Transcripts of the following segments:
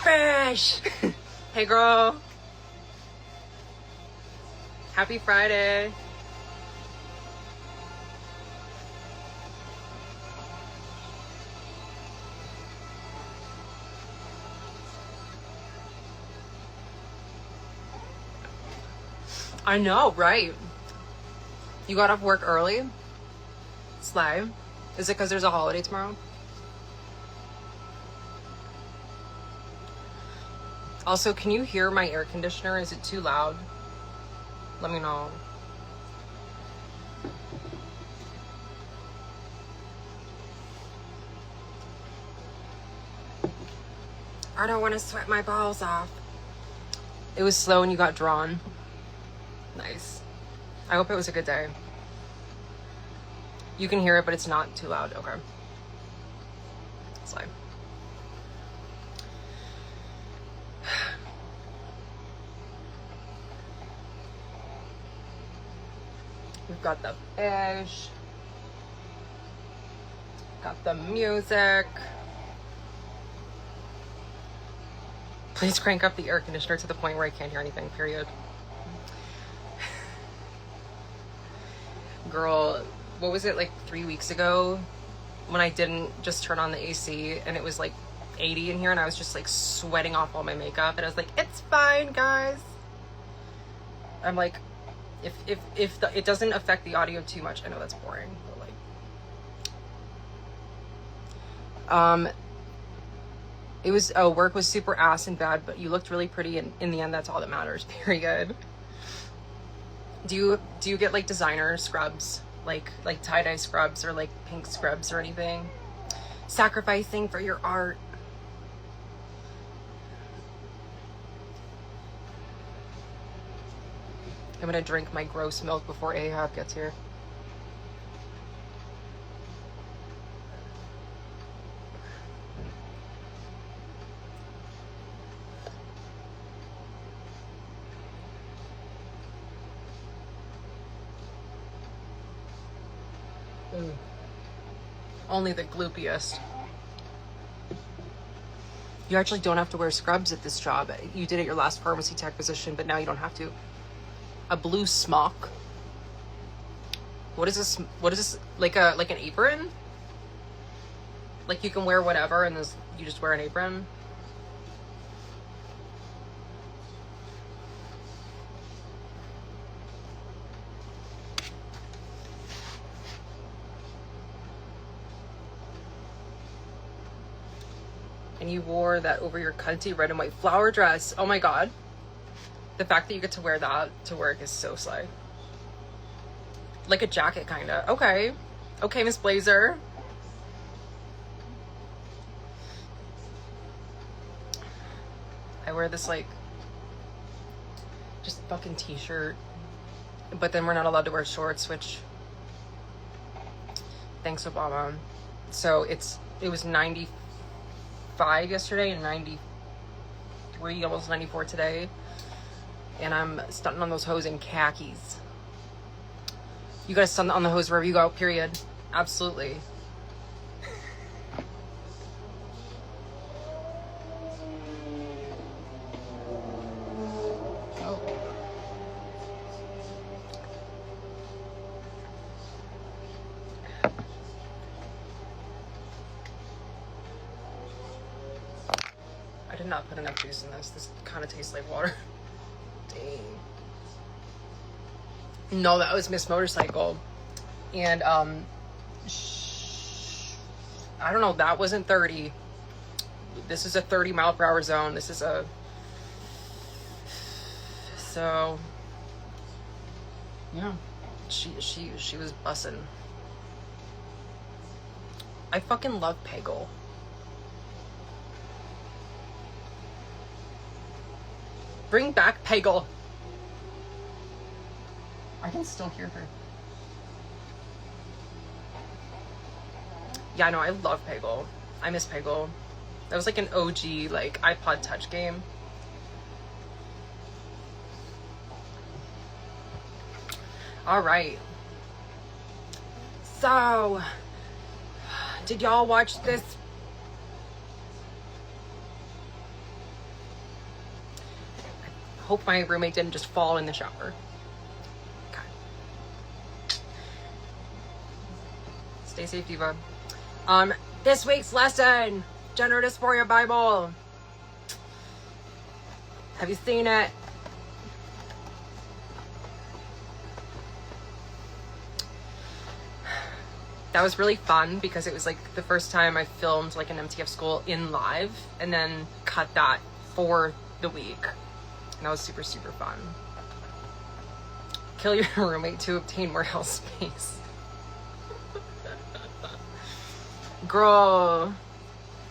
Fish! Hey girl. Happy Friday. I know, right? You got off work early? Slay. Is it because there's a holiday tomorrow? Also, can you hear my air conditioner? Is it too loud? Let me know. I don't want to sweat my balls off. It was slow and you got drawn. Nice. I hope it was a good day. You can hear it, but it's not too loud. Okay. Slide. We've got the fish. Got the music. Please crank up the air conditioner to the point where I can't hear anything, period. Girl, what was it, like 3 weeks ago when I didn't just turn on the AC and it was like 80 in here and I was just like sweating off all my makeup and I was like, it's fine, guys. I'm like, if it doesn't affect the audio too much, I know that's boring, but like, it was, work was super ass and bad, but you looked really pretty and in the end, that's all that matters, period. Do you get like designer scrubs, like tie-dye scrubs or like pink scrubs or anything? Sacrificing for your art. I'm gonna drink my gross milk before Ahab gets here. Only the gloopiest. You actually don't have to wear scrubs at this job. You did at your last pharmacy tech position, but now you don't have to. A blue smock. What is this? What is this? Like an apron? Like you can wear whatever and you just wear an apron? And you wore that over your cunty red and white flower dress. Oh my god. The fact that you get to wear that to work is so slay. Like a jacket, kinda. Okay. Okay, Miss Blazer. I wear this, like, just fucking t-shirt. But then we're not allowed to wear shorts, which... Thanks, Obama. So it was 95 yesterday and 93, almost 94 today. And I'm stunting on those hoes in khakis. You gotta stun on the hose wherever you go, period. Absolutely. Oh. I did not put enough juice in this. This kind of tastes like water. Dang. No, that was Miss Motorcycle. And, I don't know, that wasn't 30. This is a 30 mile per hour zone. This is a... So... Yeah. She was bussin'. I fucking love Peggle. Bring back Peggle. I can still hear her. Yeah, no, I love Peggle. I miss Peggle. That was like an OG, like, iPod Touch game. All right. So, did y'all watch this hope my roommate didn't just fall in the shower. Okay. Stay safe, Diva. This week's lesson, Gender Dysphoria Bible. Have you seen it? That was really fun because it was like the first time I filmed like an MTF school in live and then cut that for the week. And that was super, super fun. Kill your roommate to obtain more house space. Girl,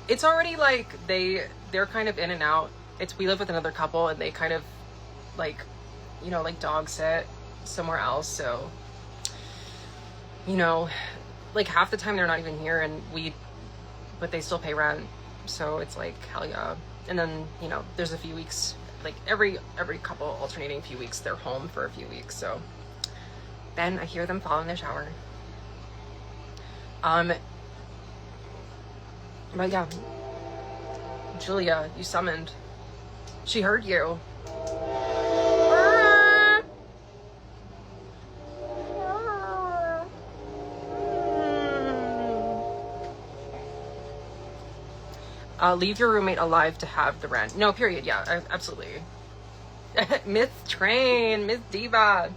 it's already like they're kind of in and out. We live with another couple and they kind of like, you know, like dog sit somewhere else. So, you know, like half the time they're not even here but they still pay rent. So it's like, hell yeah. And then, you know, there's a few weeks, like every couple alternating few weeks, they're home for a few weeks. So then I hear them fall in the shower. But yeah, Julia, you summoned. She heard you. Leave your roommate alive to have the rent. No, period. Yeah, absolutely. Miss Train, Miss Diva.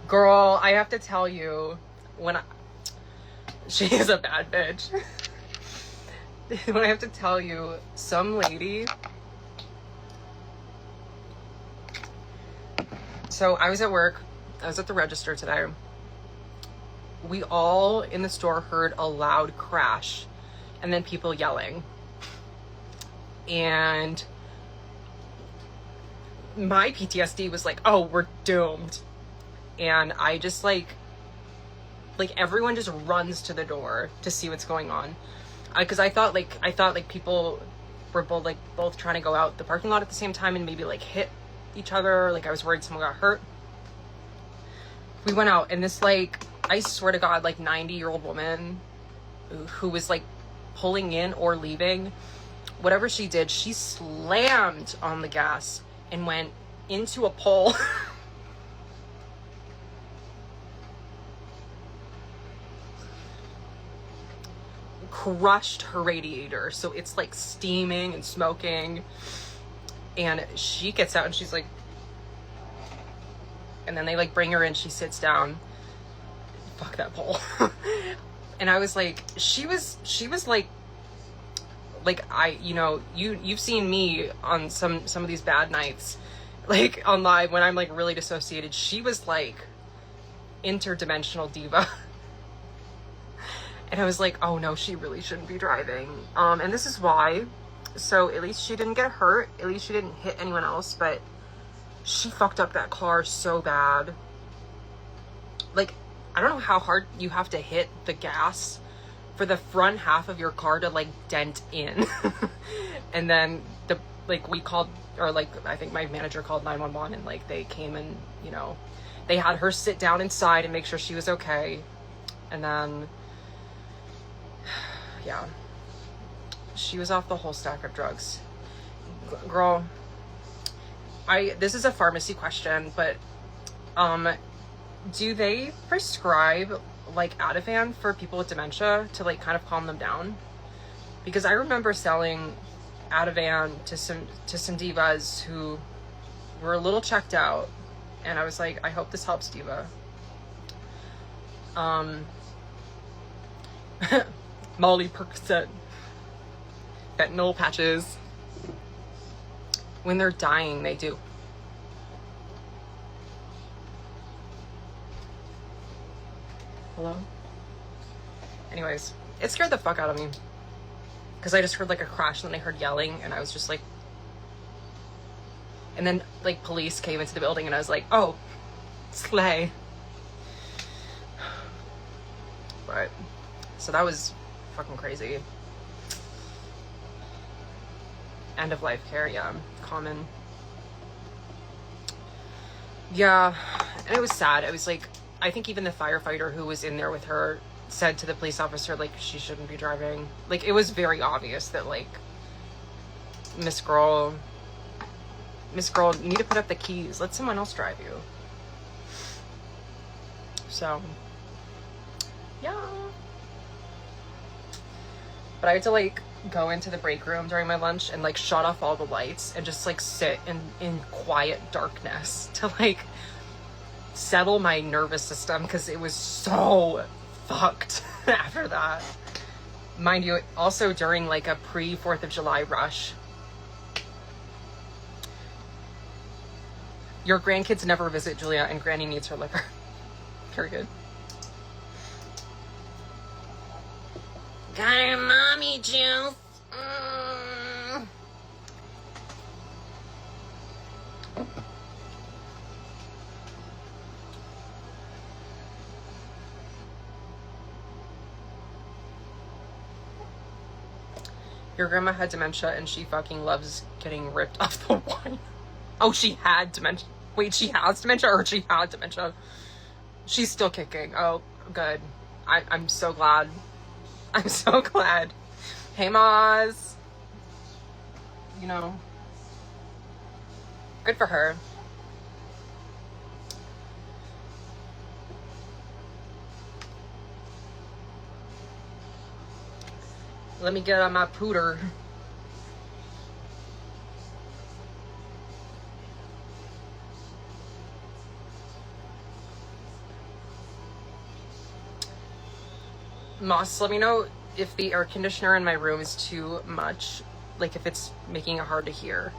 Girl, I have to tell you, she is a bad bitch. When I have to tell you, some lady. So I was at work. I was at the register today. We all in the store heard a loud crash and then people yelling. And my PTSD was like, oh, we're doomed. And I just like everyone just runs to the door to see what's going on. Because I thought people were both trying to go out the parking lot at the same time and maybe like hit each other. Like I was worried someone got hurt. We went out and this like, I swear to God, like 90-year-old woman who was like pulling in or leaving, whatever she did, she slammed on the gas and went into a pole. Crushed her radiator, so it's like steaming and smoking. And she gets out and she's like, and then they like bring her in, she sits down. Fuck that pole. And I was like, she was like I, you know, you've seen me on some of these bad nights, like on live when I'm like really dissociated. She was like interdimensional diva. And I was like, oh no, she really shouldn't be driving. And this is why. So at least she didn't get hurt. At least she didn't hit anyone else, but she fucked up that car so bad. Like, I don't know how hard you have to hit the gas for the front half of your car to like dent in. And then we called, or like I think my manager called 911 and like they came and, you know, they had her sit down inside and make sure she was okay. And then yeah, she was off the whole stack of drugs. Girl, this is a pharmacy question, but do they prescribe like Ativan for people with dementia to like kind of calm them down? Because I remember selling Ativan to some divas who were a little checked out, and I was like, I hope this helps, diva. Molly Percocet, fentanyl patches. When they're dying, they do. Hello? Anyways, it scared the fuck out of me. Because I just heard like a crash and then I heard yelling and I was just like... And then like police came into the building and I was like, oh, slay. But, so that was fucking crazy. End of life care, yeah, common. Yeah, and it was sad. It was like, I think even the firefighter who was in there with her said to the police officer, like, she shouldn't be driving. Like, it was very obvious that, like, Miss Girl Miss Girl, you need to put up the keys. Let someone else drive you. So, yeah. But I had to like go into the break room during my lunch and like shut off all the lights and just like sit in quiet darkness to like settle my nervous system, because it was so fucked after that. Mind you, also during like a pre-4th of July rush. Your grandkids never visit Julia, and Granny needs her liquor. Period. Got her mommy juice. Your grandma had dementia and she fucking loves getting ripped off the wine. Oh, she had dementia. Wait, she has dementia, or she had dementia? She's still kicking. Oh, good. I'm so glad. I'm so glad. Hey, Maz. You know, good for her. Let me get on my pooter. Moss, let me know if the air conditioner in my room is too much, like if it's making it hard to hear.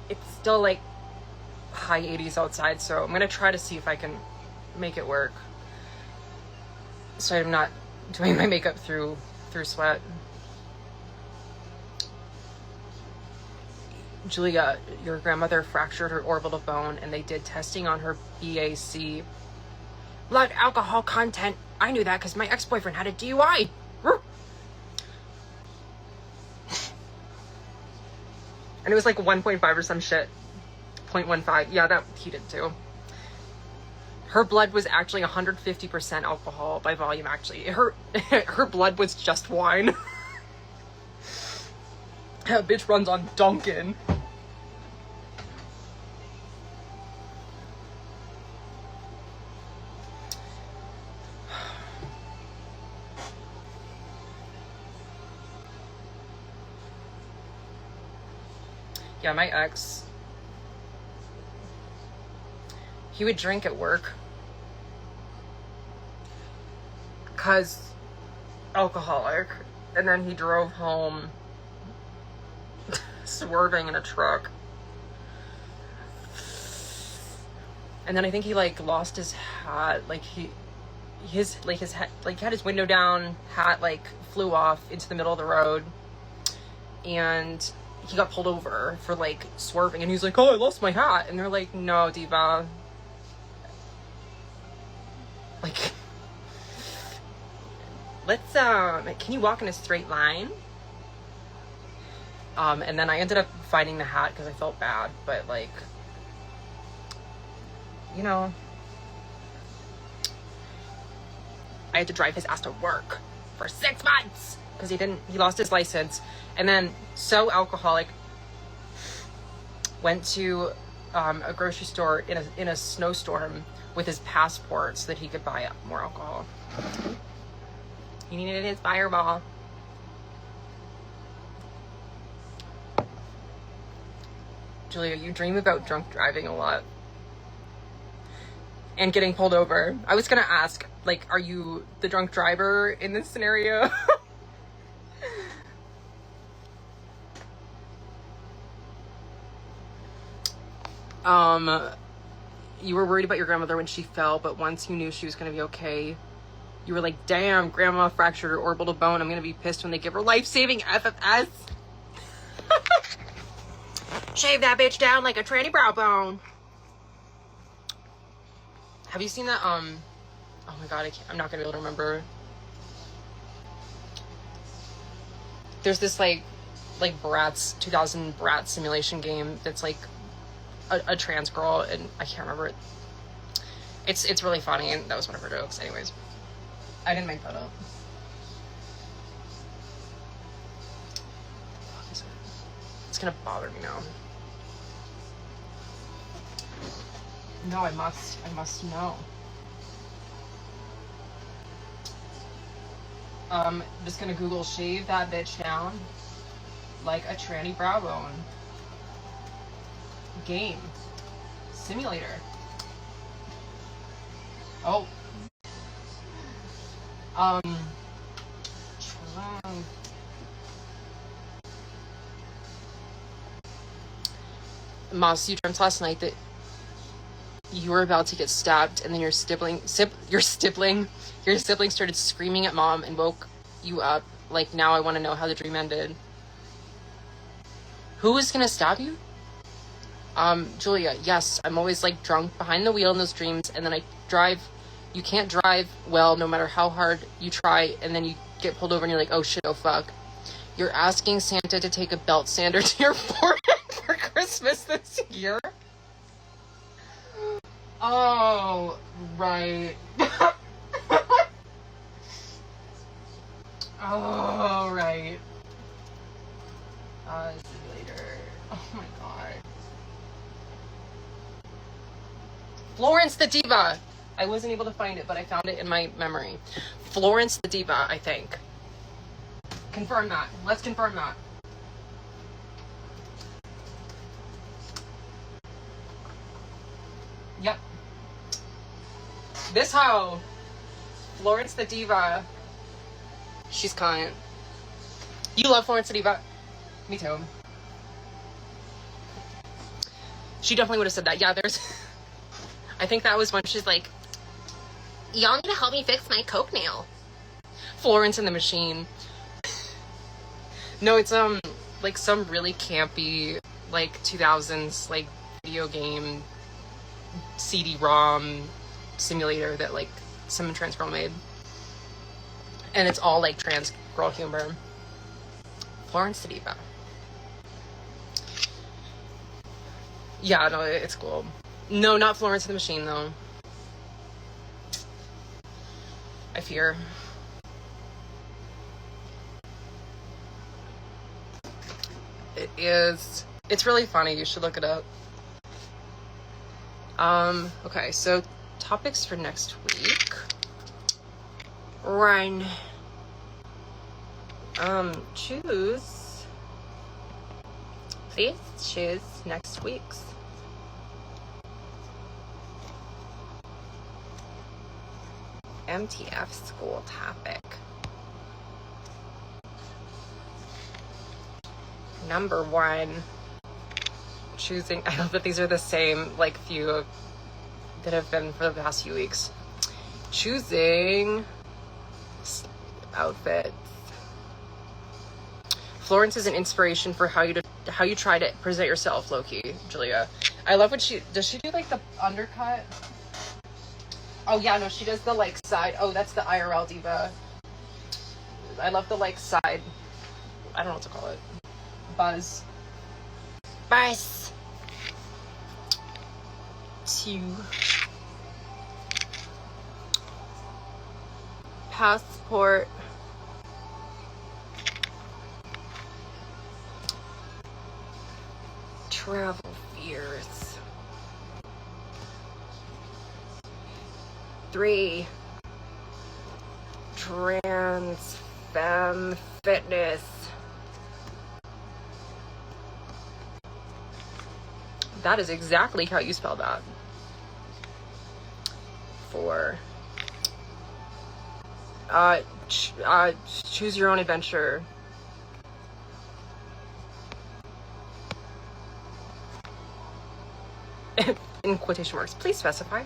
It's still like high 80s outside, so I'm gonna try to see if I can make it work, so I'm not doing my makeup through sweat. Julia, your grandmother fractured her orbital bone and they did testing on her BAC, blood alcohol content. I knew that because my ex-boyfriend had a DUI. And it was like 1.5 or some shit. 0.15. Yeah, that he did too. Her blood was actually 150% alcohol by volume, actually. Her blood was just wine. That bitch runs on Dunkin'. Yeah, my ex, he would drink at work because alcoholic, and then he drove home swerving in a truck, and then I think he like lost his hat, like his hat, like had his window down, hat like flew off into the middle of the road, and he got pulled over for like swerving, and he's like, oh, I lost my hat. And they're like, no, diva, like, let's can you walk in a straight line? And then I ended up finding the hat because I felt bad, but like, you know, I had to drive his ass to work for 6 months because he lost his license. And then, so alcoholic, went to a grocery store in a snowstorm with his passport so that he could buy more alcohol. He needed his Fireball. Julia, you dream about drunk driving a lot. And getting pulled over. I was gonna ask, like, are you the drunk driver in this scenario? You were worried about your grandmother when she fell, but once you knew she was going to be okay, you were like, damn, grandma fractured her orbital bone. I'm going to be pissed when they give her life-saving FFS. Shave that bitch down like a tranny brow bone. Have you seen that, oh my god, I'm not going to be able to remember. There's this, like Bratz, 2000 Bratz simulation game that's, like, a trans girl, and I can't remember it. It's really funny, and that was one of her jokes. Anyways, I didn't make that up. It's gonna bother me now. No, I must know. Just gonna Google shave that bitch down like a tranny brow bone. Game. Simulator. Oh. Moss, you dreamt last night that you were about to get stabbed, and then your sibling started screaming at mom and woke you up. Like, now I want to know how the dream ended. Who was gonna stab you? Julia, yes, I'm always like drunk behind the wheel in those dreams, and then I drive. You can't drive well no matter how hard you try, and then you get pulled over and you're like, oh shit, oh fuck. You're asking Santa to take a belt sander to your forehead for Christmas this year? Oh, right. Oh, right. Later. Oh my god. Florence the Diva. I wasn't able to find it, but I found it in my memory. Florence the Diva, I think. Confirm that. Let's confirm that. Yep. This hoe, Florence the Diva. She's kind. You love Florence the Diva? Me too. She definitely would have said that. Yeah, there's... I think that was when she's like, y'all need to help me fix my coke nail. Florence and the Machine. No, it's like some really campy like 2000s like video game CD-ROM simulator that like some trans girl made, and it's all like trans girl humor. Florence the Diva. Yeah, no, it's cool. No, not Florence and the Machine though. I fear. It is. It's really funny. You should look it up. Okay, so topics for next week. Ryan. Choose. Please choose next week's. MTF school topic. Number 1, choosing, I love that these are the same, like, few that have been for the past few weeks. Choosing outfits. Florence is an inspiration for how you try to present yourself, low-key, Julia. I love when does she do, like, the undercut? Oh, yeah, no, she does the, like, side. Oh, that's the IRL diva. I love the, like, side. I don't know what to call it. Buzz. Buzz. 2. Passport. Travel fears. 3. Trans femme fitness. That is exactly how you spell that. 4. Choose your own adventure. In quotation marks. Please specify.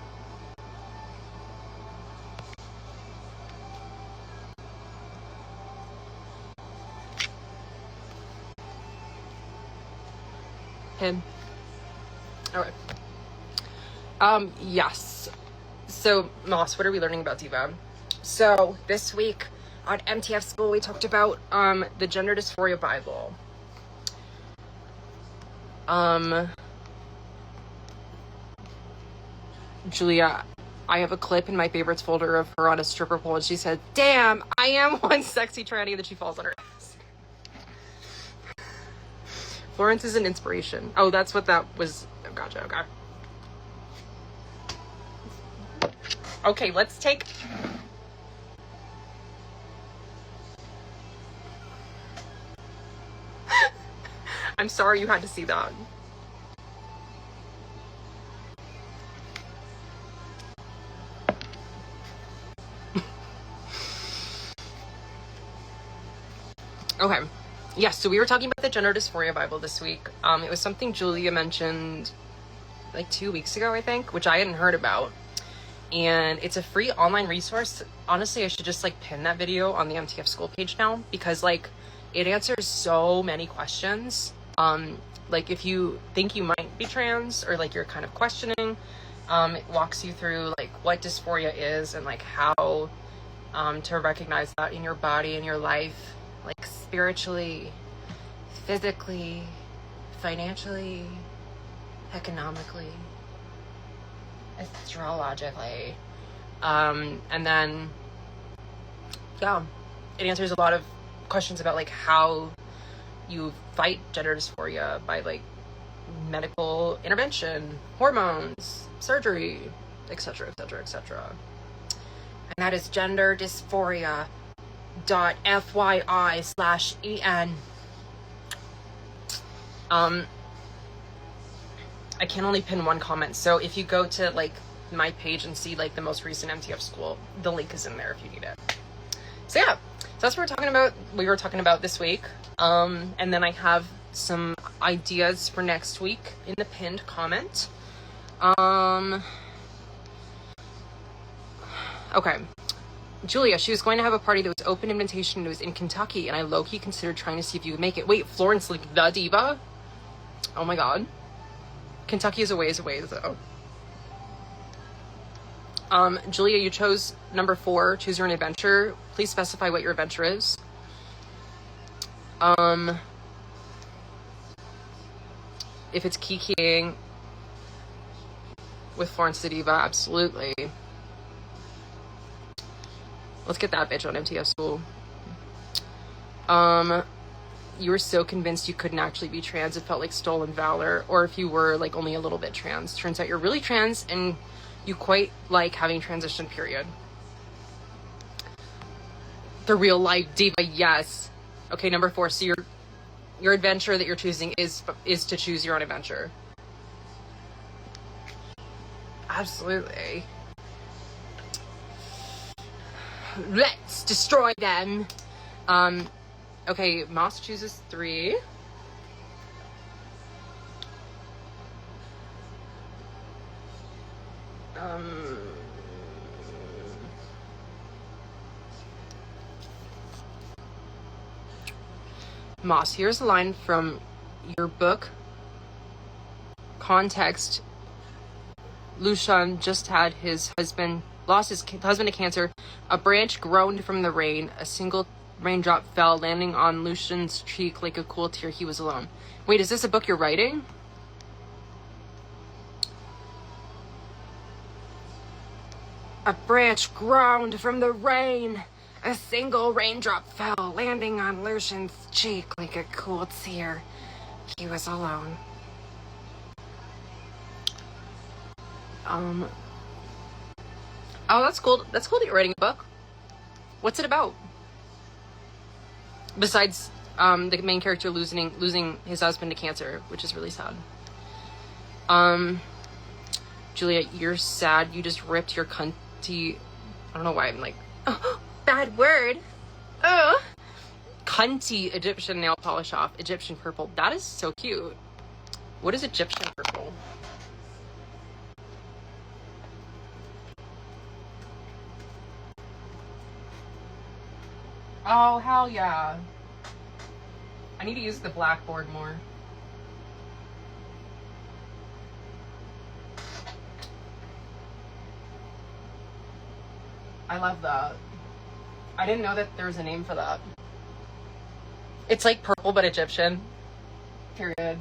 Him. All right. Yes. So, Moss, what are we learning about diva? So, this week on MTF School, we talked about the Gender Dysphoria Bible. Julia, I have a clip in my favorites folder of her on a stripper pole, and she said, damn, I am one sexy tranny, that she falls on her ass. Florence is an inspiration. Oh, that's what that was. Oh, gotcha. Okay. Okay, let's take... I'm sorry you had to see that. Okay. Yes, so we were talking about the Gender Dysphoria Bible this week. It was something Julia mentioned like 2 weeks ago, I think, which I hadn't heard about. And it's a free online resource. Honestly, I should just like pin that video on the MTF school page now, because like it answers so many questions. Like if you think you might be trans, or like you're kind of questioning, it walks you through like what dysphoria is and like how to recognize that in your body, in your life, like spiritually, physically, financially, economically, astrologically. And then, yeah, it answers a lot of questions about like how you fight gender dysphoria by like medical intervention, hormones, surgery, etc., etc., etc. And that is genderdysphoria.fyi/en. I can only pin one comment, so if you go to like my page and see like the most recent MTF school, the link is in there if you need it. So yeah, so that's what we were talking about this week. And then I have some ideas for next week in the pinned comment. Okay. Julia, she was going to have a party that was open invitation and it was in Kentucky, and I low-key considered trying to see if you would make it. Wait, Florence, like the diva? Oh my god. Kentucky is a ways away, though. Julia, you chose number 4, choose your own adventure. Please specify what your adventure is. If it's kikiing with Florence the Diva, absolutely. Let's get that bitch on MTF school. You were so convinced you couldn't actually be trans, it felt like stolen valor, or if you were like only a little bit trans. Turns out you're really trans and you quite like having transition, period. The real life diva, yes. Okay, number 4, so your adventure that you're choosing is to choose your own adventure. Absolutely. Let's destroy them. Okay, Moss chooses 3. Moss, here's a line from your book. Context. Lucian just had lost his husband to cancer. A branch groaned from the rain. A single raindrop fell, landing on Lucian's cheek like a cool tear. He was alone. Wait, is this a book you're writing? A branch groaned from the rain. A single raindrop fell, landing on Lucian's cheek like a cool tear. He was alone. Oh, that's cool. That's cool that you're writing a book. What's it about? Besides, the main character losing his husband to cancer, which is really sad. Julia, you're sad. You just ripped your cunty. I don't know why I'm like, oh, bad word. Oh, cunty Egyptian nail polish off. Egyptian purple. That is so cute. What is Egyptian purple? Oh, hell yeah. I need to use the blackboard more. I love that. I didn't know that there was a name for that. It's like purple but Egyptian. Period.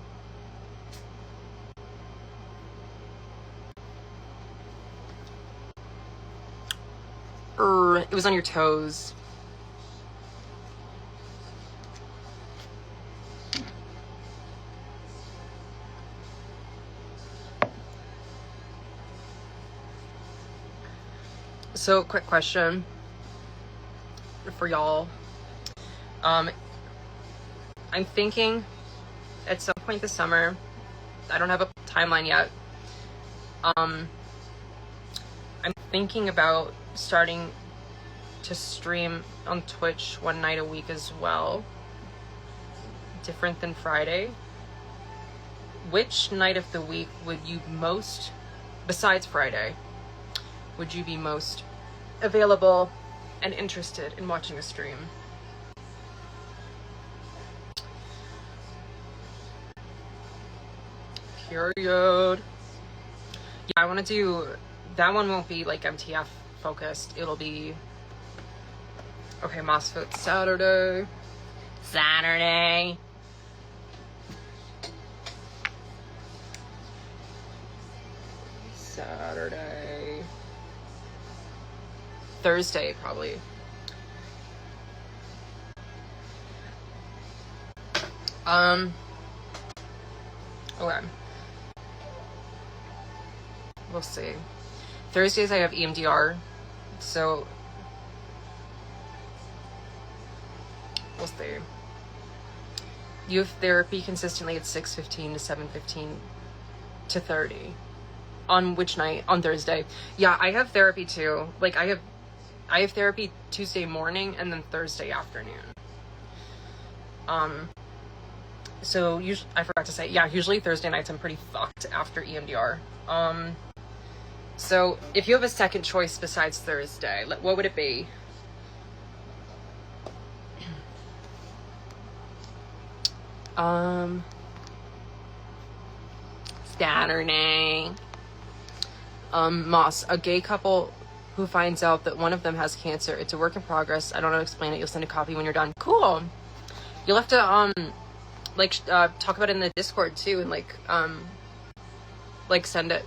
It was on your toes. So, quick question for y'all. I'm thinking at some point this summer, I don't have a timeline yet. I'm thinking about starting to stream on Twitch one night a week as well. Different than Friday. Which night of the week would you most, besides Friday, would you be most available and interested in watching a stream? Period. Yeah, I want to do, that one won't be like MTF focused. It'll be, okay, MOSFET Saturday. Thursday, probably. Okay. We'll see. Thursdays I have EMDR, so we'll see. You have therapy consistently at 6:15 to 7:15 to 30. On which night? On Thursday. Yeah, I have therapy too. Like I have therapy Tuesday morning and then Thursday afternoon. So usually, I forgot to say, yeah, usually Thursday nights I'm pretty fucked after EMDR. So if you have a second choice besides Thursday, what would it be? Saturday. Moss, a gay couple who finds out that one of them has cancer. It's a work in progress. I don't know how to explain it. You'll send a copy when you're done. Cool. You'll have to, talk about it in the Discord too, and send it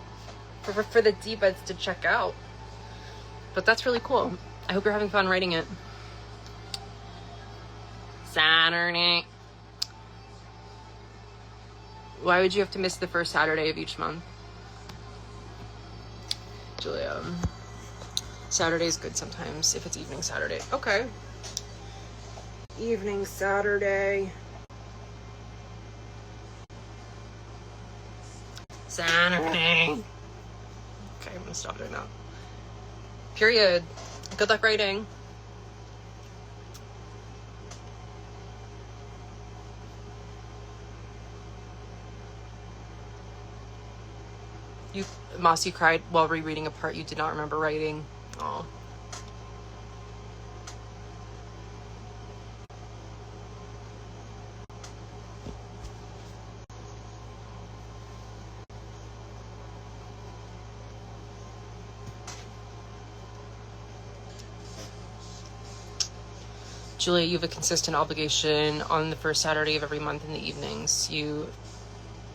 for the D-buds to check out. But that's really cool. I hope you're having fun writing it. Saturday. Why would you have to miss the first Saturday of each month? Julia. Saturday's good sometimes if it's evening Saturday. Okay. Evening Saturday. Saturday. Okay, I'm gonna stop doing that. Period. Good luck writing. Moss, you cried while rereading a part you did not remember writing. Aw. Julia, you have a consistent obligation on the first Saturday of every month in the evenings. You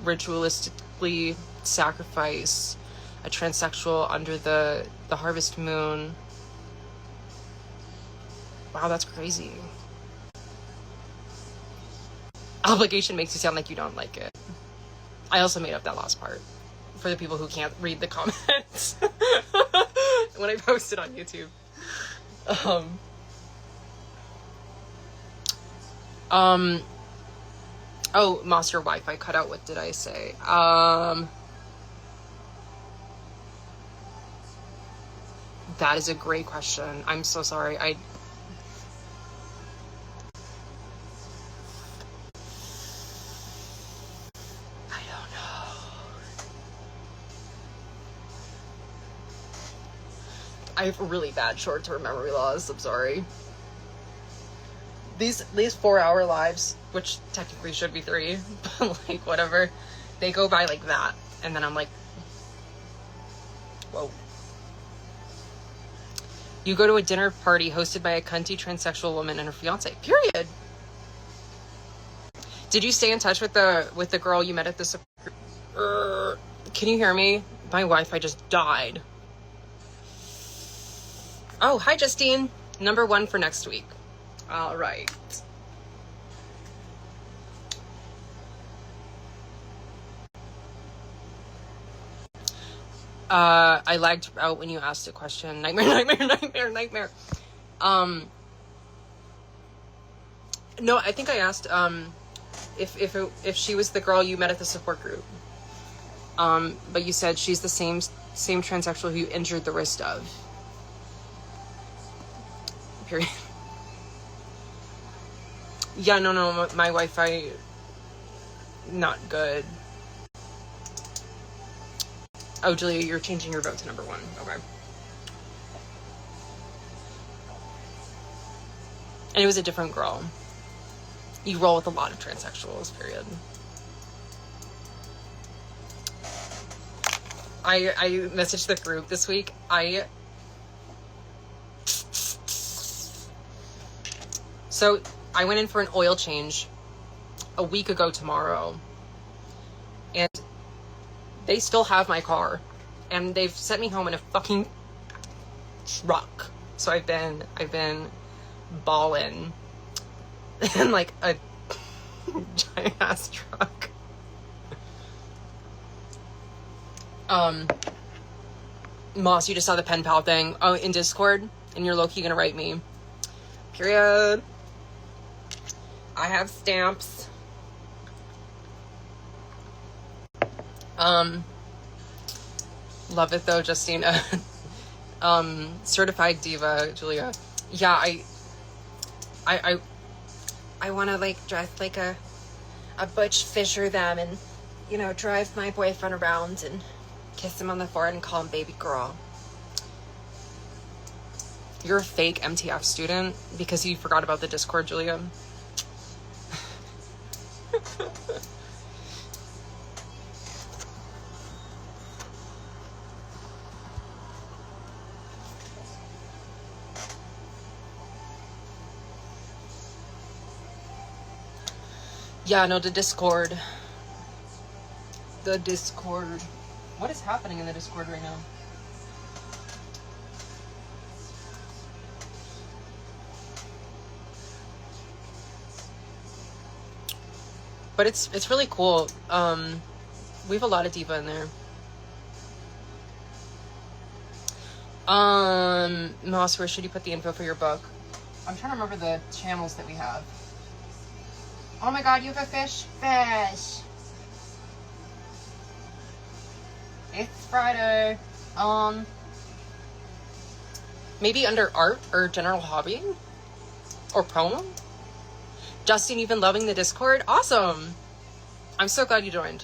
ritualistically sacrifice a transsexual under the harvest moon. Wow, that's crazy. Obligation makes you sound like you don't like it. I also made up that last part for the people who can't read the comments when I post it on YouTube. Oh, Moss, your Wi-Fi cut out. What did I say? That is a great question. I'm so sorry. I don't know. I have really bad short-term memory loss. I'm sorry. These 4-hour lives, which technically should be 3, but like whatever, they go by like that, and then I'm like, whoa. You go to a dinner party hosted by a cunty transsexual woman and her fiance. Period. Did you stay in touch with the girl you met at the? Can you hear me? My Wi-Fi just died. Oh, hi, Justine. Number 1 for next week. All right. I lagged out when you asked a question. Nightmare. No, I think I asked if she was the girl you met at the support group. But you said she's the same transsexual who you injured the wrist of. Period. Yeah, no, my Wi-Fi not good. Oh, Julia, you're changing your vote to number 1. Okay. And it was a different girl. You roll with a lot of transsexuals, period. I messaged the group this week. So I went in for an oil change a week ago tomorrow. And they still have my car. And they've sent me home in a fucking truck. So I've been ballin' in like a giant ass truck. Moss, you just saw the pen pal thing. Oh, in Discord, and you're low-key gonna write me. Period. I have stamps. Love it though, Justina. Certified diva, Julia. Yeah, I want to like dress like a Butch Fisher them and, you know, drive my boyfriend around and kiss him on the forehead and call him baby girl. You're a fake MTF student because you forgot about the Discord, Julia. Yeah, no, the Discord. What is happening in the Discord right now? But it's really cool. We have a lot of diva in there. Moss, where should you put the info for your book? I'm trying to remember the channels that we have. Oh my god, you have a fish? Fish! It's Friday. Maybe under art or general hobby? Or promo? Justin, you've been loving the Discord? Awesome! I'm so glad you joined.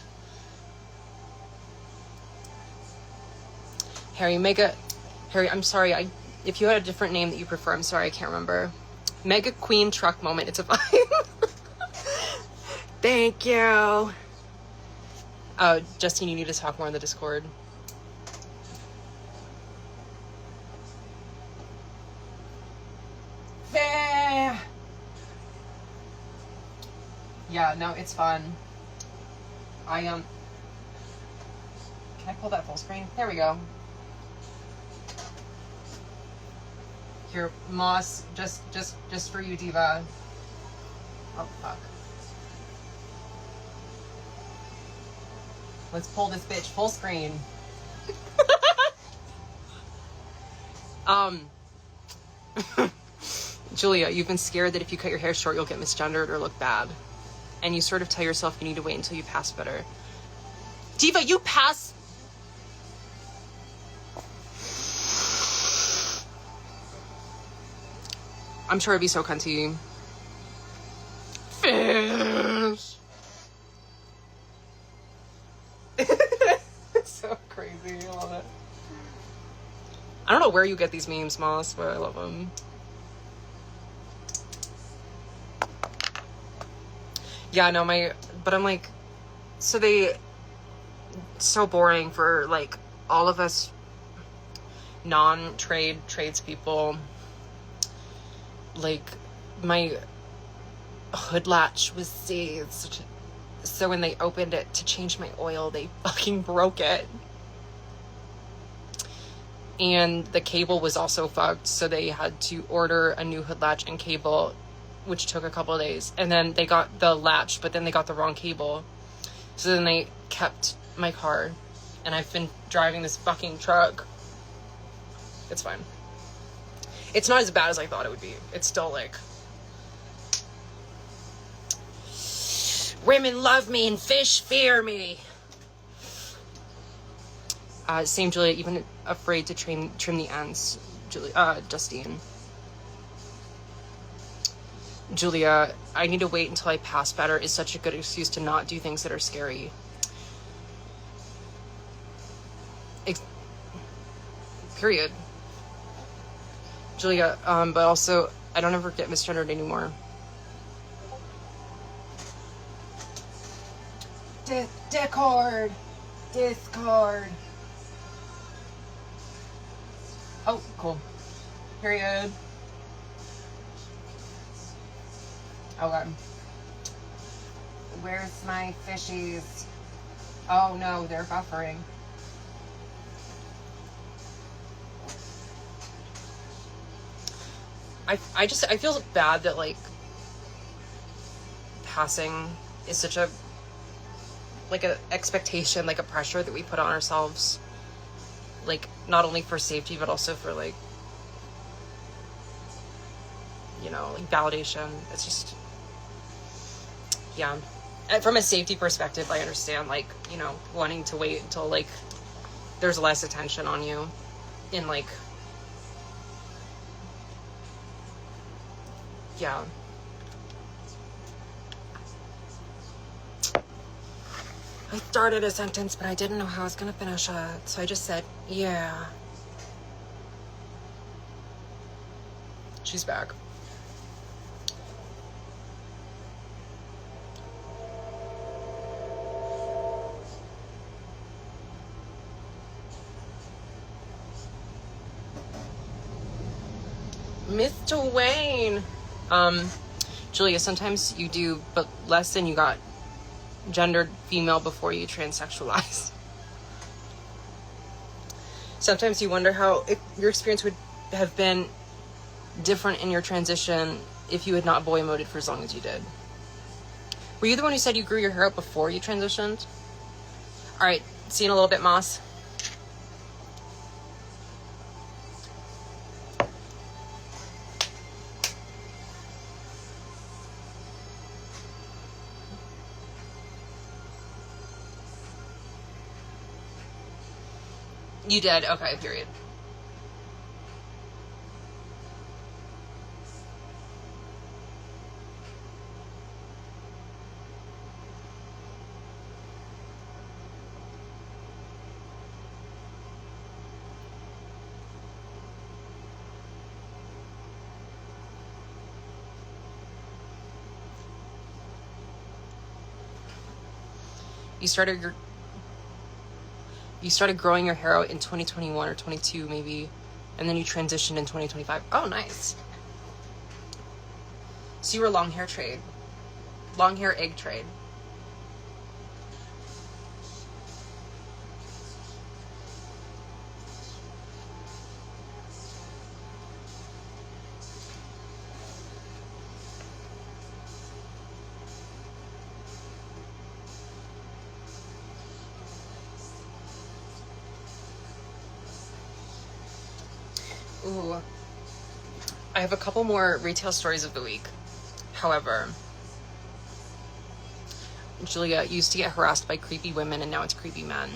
Harry, I'm sorry, if you had a different name that you prefer, I'm sorry, I can't remember. Mega Queen Truck Moment, it's a vibe. Thank you. Justine, you need to talk more on the Discord. Yeah, no, it's fun. Can I pull that full screen? There we go. Here, Moss, just for you, diva. Oh, fuck. Let's pull this bitch full screen. Julia, you've been scared that if you cut your hair short, you'll get misgendered or look bad. And you sort of tell yourself you need to wait until you pass better. Diva, you pass. I'm sure it'd be so cunty. Fish. It's so crazy. I love it. I don't know where you get these memes, Moss, but I love them. Yeah, no, but I'm like, so boring for like all of us tradespeople. Like, my hood latch was seized, so when they opened it to change my oil, they fucking broke it. And the cable was also fucked, so they had to order a new hood latch and cable, which took a couple of days. And then they got the latch, but then they got the wrong cable. So then they kept my car and I've been driving this fucking truck. It's fine. It's not as bad as I thought it would be. It's still like, women love me and fish fear me. Same Julia, even afraid to trim the ends. Justine. Julia, I need to wait until I pass better is such a good excuse to not do things that are scary. Period. Julia, but also, I don't ever get misgendered anymore. Discord. Oh, cool. Period. Oh, God. Where's my fishies? Oh, no, they're buffering. I feel bad that, like, passing is such a, like, a expectation, like a pressure that we put on ourselves. Like, not only for safety, but also for, like, you know, like, validation. It's just, yeah. And from a safety perspective, I understand, like, you know, wanting to wait until, like, there's less attention on you in, like, yeah. I started a sentence, but I didn't know how I was gonna finish it, so I just said, yeah. She's back. Mr. Wayne. Julia, sometimes you do, but less than you got gendered female before you transsexualize. Sometimes you wonder how your experience would have been different in your transition if you had not boy moded for as long as you did. Were you the one who said you grew your hair out before you transitioned? All right, see you in a little bit, Moss. You did? Okay, period. You started growing your hair out in 2021 or 22 maybe, and then you transitioned in 2025. Oh, nice. So you were long hair egg trade. Ooh. I have a couple more retail stories of the week. However, Julia used to get harassed by creepy women and now it's creepy men.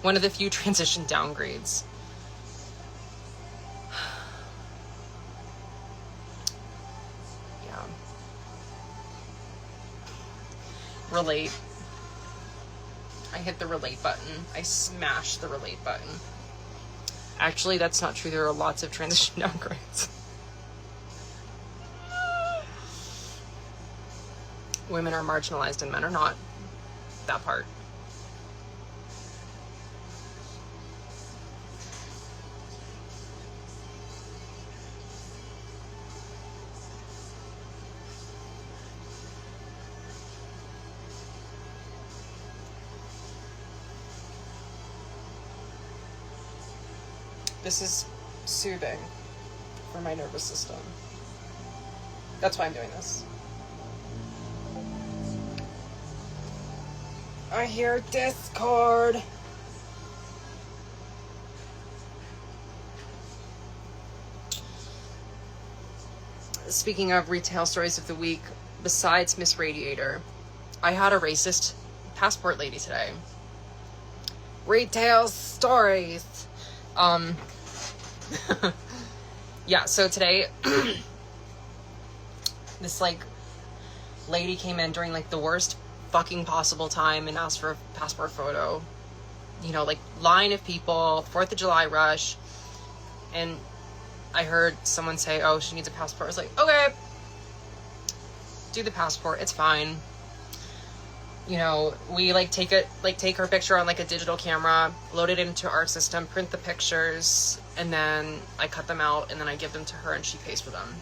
One of the few transition downgrades. Yeah. Relate. I hit the relate button. I smashed the relate button. Actually, that's not true. There are lots of transition downgrades. Women are marginalized and men are not. That part. This is soothing for my nervous system. That's why I'm doing this. I hear Discord. Speaking of retail stories of the week, besides Miss Radiator, I had a racist passport lady today. Retail stories. Yeah, so today, this, like, lady came in during, like, the worst fucking possible time and asked for a passport photo. You know, like, line of people, 4th of July rush, and I heard someone say, oh, she needs a passport. I was like, okay, do the passport, it's fine. You know, we take her picture on like a digital camera, load it into our system, print the pictures, and then I cut them out and then I give them to her and she pays for them.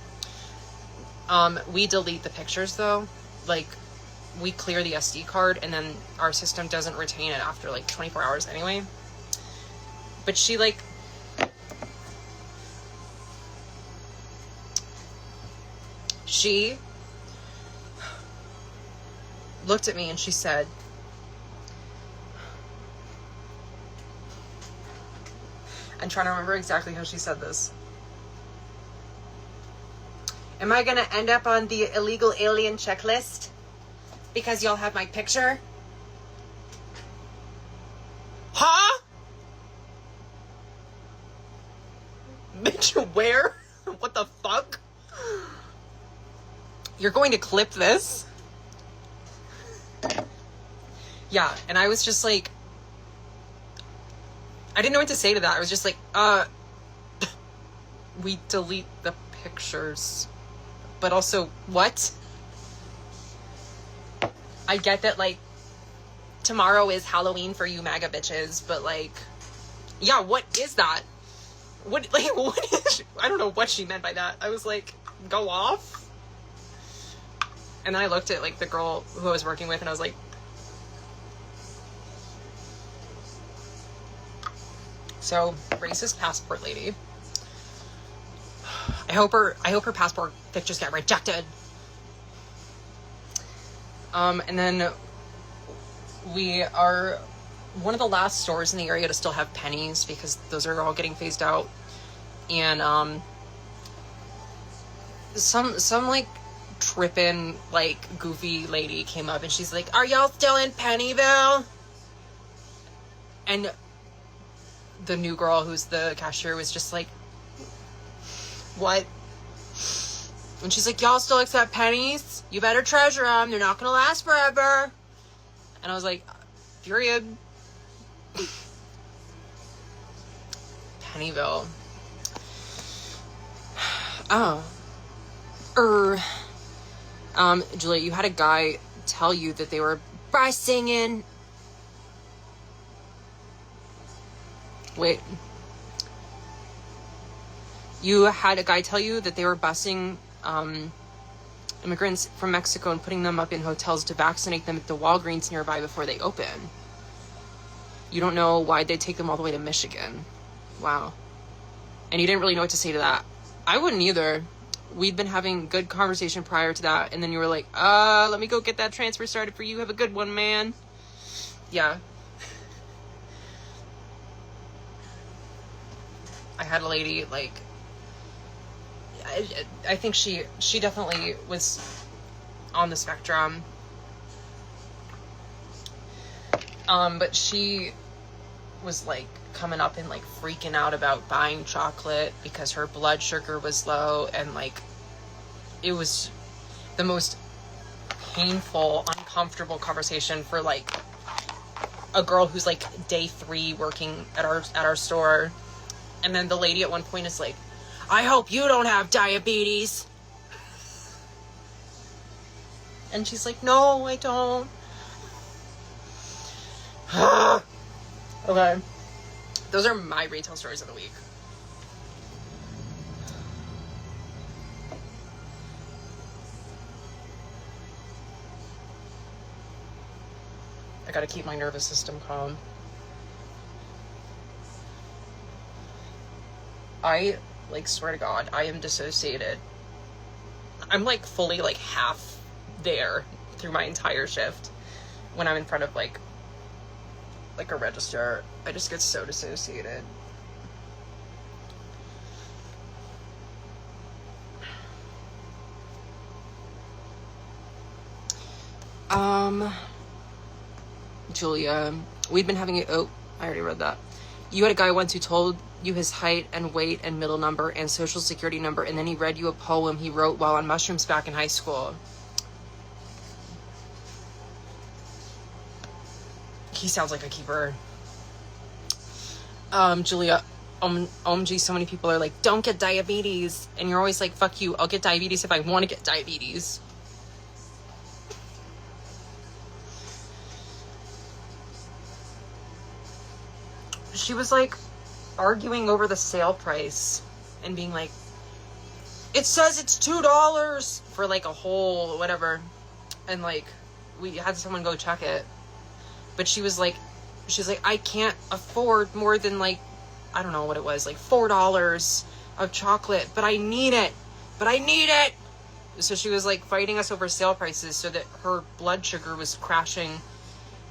We delete the pictures though. Like, we clear the SD card and then our system doesn't retain it after like 24 hours anyway. But she looked at me and she said, I'm trying to remember exactly how she said this. Am I gonna end up on the illegal alien checklist because y'all have my picture? Huh? Bitch, where? What the fuck? You're going to clip this? Yeah, and I was just like, I didn't know what to say to that. I was just like, we delete the pictures. But also, what? I get that, like, tomorrow is Halloween for you MAGA bitches, but, like, yeah, what is that? What is, I don't know what she meant by that. I was like, go off? And then I looked at, like, the girl who I was working with, and I was like, so, racist passport lady. I hope her passport pictures get rejected. And then we are one of the last stores in the area to still have pennies because those are all getting phased out. And some like trippin', like, goofy lady came up and she's like, are y'all still in Pennyville? And the new girl who's the cashier was just like, what? And she's like, y'all still accept pennies? You better treasure them. They're not gonna last forever. And I was like, period. Pennyville. Oh. Julia, you had a guy tell you that they were busing in. Wait. You had a guy tell you that they were busing immigrants from Mexico and putting them up in hotels to vaccinate them at the Walgreens nearby before they open. You don't know why they take them all the way to Michigan. Wow. And you didn't really know what to say to that. I wouldn't either. We'd been having good conversation prior to that, and then you were like, let me go get that transfer started for you. Have a good one, man. Yeah. I had a lady, like, I think she definitely was on the spectrum. But she was, like, coming up and, like, freaking out about buying chocolate because her blood sugar was low, and, like, it was the most painful, uncomfortable conversation for, like, a girl who's, like, day 3 working at our store. And then the lady at one point is like, I hope you don't have diabetes. And she's like, no, I don't. Okay. Those are my retail stories of the week. I gotta keep my nervous system calm. I, like, swear to God, I am dissociated. I'm, like, fully, like, half there through my entire shift when I'm in front of, like, like a register. I just get so dissociated. Julia, we'd been having oh, I already read that. You had a guy once who told you his height and weight and middle number and social security number, and then he read you a poem he wrote while on mushrooms back in high school. He sounds like a keeper. Julia, OMG, so many people are like, don't get diabetes. And you're always like, fuck you, I'll get diabetes if I want to get diabetes. She was like arguing over the sale price and being like, it says it's $2 for like a whole whatever. And like, we had someone go check it. But she's like, I can't afford more than like, I don't know what it was, like $4 of chocolate, but I need it. So she was like fighting us over sale prices so that her blood sugar was crashing,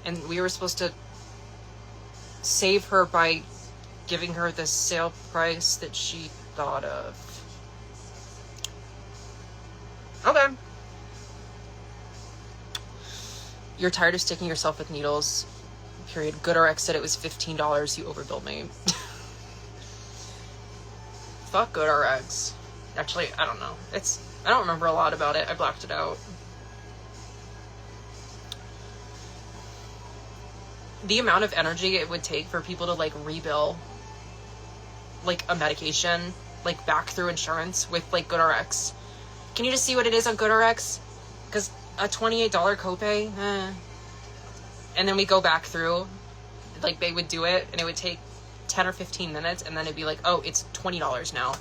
and we were supposed to save her by giving her the sale price that she thought of. Okay. You're tired of sticking yourself with needles. Period. GoodRx said it was $15. You overbilled me. Fuck GoodRx. Actually, I don't know. I don't remember a lot about it. I blacked it out. The amount of energy it would take for people to like rebill like a medication like back through insurance with like GoodRx. Can you just see what it is on GoodRx? Because a $28 copay, and then we go back through, like they would do it and it would take 10 or 15 minutes, and then it'd be like, oh, it's $20 now.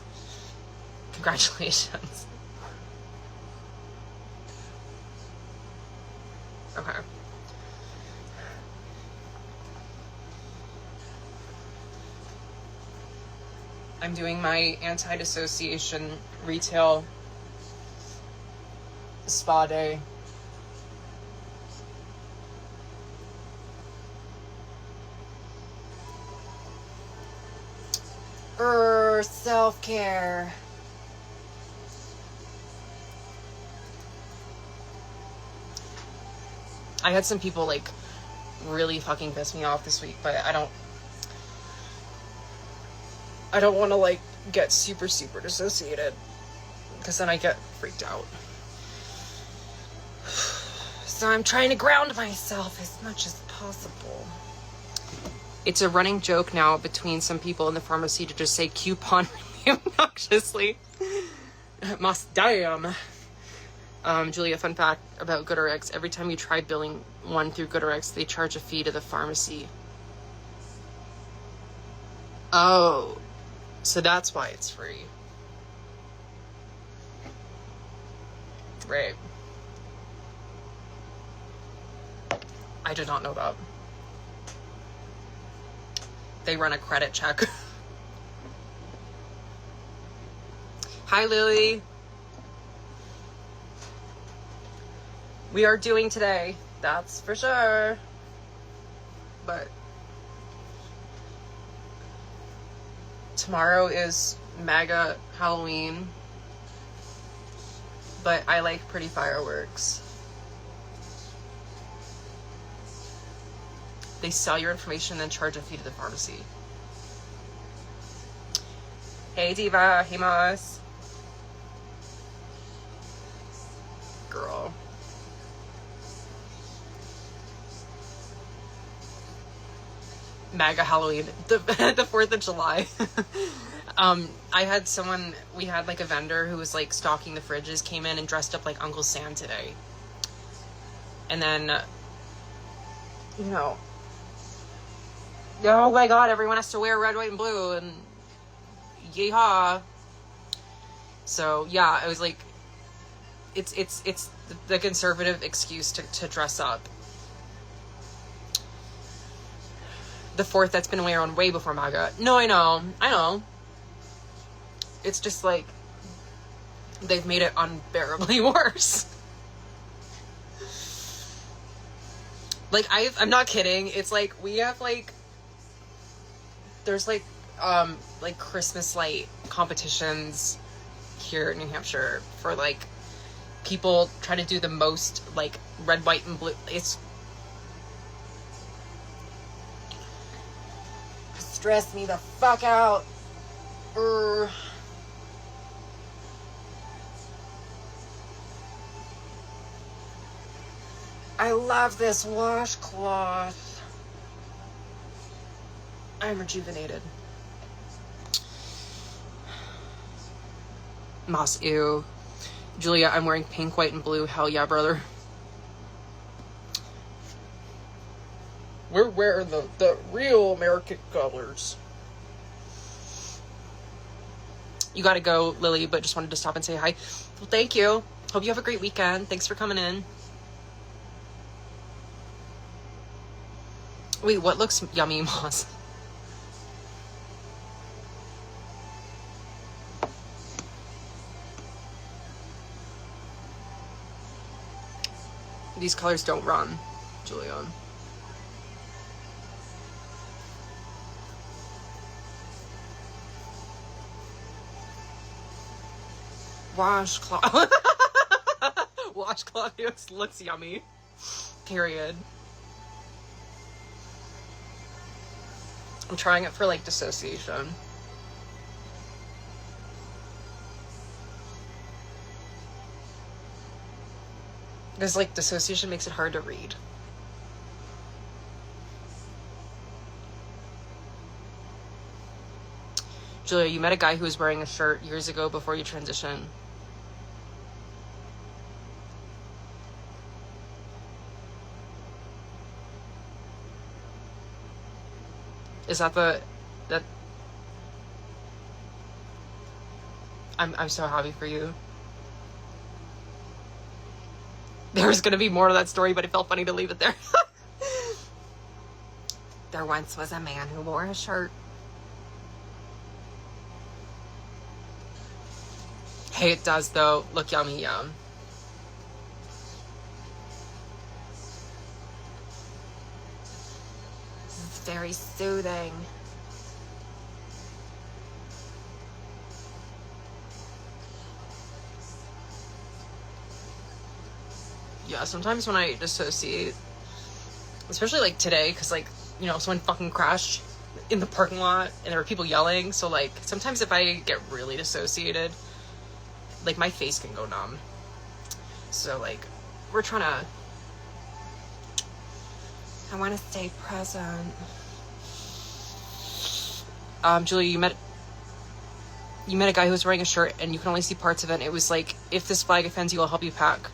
Congratulations. Okay. I'm doing my anti-dissociation retail spa day. Self-care. I had some people like really fucking piss me off this week, but I don't want to like get super dissociated, because then I get freaked out. So I'm trying to ground myself as much as possible. It's a running joke now between some people in the pharmacy to just say coupon really obnoxiously. Must damn. Julia, fun fact about GoodRx. Every time you try billing one through GoodRx, they charge a fee to the pharmacy. Oh. So that's why it's free. Right. I did not know that. They run a credit check. Hi, Lily. We are doing today, that's for sure. But tomorrow is MAGA Halloween. But I like pretty fireworks. They sell your information and then charge a fee to the pharmacy. Hey, Diva. Hey, Moss. Girl. MAGA Halloween. The 4th of July. I had someone, we had like a vendor who was like stocking the fridges, came in and dressed up like Uncle Sam today. And then, you know, oh my god, everyone has to wear red, white, and blue, and yeehaw. So yeah, I was like, it's the conservative excuse to dress up. The 4th, that's been around way before MAGA. No, I know. It's just like, they've made it unbearably worse. Like, I'm not kidding. It's like, we have, like, there's, like Christmas light competitions here in New Hampshire for, like, people trying to do the most, like, red, white, and blue. It's stressed me the fuck out. I love this washcloth. I'm rejuvenated. Moss, ew. Julia, I'm wearing pink, white, and blue. Hell yeah, brother. We're wearing the real American colors. You gotta go, Lily, but just wanted to stop and say hi. Well, thank you. Hope you have a great weekend. Thanks for coming in. Wait, what looks yummy, Moss? These colors don't run, Julian. Washcloth. Washcloth looks yummy. Period. I'm trying it for, like, dissociation. Because, like, dissociation makes it hard to read. Julia, you met a guy who was wearing a shirt years ago before you transitioned. Is that that? I'm so happy for you. There was gonna be more to that story, but it felt funny to leave it there. There once was a man who wore a shirt. Hey, it does though. Look yummy, yum. This is very soothing. Yeah, sometimes when I dissociate, especially like today, because, like, you know, someone fucking crashed in the parking lot and there were people yelling, so, like, sometimes if I get really dissociated, like, my face can go numb. So, like, we're trying to, I want to stay present. Julie, you met a guy who was wearing a shirt and you can only see parts of it, and it was like, if this flag offends you, I'll help you pack.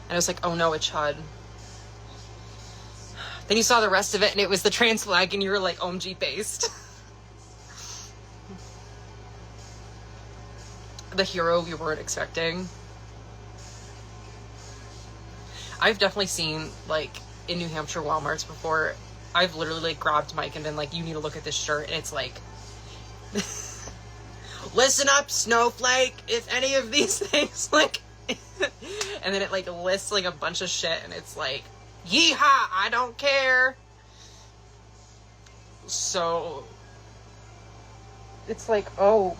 And I was like, oh no, it's Chud. Then you saw the rest of it and it was the trans flag and you were like, OMG based. The hero we weren't expecting. I've definitely seen, like, in New Hampshire Walmarts before, I've literally, like, grabbed Mike and been like, you need to look at this shirt, and it's like, listen up, snowflake, if any of these things, like, and then it, like, lists, like, a bunch of shit, and it's like, yeehaw, I don't care. So, it's like, oh,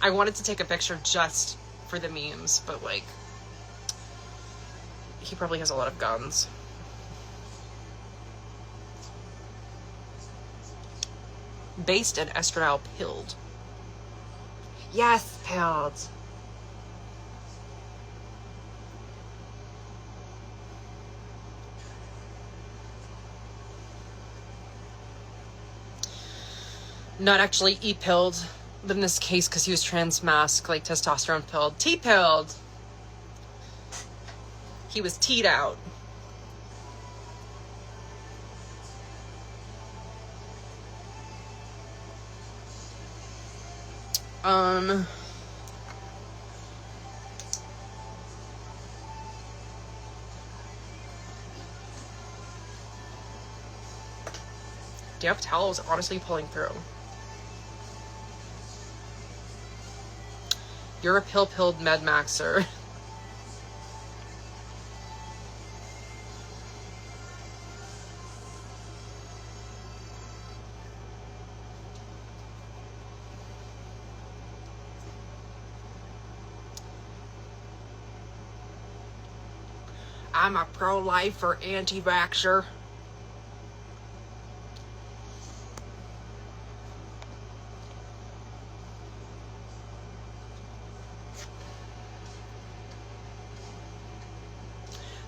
I wanted to take a picture just for the memes, but, like, he probably has a lot of guns. Based in estradiol pilled. Yes, pilled. Not actually E-pilled, but in this case, because he was trans mask, like testosterone pilled. T-pilled. He was T'd out. Damp towels honestly pulling through. You're a pill-pilled med maxer. I'm a pro-lifer, anti-vaxxer.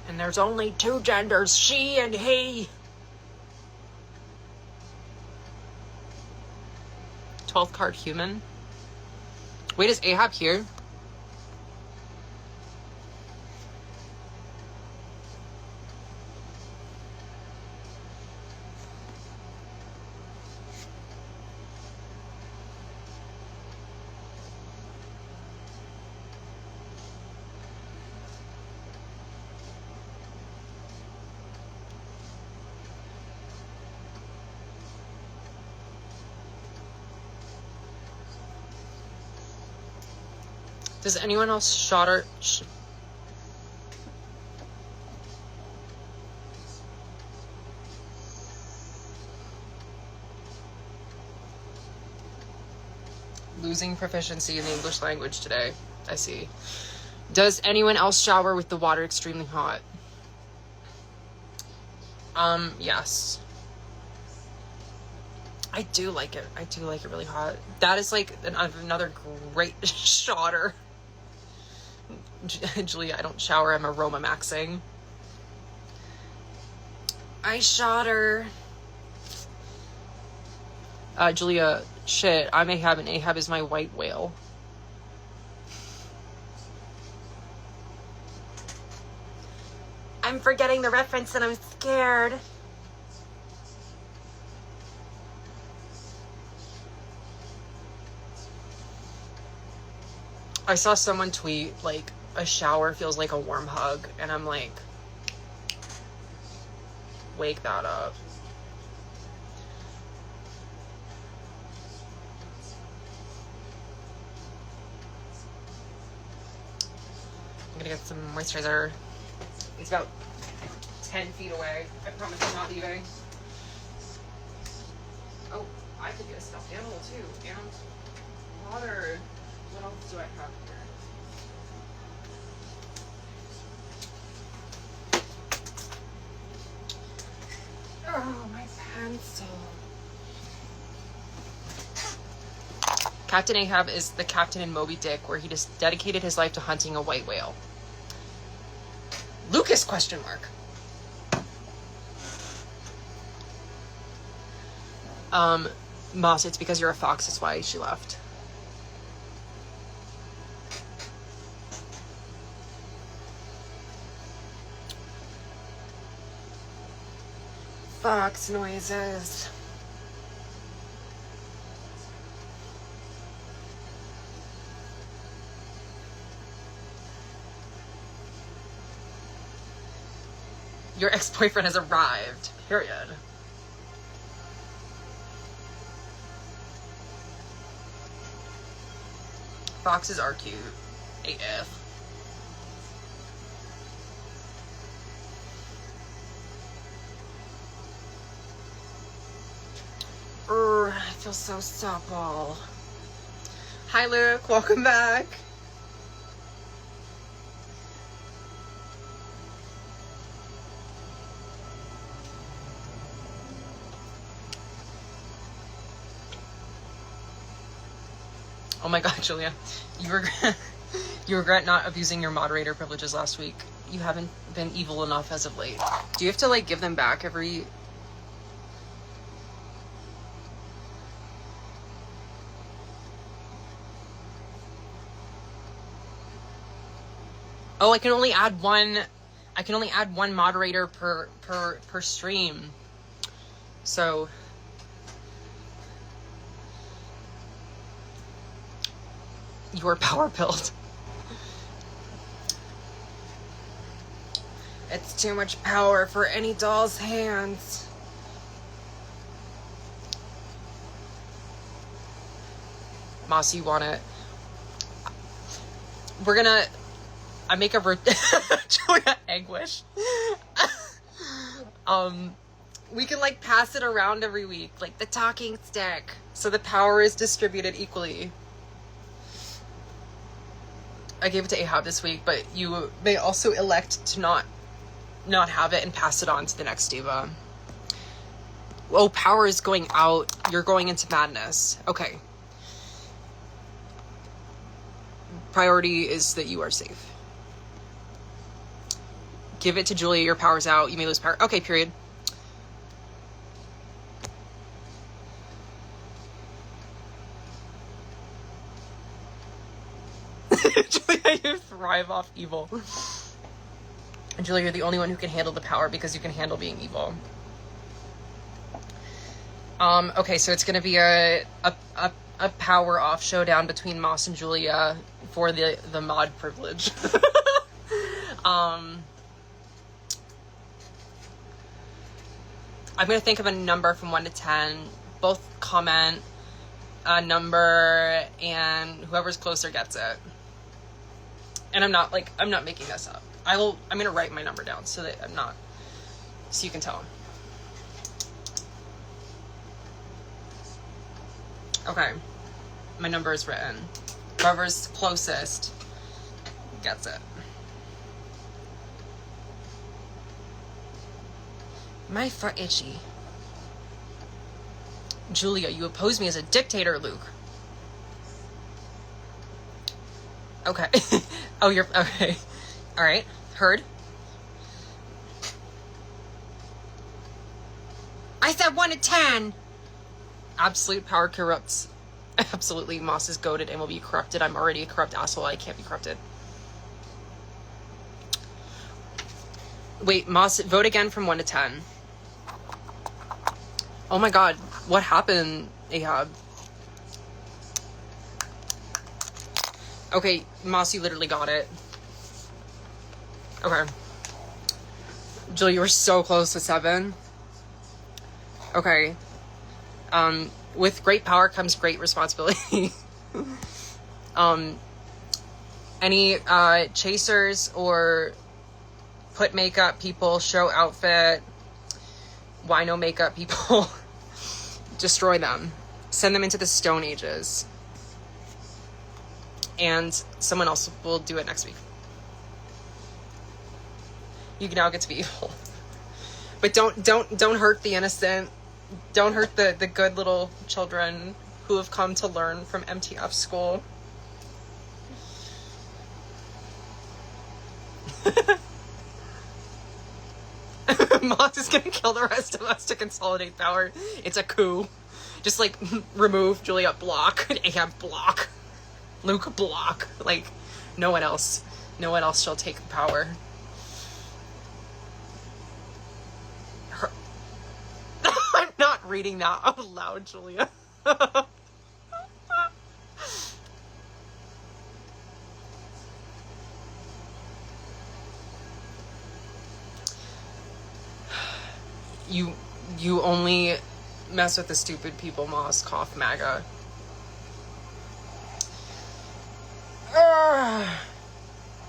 And there's only two genders, she and he. 12th card, human. Wait, is Ahab here? Does anyone else shot or... Losing proficiency in the English language today. I see. Does anyone else shower with the water extremely hot? Yes. I do like it. I do like it really hot. That is like another great shotter. Julia, I don't shower. I'm aroma maxing. I shot her. Julia, shit, I'm Ahab and Ahab is my white whale. I'm forgetting the reference and I'm scared. I saw someone tweet, like, a shower feels like a warm hug, and I'm like, wake that up. I'm gonna get some moisturizer. It's about 10 feet away. I promise I'm not leaving. Oh, I could get a stuffed animal too, and water. What else do I have here? Oh, my pencil. Captain Ahab is the captain in Moby Dick, where he just dedicated his life to hunting a white whale. Lucas, question mark. Moss, it's because you're a fox, that's why she left. Fox noises. Your ex-boyfriend has arrived. Period. Foxes are cute. AF. I feel so supple. Hi, Luke. Welcome back. Oh my God, Julia. You regret not abusing your moderator privileges last week. You haven't been evil enough as of late. Do you have to, like, give them back every... Oh, I can only add one moderator per stream. So you're power pilled. It's too much power for any doll's hands. Moss, you want it? We're gonna... I make a Julia, egg wish. We can, like, pass it around every week, like the talking stick, so the power is distributed equally. I gave it to Ahab this week, but you may also elect to not not have it and pass it on to the next diva. Oh, power is going out. You're going into madness. Okay. Priority is that you are safe. Give it to Julia. Your power's out. You may lose power. Okay, period. Julia, you thrive off evil. Julia, you're the only one who can handle the power because you can handle being evil. Okay, so it's gonna be a power off showdown between Moss and Julia for the mod privilege. I'm gonna think of a number from 1 to 10. Both comment a number, and whoever's closer gets it. And I'm not making this up. I'm gonna write my number down so you can tell. Okay, my number is written. Whoever's closest gets it. My foot itchy. Julia, you oppose me as a dictator, Luke. Okay. Oh, you're okay. All right. Heard. I said 1 to 10. Absolute power corrupts. Absolutely, Moss is goated and will be corrupted. I'm already a corrupt asshole. I can't be corrupted. Wait, Moss, vote again from 1 to 10. Oh my god, what happened, Ahab? Okay, Moss, you literally got it. Okay. Jill, you were so close to 7. Okay. With great power comes great responsibility. Any chasers or put makeup people, show outfit, wino makeup people, destroy them. Send them into the Stone Ages. And someone else will do it next week. You now get to be evil. But don't hurt the innocent. Don't hurt the good little children who have come to learn from MTF school. Moss is gonna kill the rest of us to consolidate power. It's a coup. Just like remove Julia, block, Ahab, block, Luke, block. Like no one else shall take the power. I'm not reading that out loud, Julia. You only mess with the stupid people, Moss. Cough, MAGA.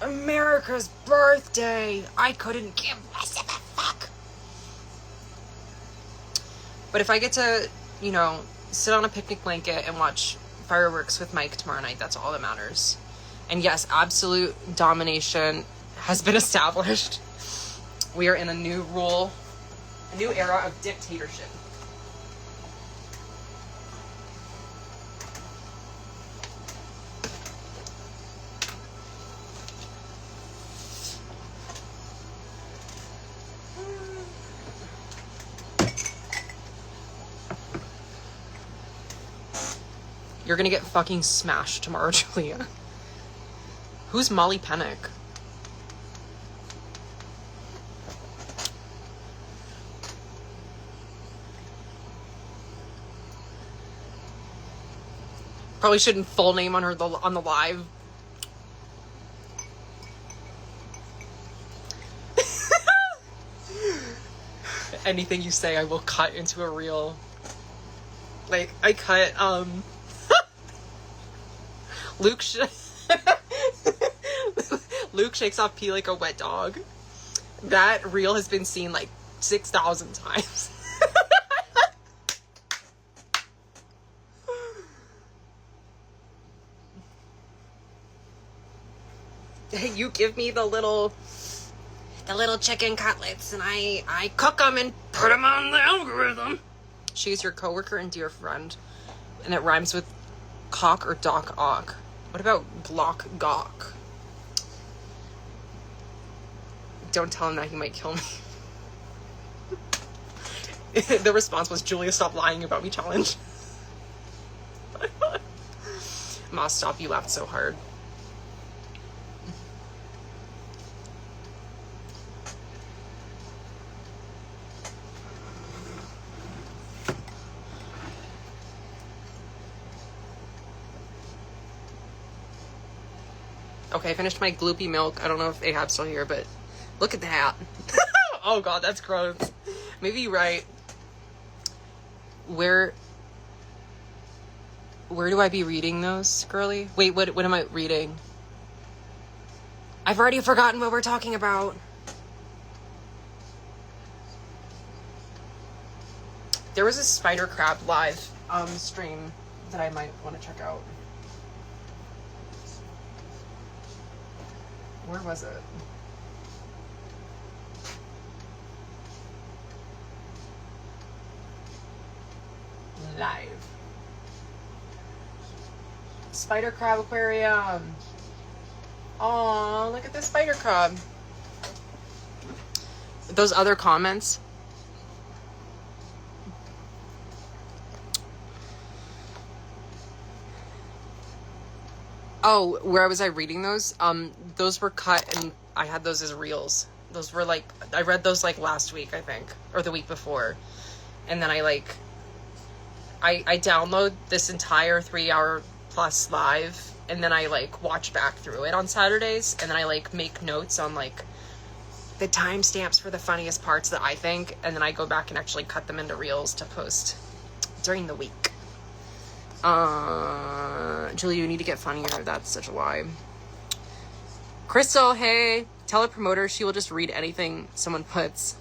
America's birthday. I couldn't give less of a fuck. But if I get to, sit on a picnic blanket and watch fireworks with Mike tomorrow night, that's all that matters. And yes, absolute domination has been established. We are in a new era of dictatorship. You're gonna get fucking smashed tomorrow, Julia. Who's Molly Pennick? Probably shouldn't full name on her on the live. Anything you say, I will cut into a reel. Like, I cut, Luke Luke shakes off pee like a wet dog. That reel has been seen like 6,000 times. Hey, you give me the little the little chicken cutlets, and I cook them and put them on the algorithm. She's your coworker and dear friend, and it rhymes with cock or doc ock. What about Glock gawk? Don't tell him that, he might kill me. The response was, Julia, stop lying about me challenge. Ma, stop, you laughed so hard. Okay, I finished my gloopy milk. I don't know if Ahab's still here, but look at that. Oh god, that's gross. Maybe you're right. Where do I be reading those, girly? Wait, what am I reading? I've already forgotten what we're talking about. There was a spider crab live stream that I might want to check out. Where was it? Live. Spider crab aquarium. Aw, look at the spider crab. Those other comments. Oh, where was I reading those? Those were cut and I had those as reels. Those were like, I read those like last week, I think, or the week before. And then I download this entire 3-hour plus live, and then I like watch back through it on Saturdays, and then I like make notes on like the timestamps for the funniest parts that I think, and then I go back and actually cut them into reels to post during the week. Julie, you need to get funnier. That's such a lie. Crystal, hey, tell a promoter she will just read anything someone puts.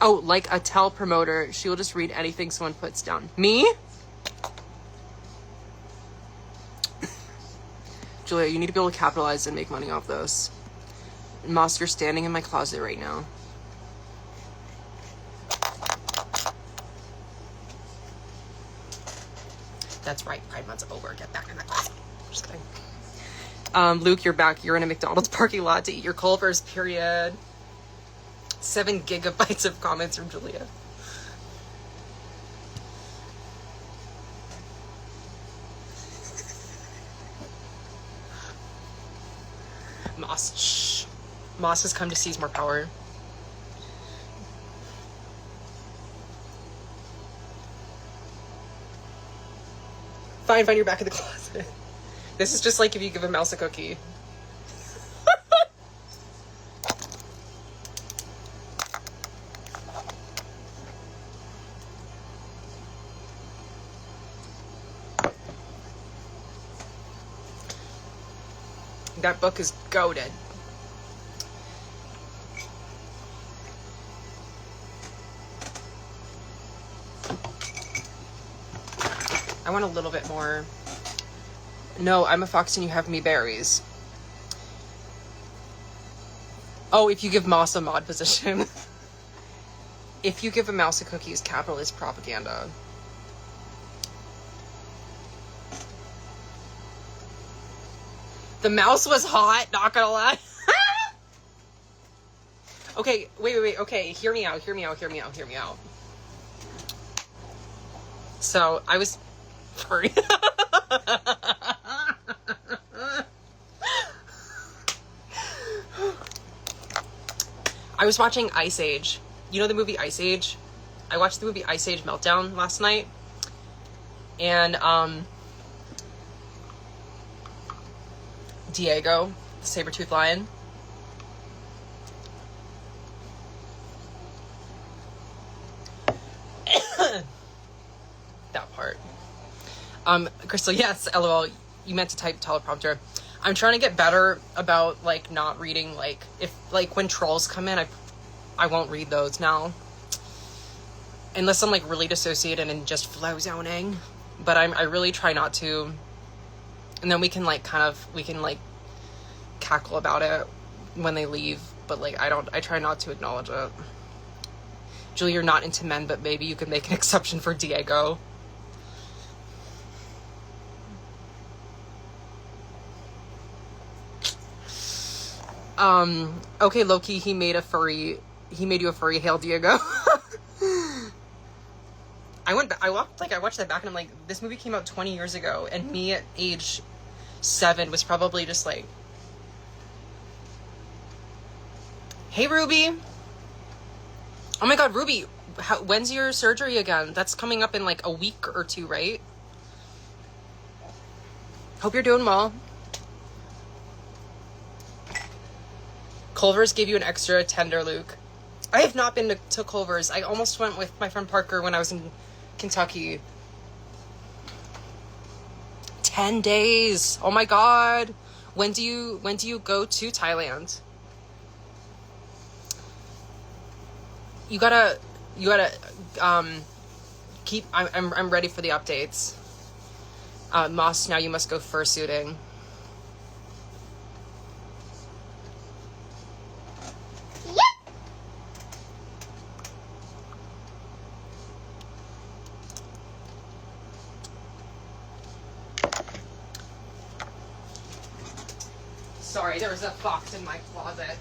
Oh, like a tell promoter, she will just read anything someone puts down. Me? Julia, you need to be able to capitalize and make money off those. Moss, you're standing in my closet right now. That's right, Pride Month's over. Get back in the closet. Just kidding. Luke, you're back. You're in a McDonald's parking lot to eat your Culvers, period. 7 gigabytes of comments from Julia. Moss, shh. Moss has come to seize more power. Fine, you're back in the closet. This is just like if you give a mouse a cookie. That book is goated. I want a little bit more. No, I'm a fox and you have me berries. Oh, if you give Moss a mod position. If you give a mouse a cookie is capitalist propaganda. The mouse was hot, not gonna lie. Okay, wait. Okay, hear me out. So, I was... Sorry. I was watching Ice Age. You know the movie Ice Age? I watched the movie Ice Age Meltdown last night. And, Diego, the saber-toothed lion. That part. Crystal, yes, LOL. You meant to type teleprompter. I'm trying to get better about, like, not reading, like, if, like, when trolls come in, I won't read those now. Unless I'm, like, really dissociated and just flow zoning. But I really try not to. And then we can, like, cackle about it when they leave, but like I try not to acknowledge it. Julie, you're not into men, but maybe you could make an exception for Diego. Okay, Loki, he made you a furry. Hail, Diego. I watched that back and I'm like, this movie came out 20 years ago, and me at age 7 was probably just like, hey, Ruby. Oh my God, Ruby, when's your surgery again? That's coming up in like a week or 2, right? Hope you're doing well. Culver's gave you an extra tender, Luke. I have not been to Culver's. I almost went with my friend Parker when I was in Kentucky. 10 days. Oh my God. When do you go to Thailand? You gotta keep, I'm ready for the updates. Moss, now you must go fursuiting. Sorry, there was a fox in my closet.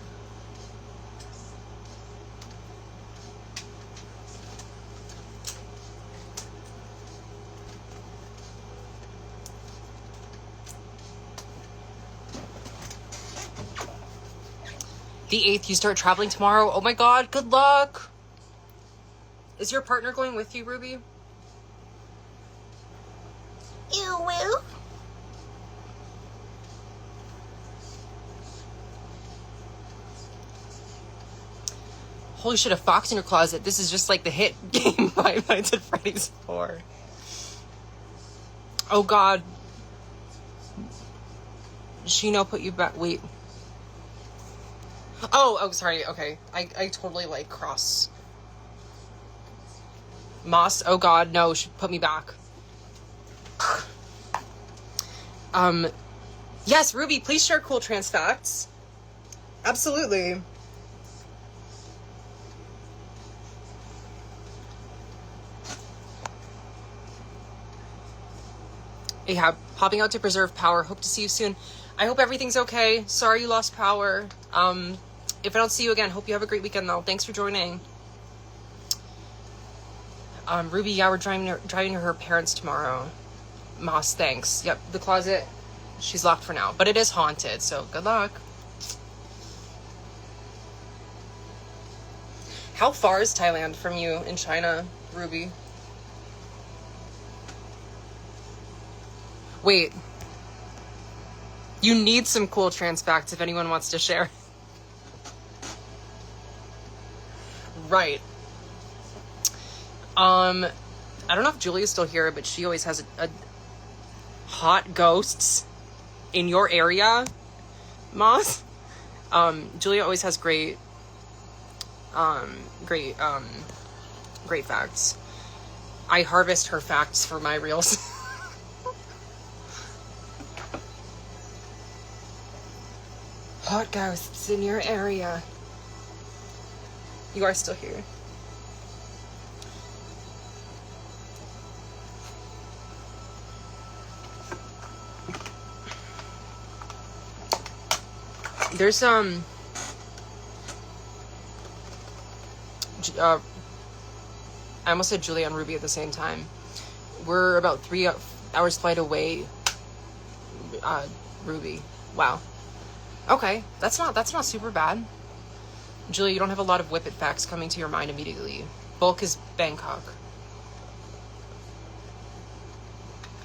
The 8th, you start traveling tomorrow. Oh my God, good luck. Is your partner going with you, Ruby? You will. Holy shit, a fox in your closet. This is just like the hit game Five Nights at Freddy's 4. Oh God. Shino put you back. Wait. Oh, sorry. Okay. I totally like cross. Moss. Oh God, no. Should put me back. Yes, Ruby, please share cool trans facts. Absolutely. Yeah, popping out to preserve power. Hope to see you soon. I hope everything's okay. Sorry you lost power. If I don't see you again, hope you have a great weekend though. Thanks for joining. Ruby, yeah, we're driving to her parents tomorrow. Moss, thanks. Yep, the closet, she's locked for now, but it is haunted, so good luck. How far is Thailand from you in China, Ruby? Wait. You need some cool trans facts if anyone wants to share. Right. I don't know if Julia's still here, but she always has a hot ghosts in your area, Moss. Julia always has great facts. I harvest her facts for my reels. Hot ghosts in your area. You are still here. There's I almost said Julia and Ruby at the same time. We're about 3 hours flight away. Ruby. Wow. Okay, that's not super bad. Julia, you don't have a lot of Whippet facts coming to your mind immediately. Bulk is Bangkok.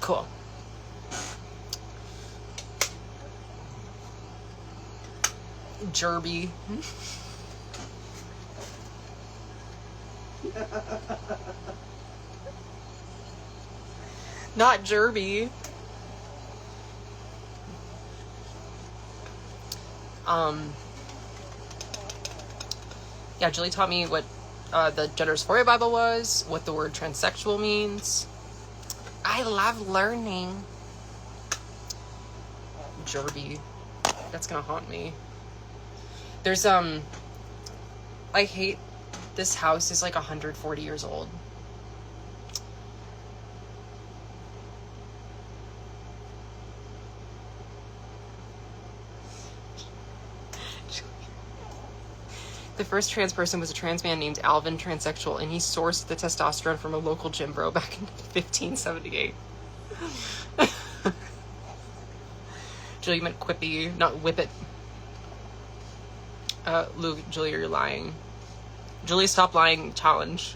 Cool. Jerby. Not Jerby. Yeah, Julie taught me what the gender dysphoria Bible was, what the word transsexual means. I love learning. Jerby. That's gonna haunt me. There's, I hate, this house is like 140 years old. The first trans person was a trans man named Alvin, transsexual, and he sourced the testosterone from a local gym bro back in 1578. Julia meant quippy, not whip it. Luke, Julia, you're lying. Julia, stop lying challenge.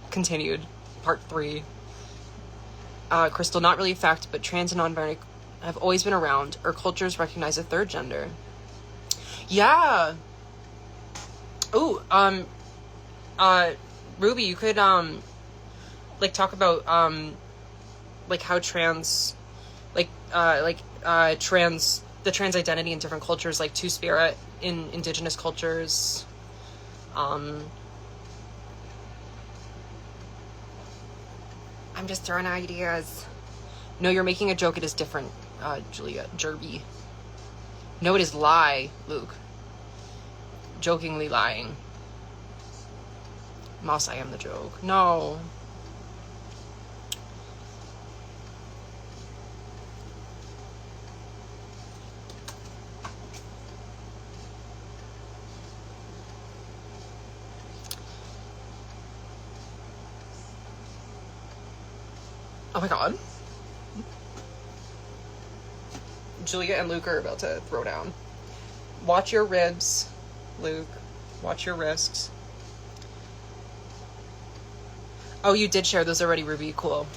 Continued. Part 3. Crystal, not really a fact, but trans and non-binary have always been around. Our cultures recognize a third gender. Yeah. Oh, Ruby, you could, like, talk about, like, how trans, the trans identity in different cultures, like Two-Spirit in indigenous cultures. I'm just throwing ideas. No, you're making a joke. It is different, Julia. Jerby. No, it is lie, Luke. Jokingly lying. Moss, I am the joke. No. Oh my god. Julia and Luke are about to throw down. Watch your ribs, Luke. Watch your wrists. Oh, you did share those already, Ruby. Cool.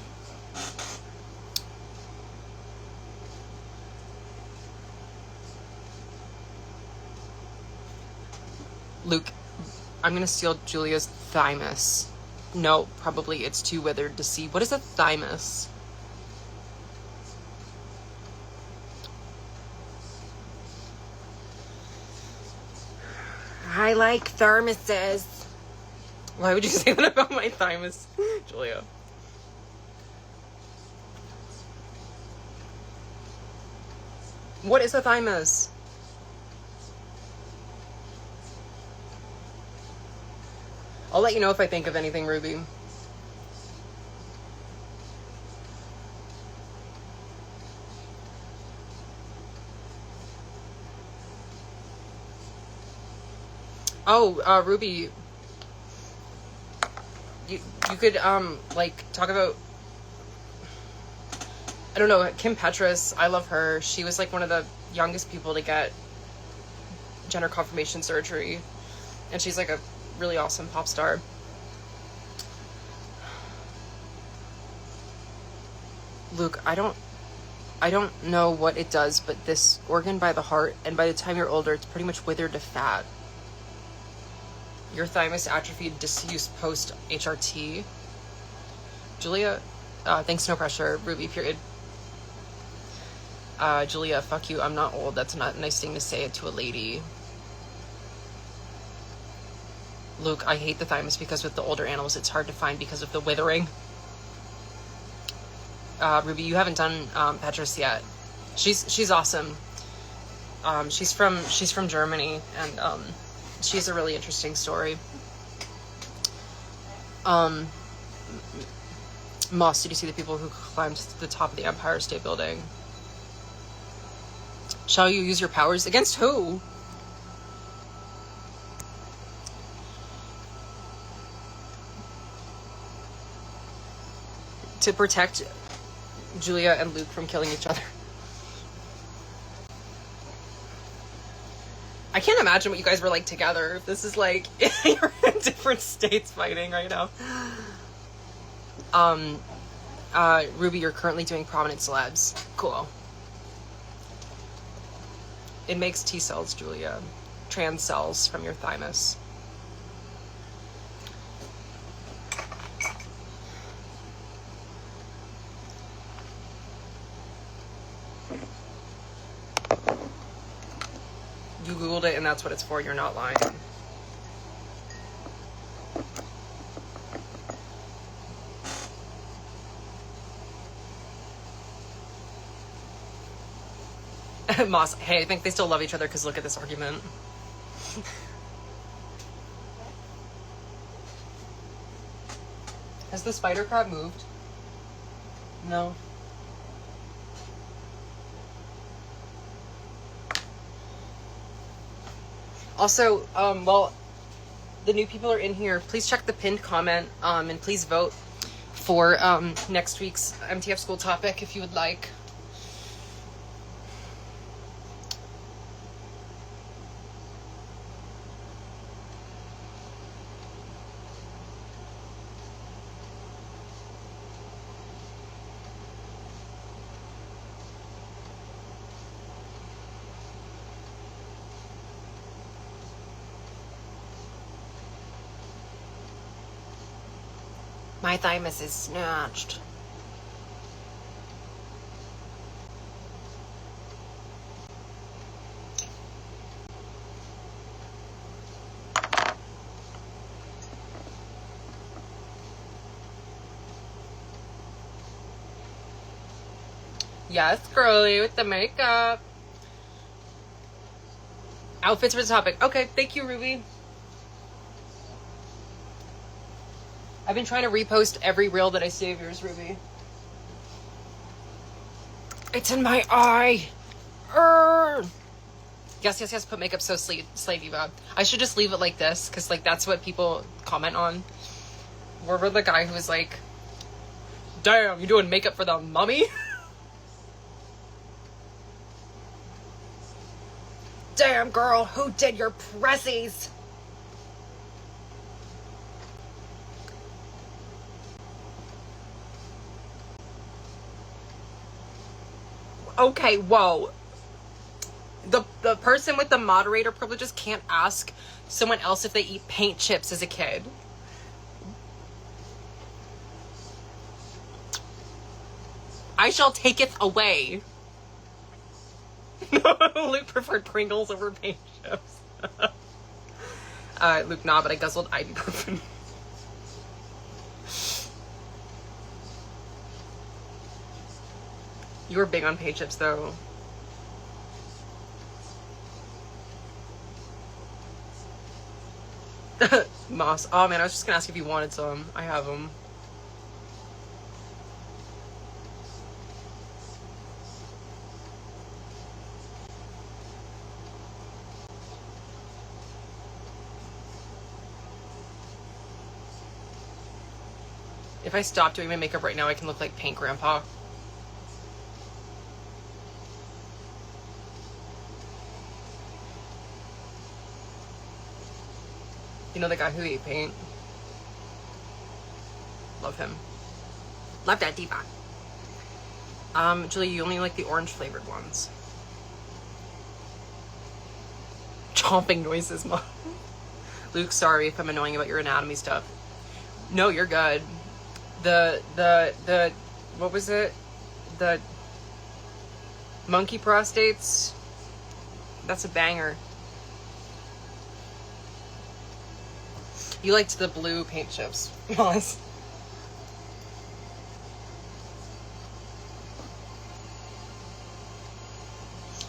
Luke, I'm gonna steal Julia's thymus. No, probably it's too withered to see. What is a thymus? I like thermoses. Why would you say that about my thymus, Julia? What is a thymus? I'll let you know if I think of anything, Ruby. Oh, Ruby, you could like talk about, I don't know, Kim Petras. I love her. She was like one of the youngest people to get gender confirmation surgery, and she's like a really awesome pop star. Luke, I don't know what it does, but this organ by the heart, and by the time you're older, it's pretty much withered to fat. Your thymus atrophied, disuse post HRT. Julia, thanks, no pressure. Ruby, period. Julia, fuck you, I'm not old. That's not a nice thing to say it to a lady. Luke, I hate the thymus because with the older animals, it's hard to find because of the withering. Ruby, you haven't done Petrus yet. She's awesome. She's from Germany, and she has a really interesting story. Moss, did you see the people who climbed to the top of the Empire State Building? Shall you use your powers against who? To protect Julia and Luke from killing each other. I can't imagine what you guys were like together. If this is like, you're in different states fighting right now. Ruby, you're currently doing prominent celebs. Cool. It makes T-cells, Julia. Trans cells from your thymus. You Googled it and that's what it's for. You're not lying. Moss, hey, I think they still love each other because look at this argument. Has the spider crab moved? No. Also, well, the new people are in here. Please check the pinned comment, and please vote for next week's MTF school topic if you would like. My thymus is snatched. Yes, girly, with the makeup. Outfits for the topic. Okay, thank you, Ruby. I've been trying to repost every reel that I see of yours, Ruby. It's in my eye. Yes, yes, yes. Put makeup so slavey, Bob. I should just leave it like this, because like that's what people comment on. We're the guy who was like, "Damn, you doing makeup for the mummy?" Damn, girl, who did your pressies? Okay, whoa. The person with the moderator privileges can't ask someone else if they eat paint chips as a kid. I shall take it away. Luke preferred Pringles over paint chips. Luke, nah, but I guzzled ibuprofen. You were big on paint chips, though. Moss. Oh, man, I was just gonna ask if you wanted some. I have them. If I stop doing my makeup right now, I can look like Paint Grandpa. You know the guy who ate paint? Love him. Love that diva. Julie, you only like the orange flavored ones. Chomping noises, Mom. Luke, sorry if I'm annoying about your anatomy stuff. No, you're good. The what was it? The monkey prostates. That's a banger. You liked the blue paint chips. Moss.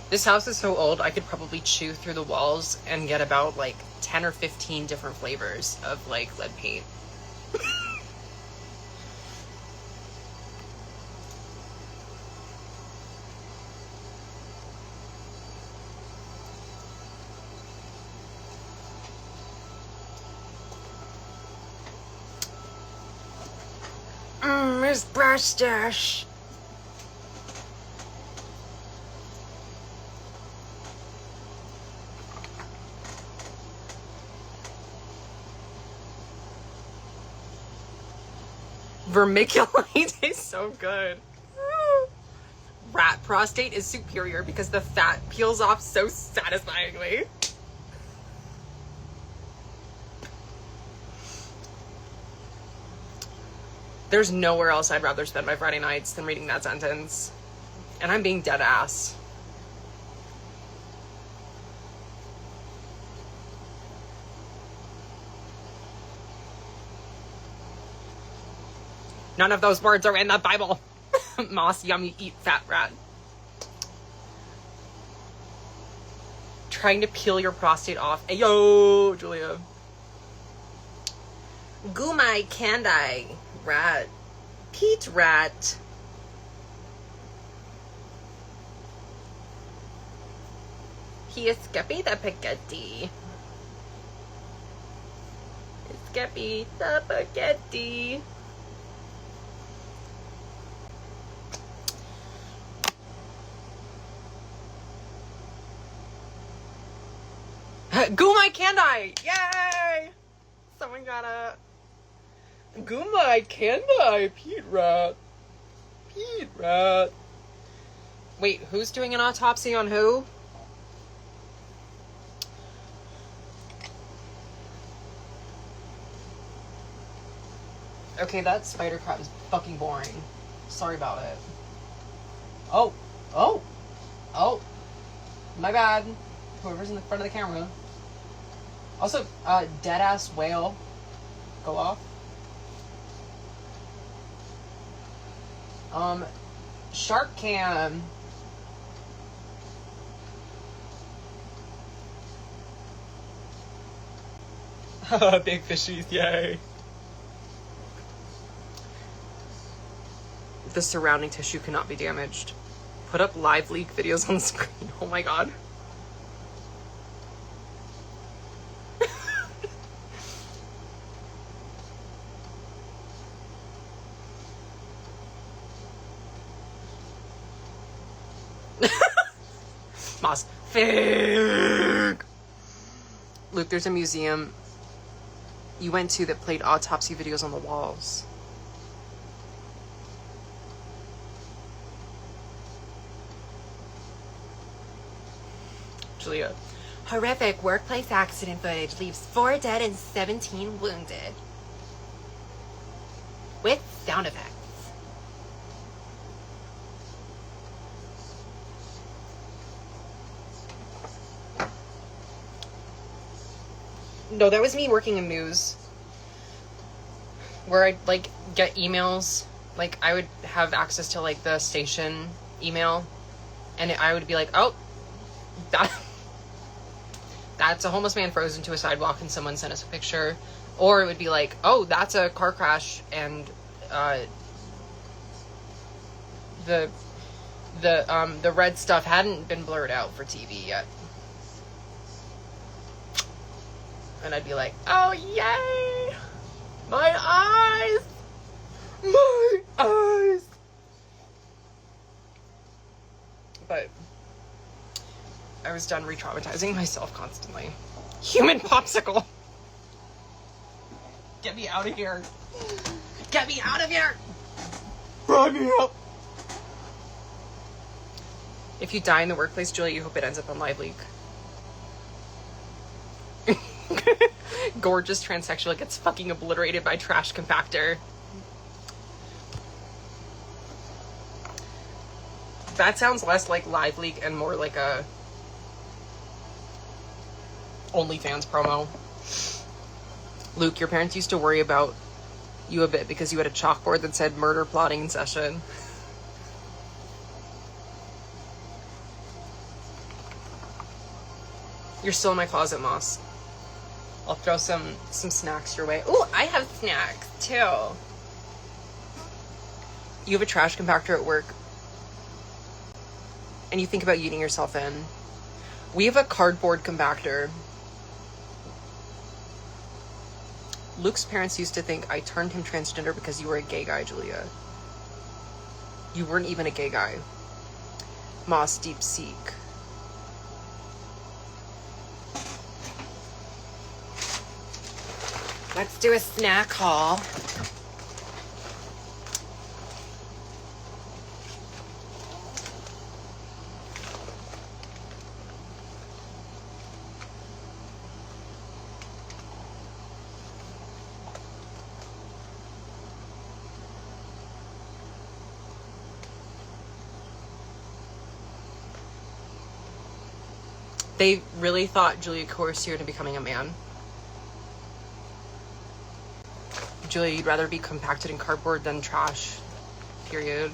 This house is so old, I could probably chew through the walls and get about like 10 or 15 different flavors of like lead paint. Miss Brustache. Vermiculite is so good. Rat prostate is superior because the fat peels off so satisfyingly. There's nowhere else I'd rather spend my Friday nights than reading that sentence. And I'm being dead ass. None of those words are in the Bible. Moss, yummy, eat fat rat. Trying to peel your prostate off. Hey, yo, Julia. Gumai Kandai. Rat. Pete Rat. He is Skeppy the Spaghetti. Skeppy the Spaghetti. Gumai Kandai! Yay! Someone got a Gumai Kandai, Pete Rat. Pete Rat. Wait, who's doing an autopsy on who? Okay, that spider crab is fucking boring. Sorry about it. Oh. My bad. Whoever's in the front of the camera. Also, dead ass whale. Go off. Shark cam. Big fishies, yay. The surrounding tissue cannot be damaged. Put up live leak videos on the screen. Oh my god. Moss. Fake. Luke, there's a museum you went to that played autopsy videos on the walls. Julia. Horrific workplace accident footage leaves 4 dead and 17 wounded. With sound effects. No, that was me working in news. Where I'd, like, get emails. Like, I would have access to, like, the station email. And I would be like, oh, that's a homeless man frozen to a sidewalk and someone sent us a picture. Or it would be like, oh, that's a car crash and the red stuff hadn't been blurred out for TV yet. And I'd be like, oh yay! My eyes! My eyes! But I was done re-traumatizing myself constantly. Human popsicle! Get me out of here! Get me out of here! Bring me up! If you die in the workplace, Julia, you hope it ends up on Live Leak. Gorgeous transsexual gets fucking obliterated by trash compactor. That sounds less like Live Leak and more like a OnlyFans promo. Luke, your parents used to worry about you a bit because you had a chalkboard that said murder plotting in session. You're still in my closet, Moss. I'll throw some snacks your way. Ooh, I have snacks too. You have a trash compactor at work and you think about eating yourself in. We have a cardboard compactor. Luke's parents used to think I turned him transgender because you were a gay guy, Julia. You weren't even a gay guy. Moss, deep seek. Let's do a snack haul. They really thought Julia coerced you into becoming a man. Julia, you'd rather be compacted in cardboard than trash. Period.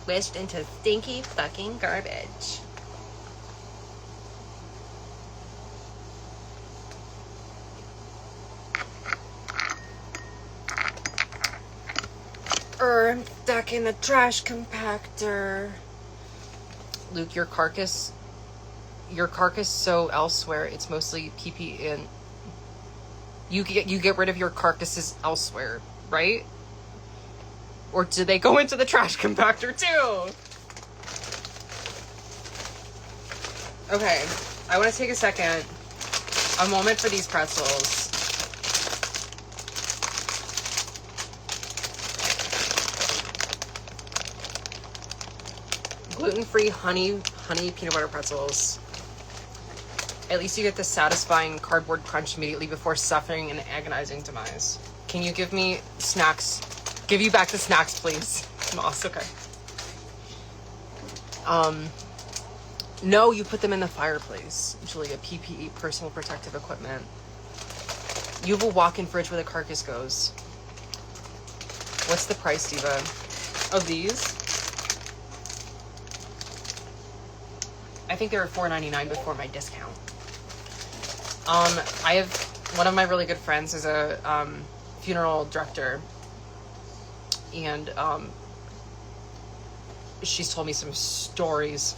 squished into stinky fucking garbage. I'm stuck in the trash compactor. Luke, your carcass so elsewhere, it's mostly pee in. You get rid of your carcasses elsewhere, right? Or do they go into the trash compactor too? Okay, I want to take a moment for these pretzels. Gluten-free honey peanut butter pretzels. At least you get the satisfying cardboard crunch immediately before suffering an agonizing demise. Can you give me snacks? Give you back the snacks, please. Moss, okay. No, you put them in the fireplace. Julia, PPE, personal protective equipment. You have a walk-in fridge where the carcass goes. What's the price, Diva, of these? I think they were $4.99 before my discount. I have one of my really good friends is a funeral director, and she's told me some stories.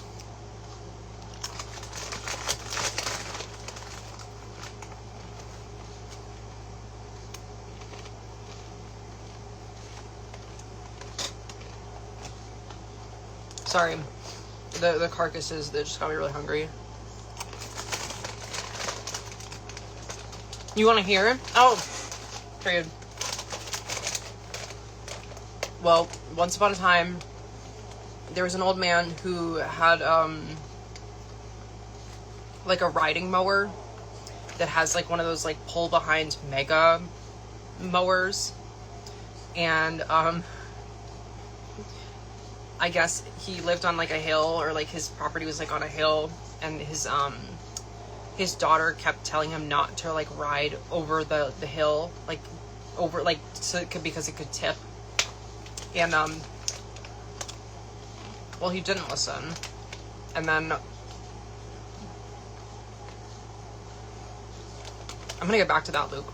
Sorry, the carcasses, they just got me really hungry. You want to hear? Oh, period. Well, once upon a time, there was an old man who had like a riding mower that has like one of those like pull behind mega mowers, and I guess he lived on like a hill, or like his property was like on a hill, and his daughter kept telling him not to like ride over the hill, like over like so it could, because it could tip. And well, he didn't listen, and then I'm gonna get back to that, Luke.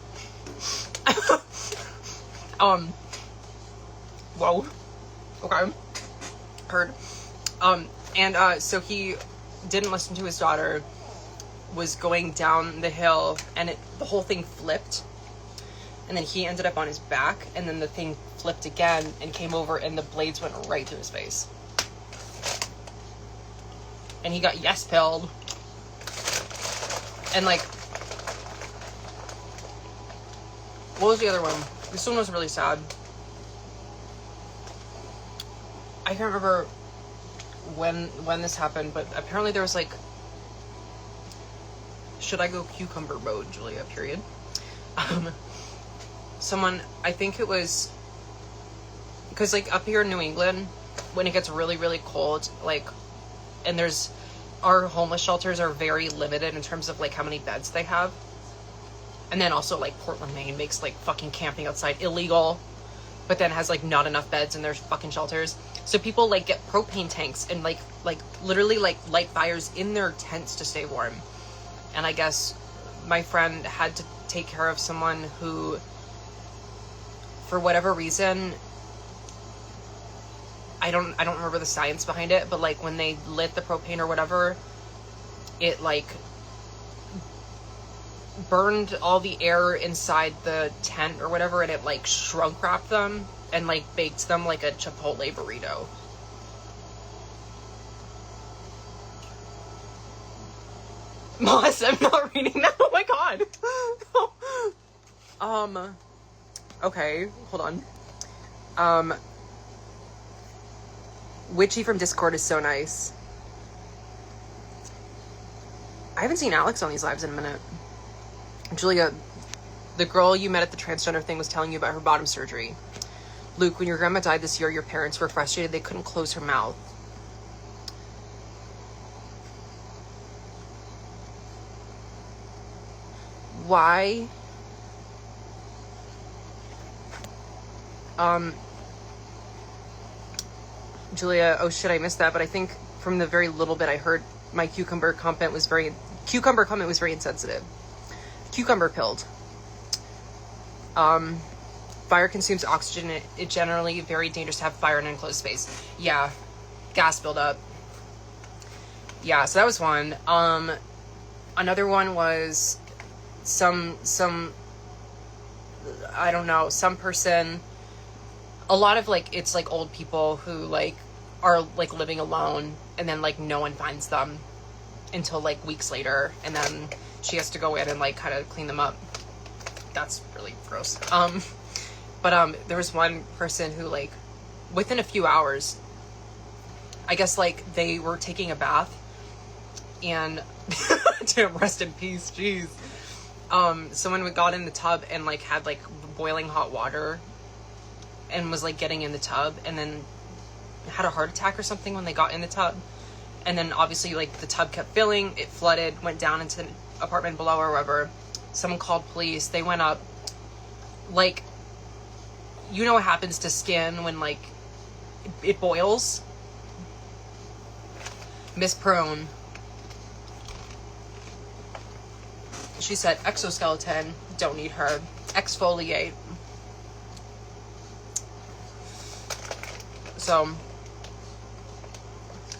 Whoa, okay, heard. And so he didn't listen to his daughter, was going down the hill, and the whole thing flipped, and then he ended up on his back, and then the thing flipped again and came over, and the blades went right through his face, and he got yes-pilled. And like, what was the other one? This one was really sad. I can't remember when this happened, but apparently there was like, should I go cucumber mode, Julia, period. Someone, I think it was, because like up here in New England, when it gets really, really cold, like, and our homeless shelters are very limited in terms of like how many beds they have. And then also like Portland, Maine makes like fucking camping outside illegal, but then has like not enough beds in their fucking shelters. So people like get propane tanks and like literally like light fires in their tents to stay warm. And I guess my friend had to take care of someone who, for whatever reason, I don't remember the science behind it, but like when they lit the propane or whatever, it like burned all the air inside the tent or whatever, and it like shrunk wrapped them and like baked them like a Chipotle burrito. Moss, I'm not reading that. Oh my god. Okay, hold on. Witchy from Discord is so nice. I haven't seen Alex on these lives in a minute. Julia, the girl you met at the transgender thing was telling you about her bottom surgery. Luke, when your grandma died this year, your parents were frustrated they couldn't close her mouth. Why? Julia, oh shit, I missed that, but I think from the very little bit I heard, my cucumber comment was very insensitive. Cucumber pilled. Fire consumes oxygen. It generally very dangerous to have fire in an enclosed space. Yeah. Gas buildup. Yeah, so that was one. Another one was some I don't know, some person, a lot of like, it's like old people who like are like living alone, and then like no one finds them until like weeks later, and then she has to go in and like kind of clean them up. That's really gross. But there was one person who like within a few hours, I guess like they were taking a bath, and damn, rest in peace, jeez. Someone got in the tub and like had like boiling hot water and was like getting in the tub, and then had a heart attack or something when they got in the tub. And then obviously like the tub kept filling, it flooded, went down into the apartment below or wherever. Someone called police, they went up. Like, you know what happens to skin when like it boils? Miss Prone, she said exoskeleton, don't need her. Exfoliate. So,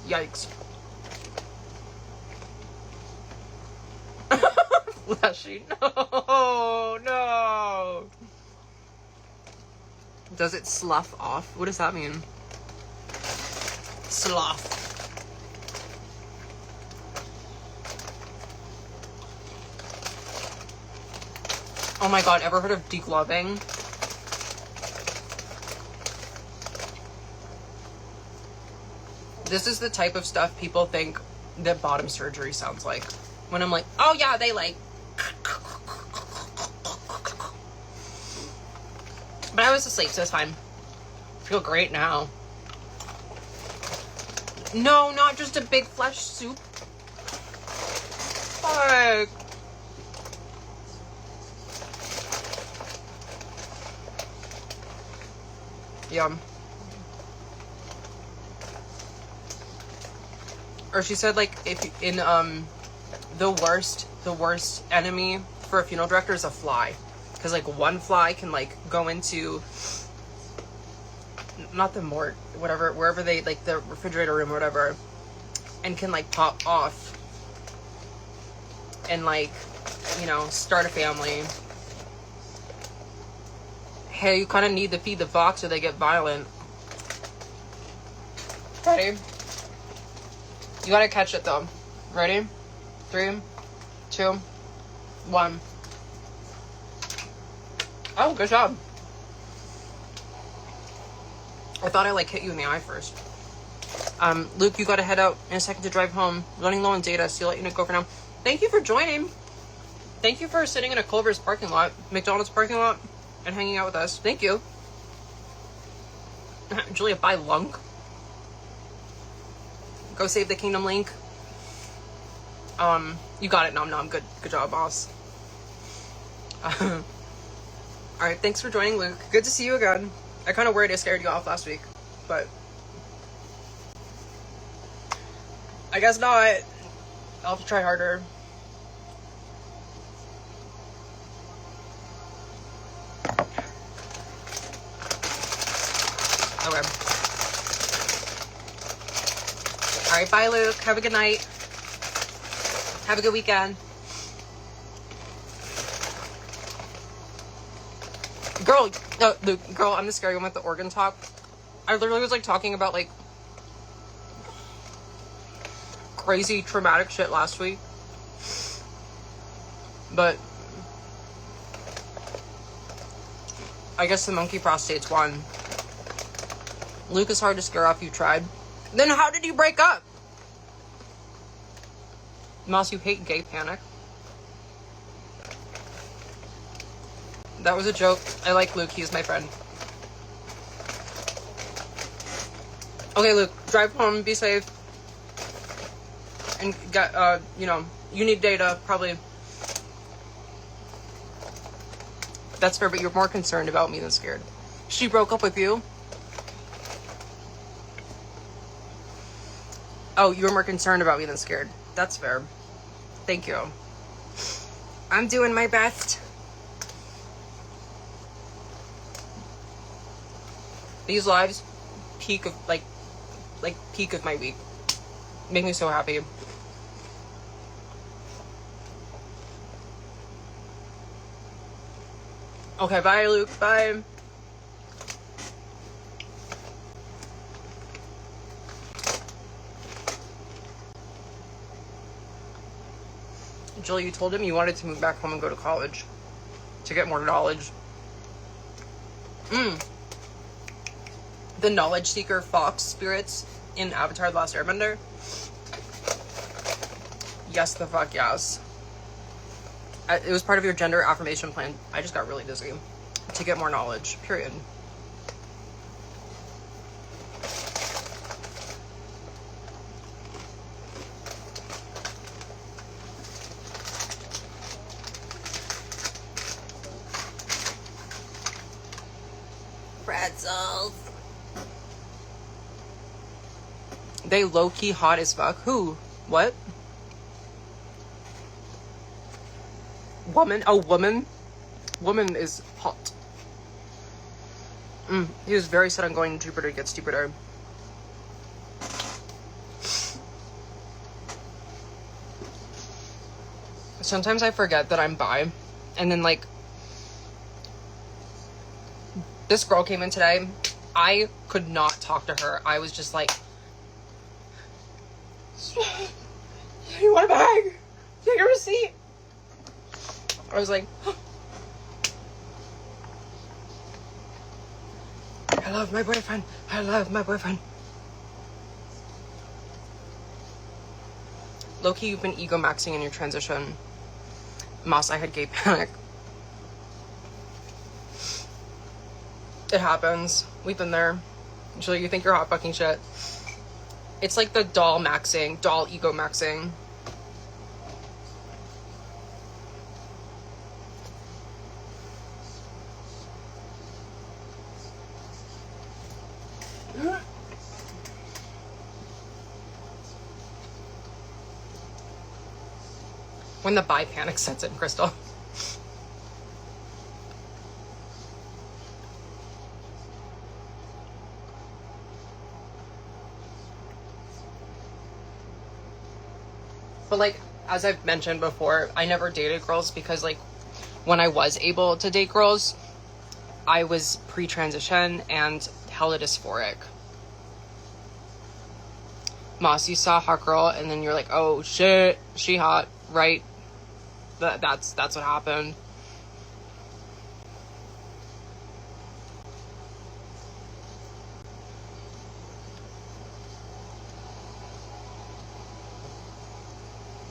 yikes. Fleshy. No. Does it slough off? What does that mean? Slough. Oh my god, ever heard of degloving? This is the type of stuff people think that bottom surgery sounds like. When I'm like, oh yeah, they like... But I was asleep, so it's fine. I feel great now. No, not just a big flesh soup. Fuck. Yum. Or she said like if in the worst enemy for a funeral director is a fly, because like one fly can like go into not the morgue, whatever, wherever they like the refrigerator room or whatever, and can like pop off and like, you know, start a family. Hey, you kind of need to feed the fox or they get violent. Ready? You gotta catch it though. Ready? 3, 2, 1. Oh, good job. I thought I like hit you in the eye first. Luke, you gotta head out in a second to drive home. Running low on data, so I'll let you go for now. Thank you for joining. Thank you for sitting in a Culver's parking lot, McDonald's parking lot, and hanging out with us. Thank you. Julia, buy lunk. Go save the kingdom link. You got it. Nom nom. Good job, boss. Alright, thanks for joining, Luke. Good to see you again. I kind of worried I scared you off last week, but I guess not. I'll have to try harder. Okay. Alright, bye, Luke. Have a good night. Have a good weekend. Girl, Luke, girl, I'm the scary one with the organ talk. I literally was like talking about like crazy traumatic shit last week. But I guess the monkey prostate's won. Luke is hard to scare off, you tried. Then how did you break up? Moss, you hate gay panic. That was a joke. I like Luke. He's my friend. Okay, Luke. Drive home. Be safe. And get, you know, you need data, probably. That's fair, but you're more concerned about me than scared. She broke up with you? Oh, you were more concerned about me than scared. That's fair. Thank you. I'm doing my best. These lives, peak of peak of my week. Make me so happy. Okay, bye, Luke. Bye. Jill, you told him you wanted to move back home and go to college to get more knowledge. The knowledge seeker fox spirits in Avatar: The Last Airbender. Yes, the fuck yes. It was part of your gender affirmation plan. I just got really dizzy. To get more knowledge, period. Pretzels. They low-key hot as fuck. Who? What? Woman? Oh, woman? Woman is hot. He was very set on going to Jupiter to get stupider. Sometimes I forget that I'm bi. And then, like, this girl came in today. I could not talk to her. I was just like, you want a bag? Take a receipt. I was like, I love my boyfriend. I love my boyfriend. Low-key, you've been ego maxing in your transition. Moss, I had gay panic. It happens. We've been there. Julie, you think you're hot fucking shit. It's like the doll maxing, doll ego maxing. When the bi panic sets in, Crystal. But like, as I've mentioned before, I never dated girls because like, when I was able to date girls, I was pre-transition and hella dysphoric. Moss, you saw a hot girl and then you're like, oh shit, she hot, right? That's what happened.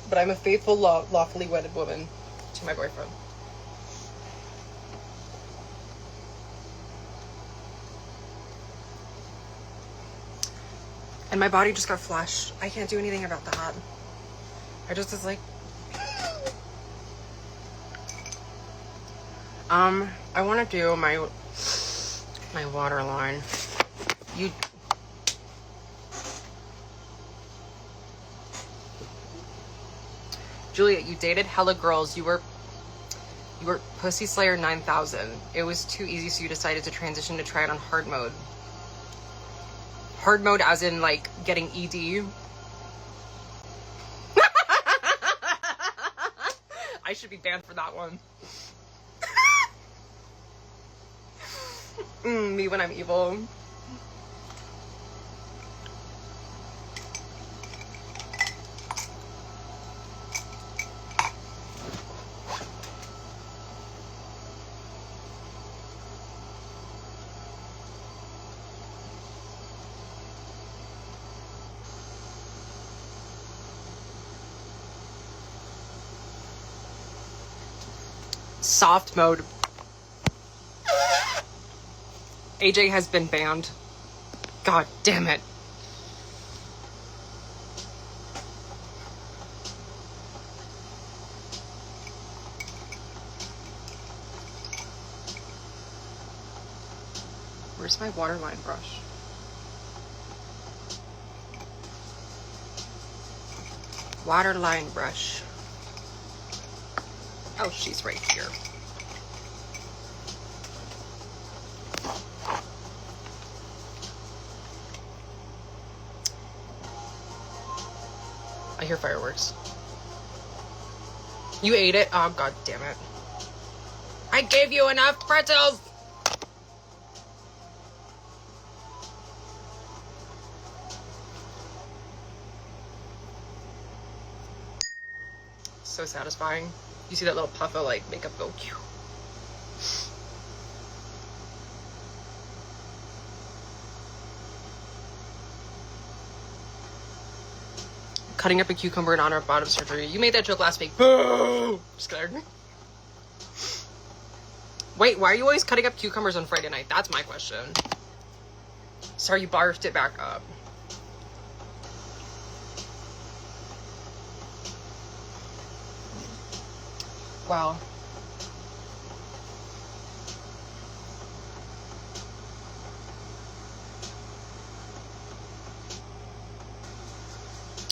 But I'm a faithful, lawfully wedded woman to my boyfriend. And my body just got flushed. I can't do anything about that. I just was like, I want to do my water line. Juliet, you dated hella girls. You were Pussy Slayer 9000. It was too easy, so you decided to transition to try it on hard mode. Hard mode as in, like, getting ED. I should be banned for that one. Me when I'm evil. Soft mode. AJ has been banned. God damn it. Where's my waterline brush? Waterline brush. Oh, she's right here. I hear fireworks. You ate it? Oh, god damn it. I gave you enough pretzels! So satisfying. You see that little puff of like makeup go. Cutting up a cucumber in honor of bottom surgery. You made that joke last week. Boo! Just kidding. Wait, why are you always cutting up cucumbers on Friday night? That's my question. Sorry, you barfed it back up. Wow.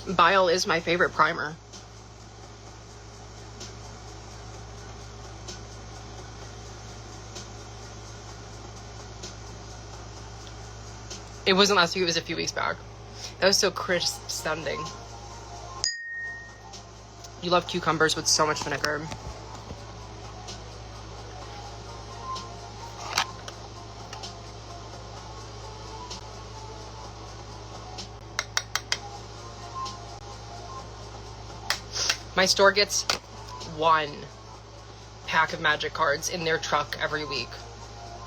Bile is my favorite primer. It wasn't last week, it was a few weeks back. That was so crisp sounding. You love cucumbers with so much vinegar. My store gets 1 pack of magic cards in their truck every week,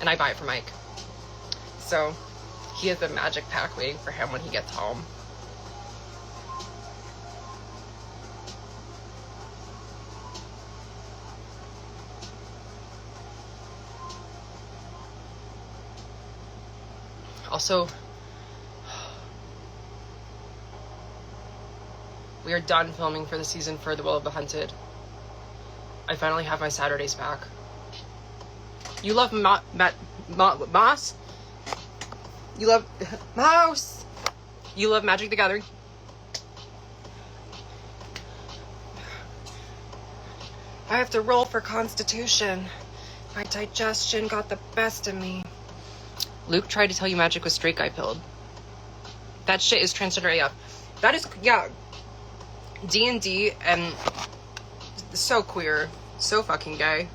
and I buy it for Mike. So he has a magic pack waiting for him when he gets home. Also, we are done filming for the season for The Will of the Hunted. I finally have my Saturdays back. You love Moss? You love Mouse? You love Magic the Gathering? I have to roll for Constitution. My digestion got the best of me. Luke tried to tell you Magic was straight guy pilled. That shit is transgender AF. That is, yeah. D&D and so queer, so fucking gay.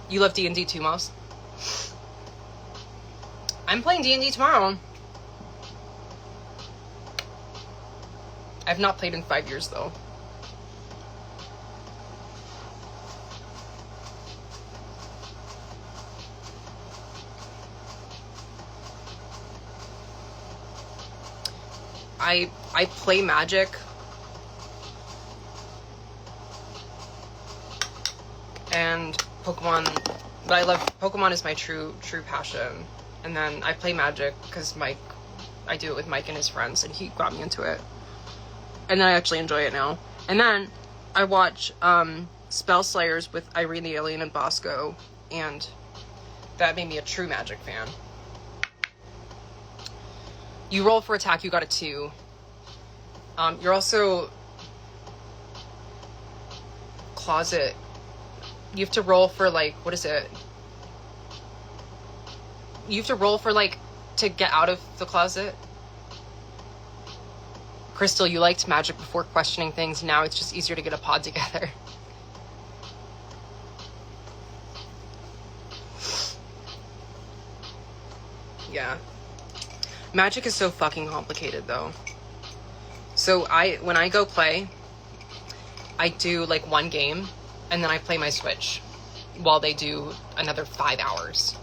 You love D&D too, Mouse? I'm playing D&D tomorrow. I've not played in 5 years though. I play Magic and Pokemon, but I love Pokemon is my true passion. And then I play Magic because I do it with Mike and his friends, and he got me into it. And then I actually enjoy it now. And then I watch Spell Slayers with Irene the Alien and Bosco, and that made me a true Magic fan. You roll for attack, you got a 2. You're also closet. You have to roll for like, what is it? You have to roll for like to get out of the closet. Crystal, you liked Magic before questioning things. Now it's just easier to get a pod together. Yeah. Magic is so fucking complicated though. So when I go play, I do like 1 game and then I play my Switch while they do another 5 hours.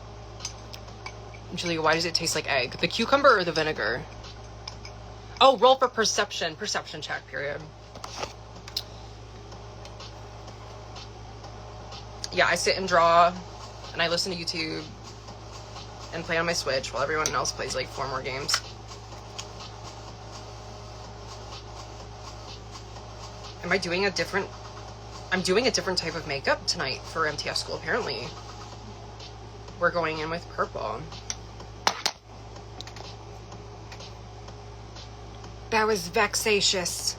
Julia, why does it taste like egg? The cucumber or the vinegar? Oh, roll for perception. Perception check, period. Yeah, I sit and draw and I listen to YouTube and play on my Switch while everyone else plays like 4 more games. I'm doing a different type of makeup tonight for MTS school, apparently. We're going in with purple. That was vexatious.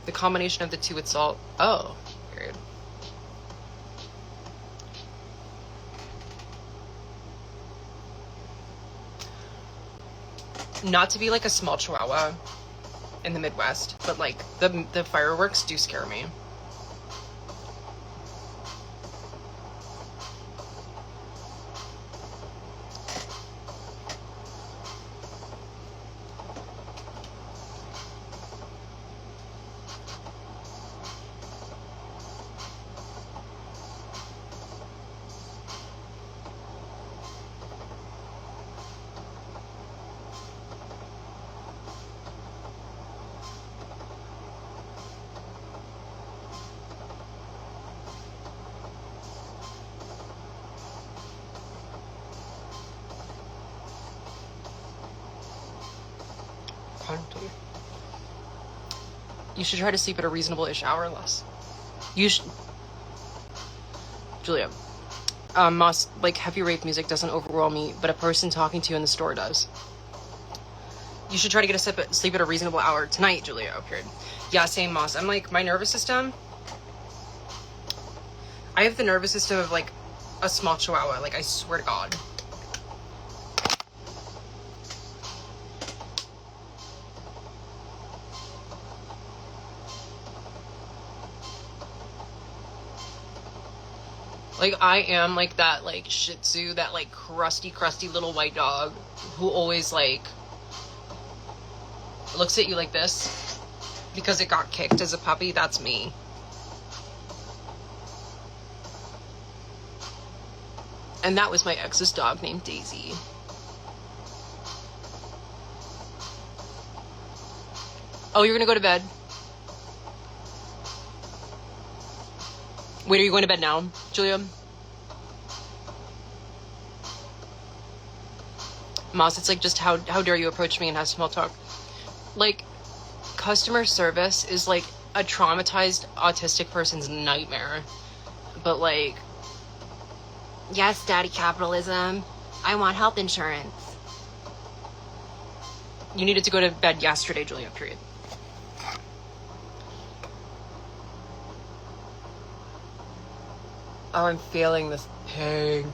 The combination of the two with salt. Oh, period. Not to be like a small chihuahua in the Midwest, but like the fireworks do scare me. You should try to sleep at a reasonable-ish hour or less. You should... Julia. Moss, like, heavy rape music doesn't overwhelm me, but a person talking to you in the store does. You should try to get a sleep at a reasonable hour tonight, Julia. Period. Yeah, same, Moss. I'm like, my nervous system... I have the nervous system of, like, a small chihuahua. Like, I swear to God. Like, I am, like, that, like, Shih Tzu, that, like, crusty little white dog who always, like, looks at you like this because it got kicked as a puppy. That's me. And that was my ex's dog named Daisy. Oh, you're gonna go to bed? Wait, are you going to bed now, Julia? Moss, it's like, just how dare you approach me and have small talk? Like, customer service is like a traumatized autistic person's nightmare. But like, yes, daddy capitalism. I want health insurance. You needed to go to bed yesterday, Julia, period. Oh, I'm feeling this pink.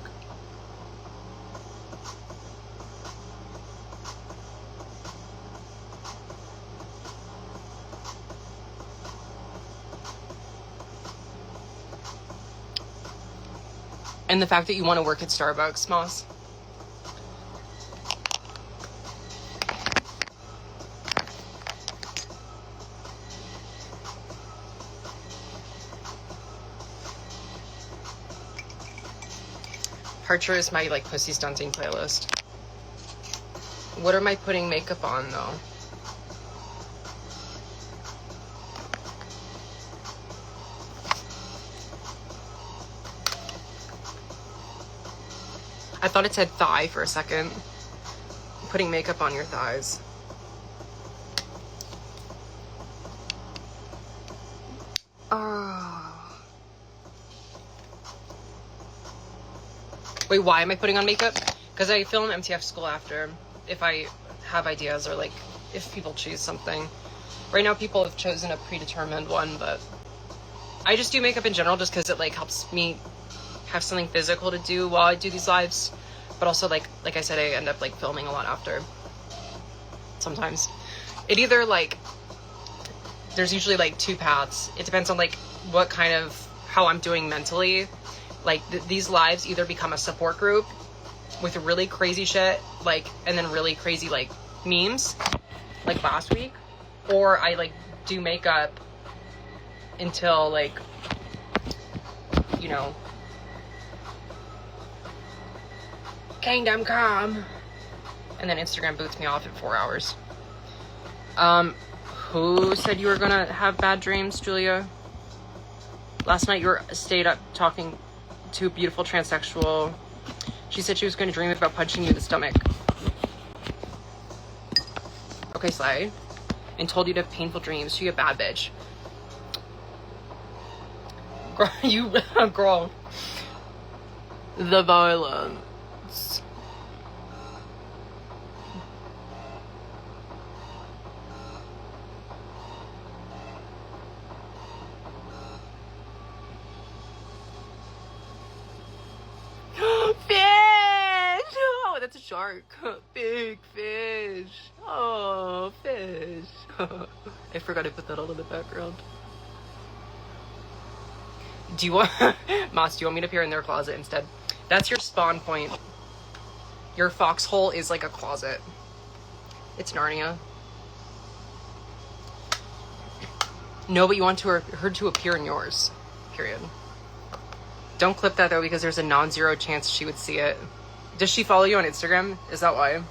And the fact that you want to work at Starbucks, Moss. Archer is my, like, pussy stunting playlist. What am I putting makeup on, though? I thought it said thigh for a second. Putting makeup on your thighs. Wait, why am I putting on makeup? Because I film MTF school after, if I have ideas or, like, if people choose something. Right now, people have chosen a predetermined one, but I just do makeup in general just because it, like, helps me have something physical to do while I do these lives. But also, like I said, I end up, like, filming a lot after. Sometimes. It either, like, there's usually, like, two paths. It depends on, like, what kind of, how I'm doing mentally. Like, these lives either become a support group with really crazy shit, like, and then really crazy, like, memes, like last week, or I, like, do makeup until, like, you know, kingdom come, and then Instagram boots me off in 4 hours. Who said you were gonna have bad dreams, Julia? Last night you stayed up talking to a beautiful transsexual. She said she was going to dream about punching you in the stomach. Okay, Sly. And told you to have painful dreams. She a bad bitch. Girl, you, girl. The violence. that's a shark. Big fish. Oh, fish. I forgot to put that all in the background. Do you want, Moss, do you want me to appear in their closet instead? That's your spawn point. Your foxhole is like a closet. It's Narnia. No, but you want her to appear in yours. Period. Don't clip that though, because there's a non-zero chance she would see it. Does she follow you on Instagram? Is that why?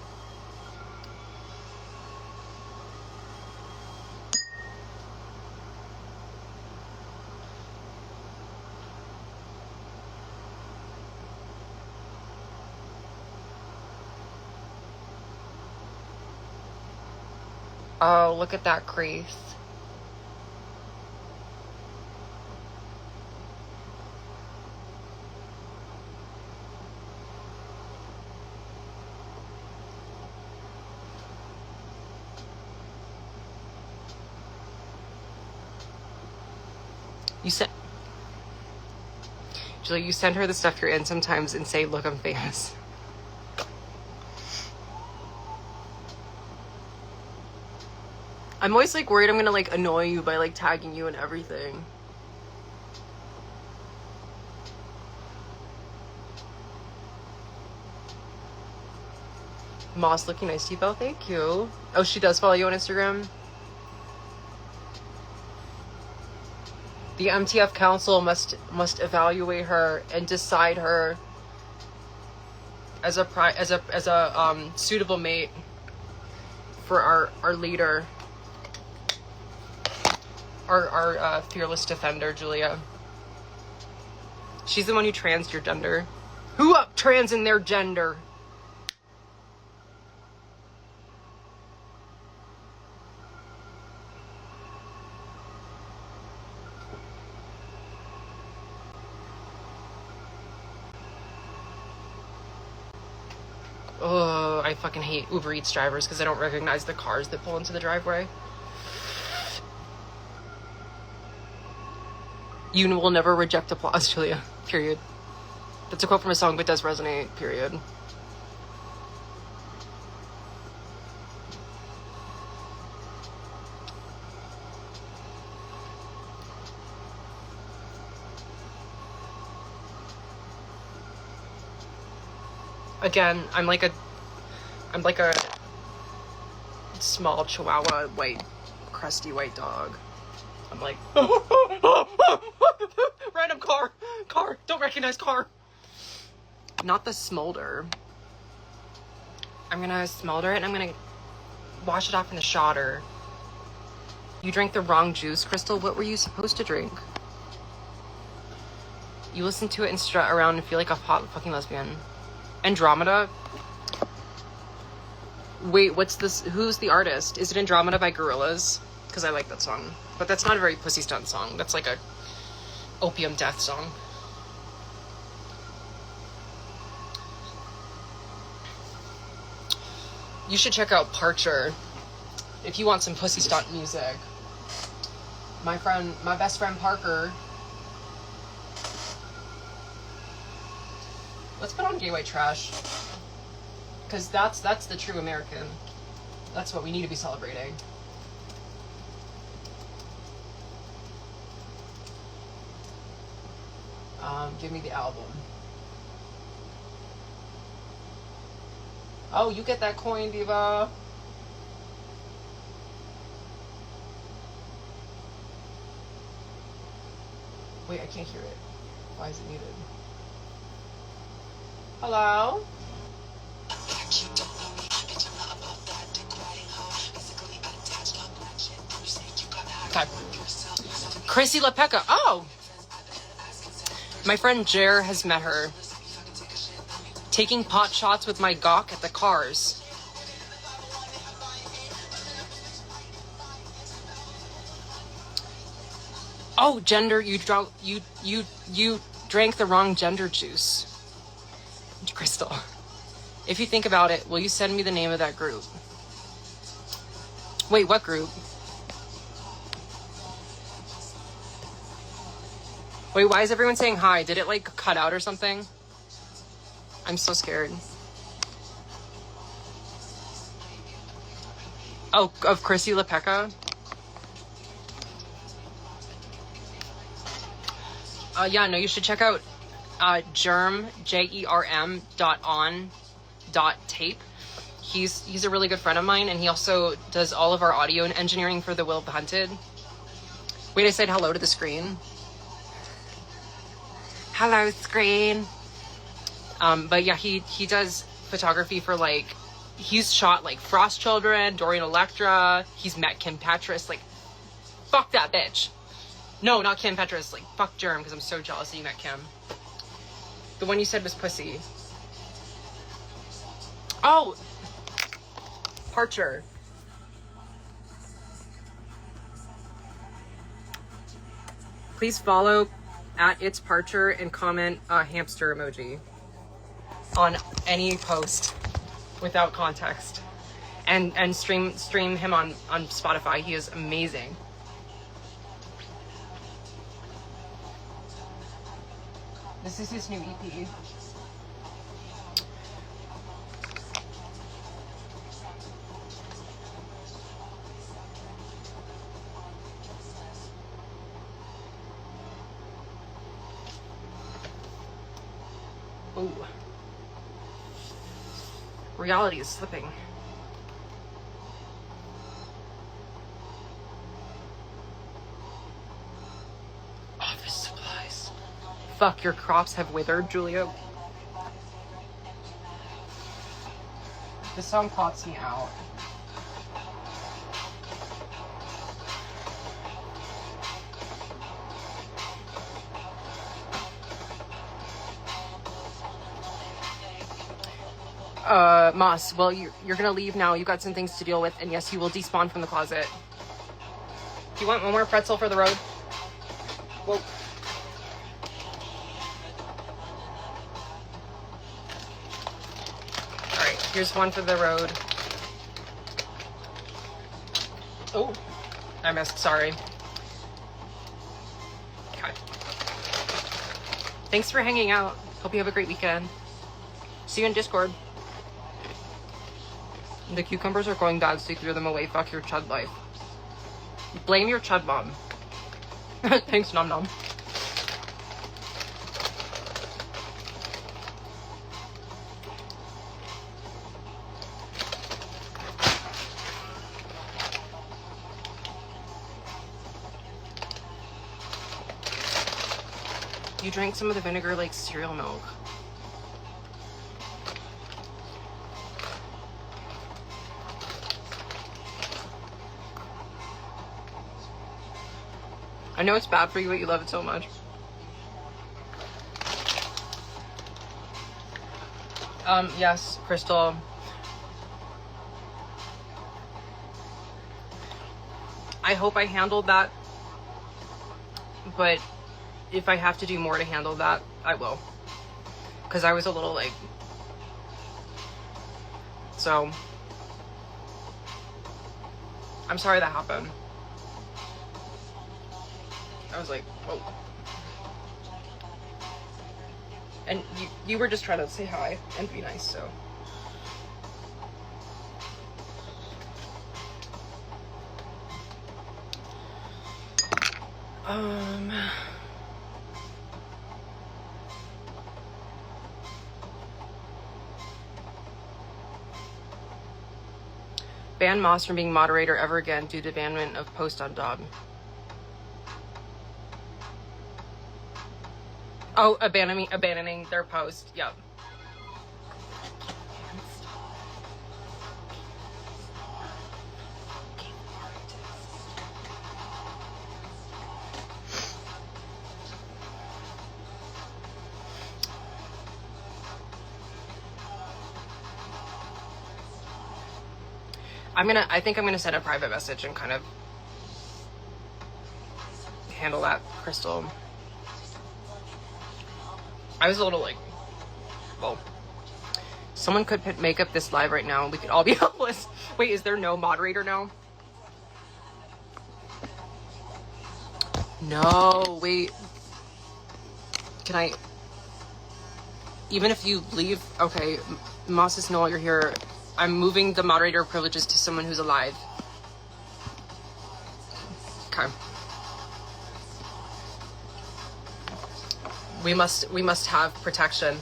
Oh, look at that crease. Julie, you send her the stuff you're in sometimes and say, look, I'm famous. I'm always like worried I'm gonna like annoy you by like tagging you and everything. Moss looking nice to you, Belle. Thank you. Oh, she does follow you on Instagram? The MTF Council must evaluate her and decide her as a suitable mate for our leader, our fearless defender, Julia. She's the one who transed your gender. Who up trans in their gender? Oh, I fucking hate Uber Eats drivers because I don't recognize the cars that pull into the driveway. You will never reject applause, Julia. Period. That's a quote from a song, but does resonate. Period. Again, I'm like a small Chihuahua, white, crusty white dog. I'm like, random car, don't recognize car. Not the smolder. I'm gonna smolder it and I'm gonna wash it off in the shotter. You drank the wrong juice, Crystal. What were you supposed to drink? You listen to it and strut around and feel like a hot fucking lesbian. Andromeda? Wait, what's this? Who's the artist? Is it Andromeda by Gorillaz? Because I like that song. But that's not a very pussy stunt song. That's like a opium death song. You should check out Parcher if you want some pussy stunt music. My best friend Parker. Let's put on Gay White Trash. Because that's the true American. That's what we need to be celebrating. Give me the album. Oh, you get that coin, Diva. Wait, I can't hear it. Why is it muted? Hello? Okay. Chrissy LaPecca. Oh! My friend Jer has met her. Taking pot shots with my gawk at the cars. Oh, gender, you drank the wrong gender juice. Crystal. If you think about it, will you send me the name of that group? Wait, what group? Wait, why is everyone saying hi? Did it like cut out or something? I'm so scared. Oh, of Chrissy LaPecca. Yeah, no, you should check out Germ, JERM.on.tape. He's a really good friend of mine, and he also does all of our audio and engineering for The Will of the Hunted. Wait, I said hello to the screen. Hello, screen. But yeah, he does photography for, like, he's shot like Frost Children, Dorian Electra. He's met Kim Petras. Like, fuck that bitch. No, not Kim Petras. Like, fuck Germ, because I'm so jealous that you met Kim. The one you said was Pussy. Oh! Parcher. Please follow at It's Parcher and comment a hamster emoji on any post without context. And stream him on Spotify. He is amazing. This is his new EP. Ooh. Reality is slipping. Office supplies. Fuck, your crops have withered, Julia. This song pops me out. Moss, well, you're gonna leave now. You got some things to deal with, and yes, you will despawn from the closet. Do you want one more pretzel for the road? Whoa. Alright, here's one for the road. Oh, I missed, sorry. Okay. Thanks for hanging out. Hope you have a great weekend. See you in Discord. The cucumbers are going bad, so you threw them away. Fuck your chud life. Blame your chud mom. Thanks, Nom Nom. You drank some of the vinegar like cereal milk. I know it's bad for you, but you love it so much. Yes, Crystal. I hope I handled that, but if I have to do more to handle that, I will. Because I was a little like... So... I'm sorry that happened. I was like, whoa. And you were just trying to say hi and be nice, so. Ban Moss from being moderator ever again due to banment of post on Dob. Oh, abandoning their post. Yep. I think I'm gonna send a private message and kind of handle that, Crystal. I was a little like, well, someone could make up this live right now and we could all be helpless. Wait, is there no moderator now? No, wait. Can I, even if you leave, okay, Moss is no longer here. I'm moving the moderator privileges to someone who's alive. We must have protection.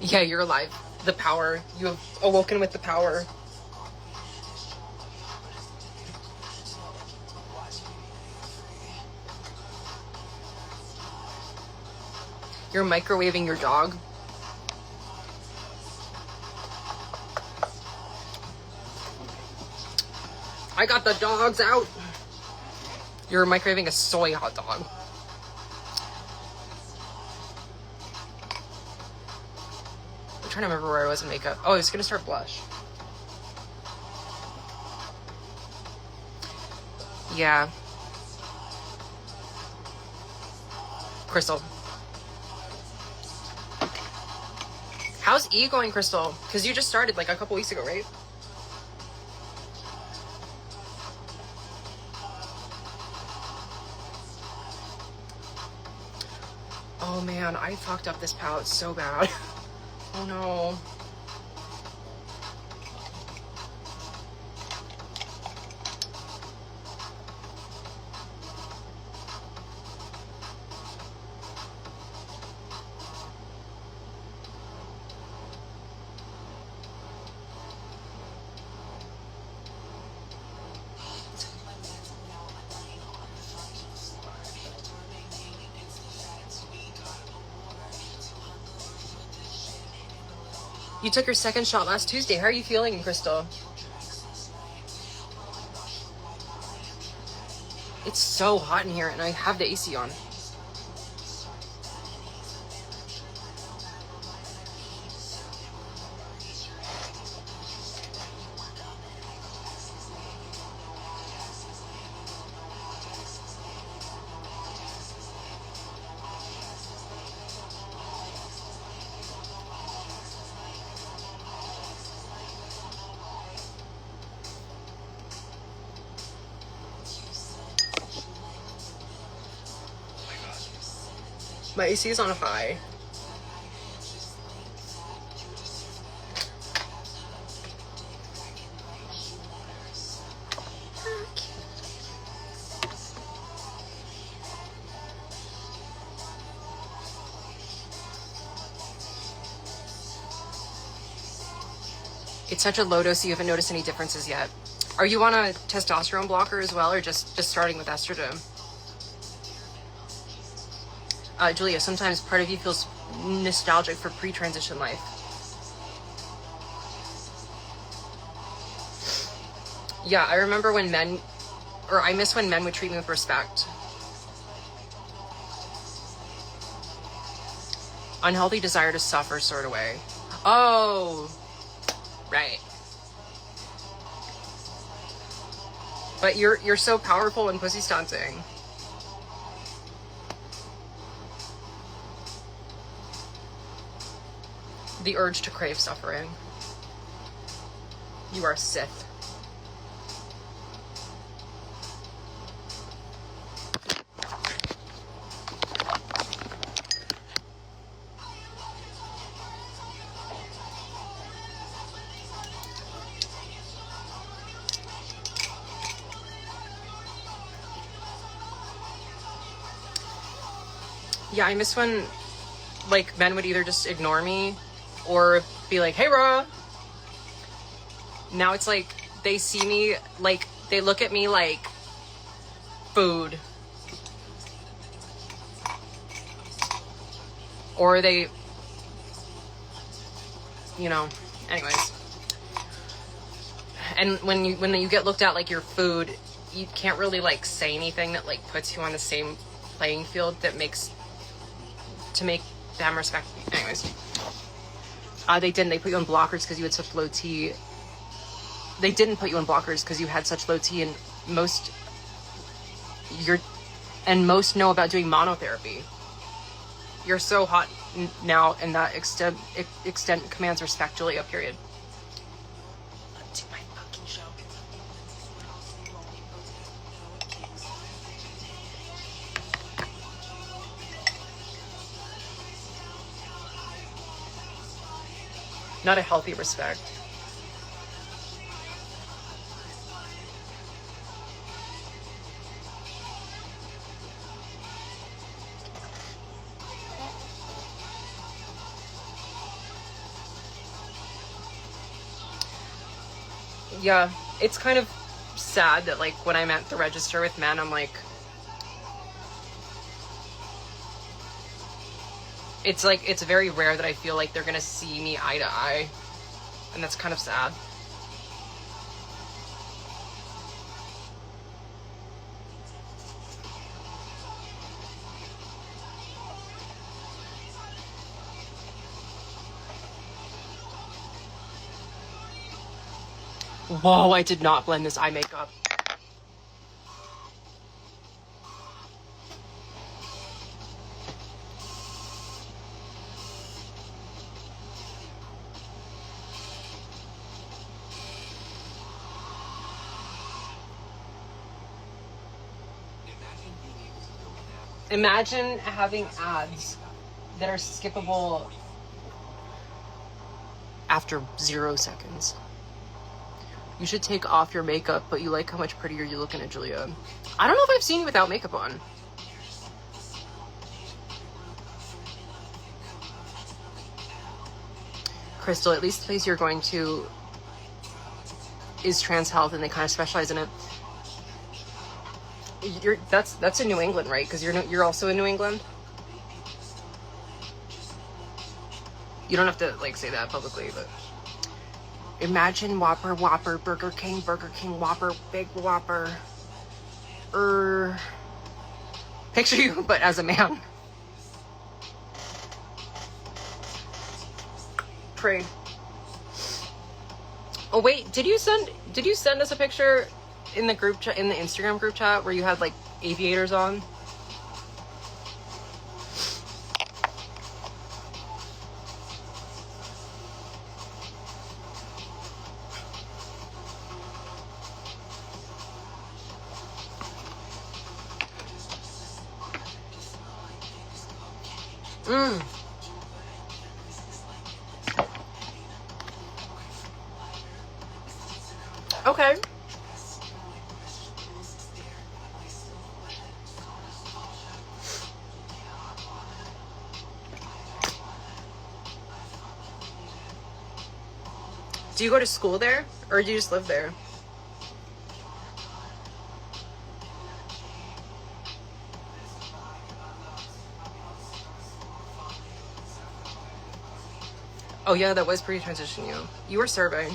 Yeah, you're alive. The power. You have awoken with the power. You're microwaving your dog. I got the dogs out. You're microwaving a soy hot dog. I'm trying to remember where I was in makeup. Oh, I was gonna start blush. Yeah. Crystal. How's E going, Crystal? Because you just started like a couple weeks ago, right? Oh man, I fucked up this palette so bad. Oh no. You took your second shot last Tuesday. How are you feeling, Crystal? It's so hot in here and I have the AC on. My AC is on a high. It's such a low dose, you haven't noticed any differences yet. Are you on a testosterone blocker as well, or just starting with estrogen? Julia, sometimes part of you feels nostalgic for pre-transition life. Yeah, I remember when men, or I miss when men would treat me with respect. Unhealthy desire to suffer sort of way. Oh, right. But you're so powerful in pussy stunting. The urge to crave suffering. You are Sith. Yeah, I miss when, like, men would either just ignore me or be like, hey, Ra. Now it's like, they see me, like, they look at me like food. Or they, you know, anyways. And when you get looked at like your food, you can't really, like, say anything that, like, puts you on the same playing field that makes, to make them respect me. Anyways. They didn't. They put you on blockers because you had such low T. They didn't put you on blockers because you had such low T, and most know about doing monotherapy. You're so hot now, and that extent commands respect, Julia, period. To my fucking show. Not a healthy respect. Yeah, it's kind of sad that like when I'm at the register with men, I'm like, it's very rare that I feel like they're gonna see me eye to eye, and that's kind of sad. Whoa, I did not blend this eye makeup. Imagine having ads that are skippable after 0 seconds. You should take off your makeup, but you like how much prettier you look in it, Julia. I don't know if I've seen you without makeup on. Crystal, at least the place you're going to is Trans Health, and they kind of specialize in it. That's in New England, right? Because you're also in New England. You don't have to like say that publicly, but imagine Whopper, Burger King, Whopper, Big Whopper. Picture you, but as a man. Pray. Oh wait, did you send us a picture in the group chat, in the Instagram group chat, where you had like aviators on? Okay. Do you go to school there, or do you just live there? Oh yeah, that was pre-transition you. You were serving.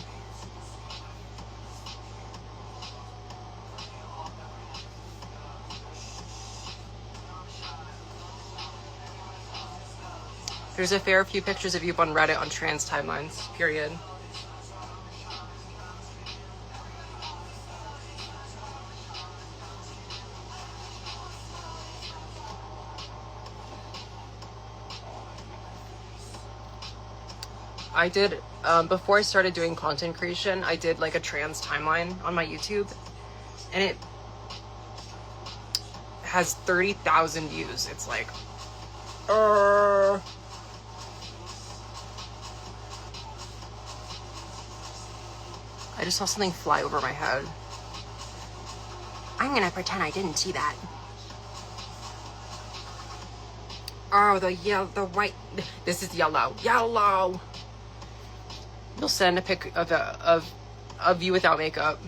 There's a fair few pictures of you on Reddit on trans timelines, period. I did, before I started doing content creation, I did like a trans timeline on my YouTube, and it has 30,000 views. It's like, I just saw something fly over my head. I'm gonna pretend I didn't see that. Oh, the white, this is yellow. You'll send a pic of you without makeup.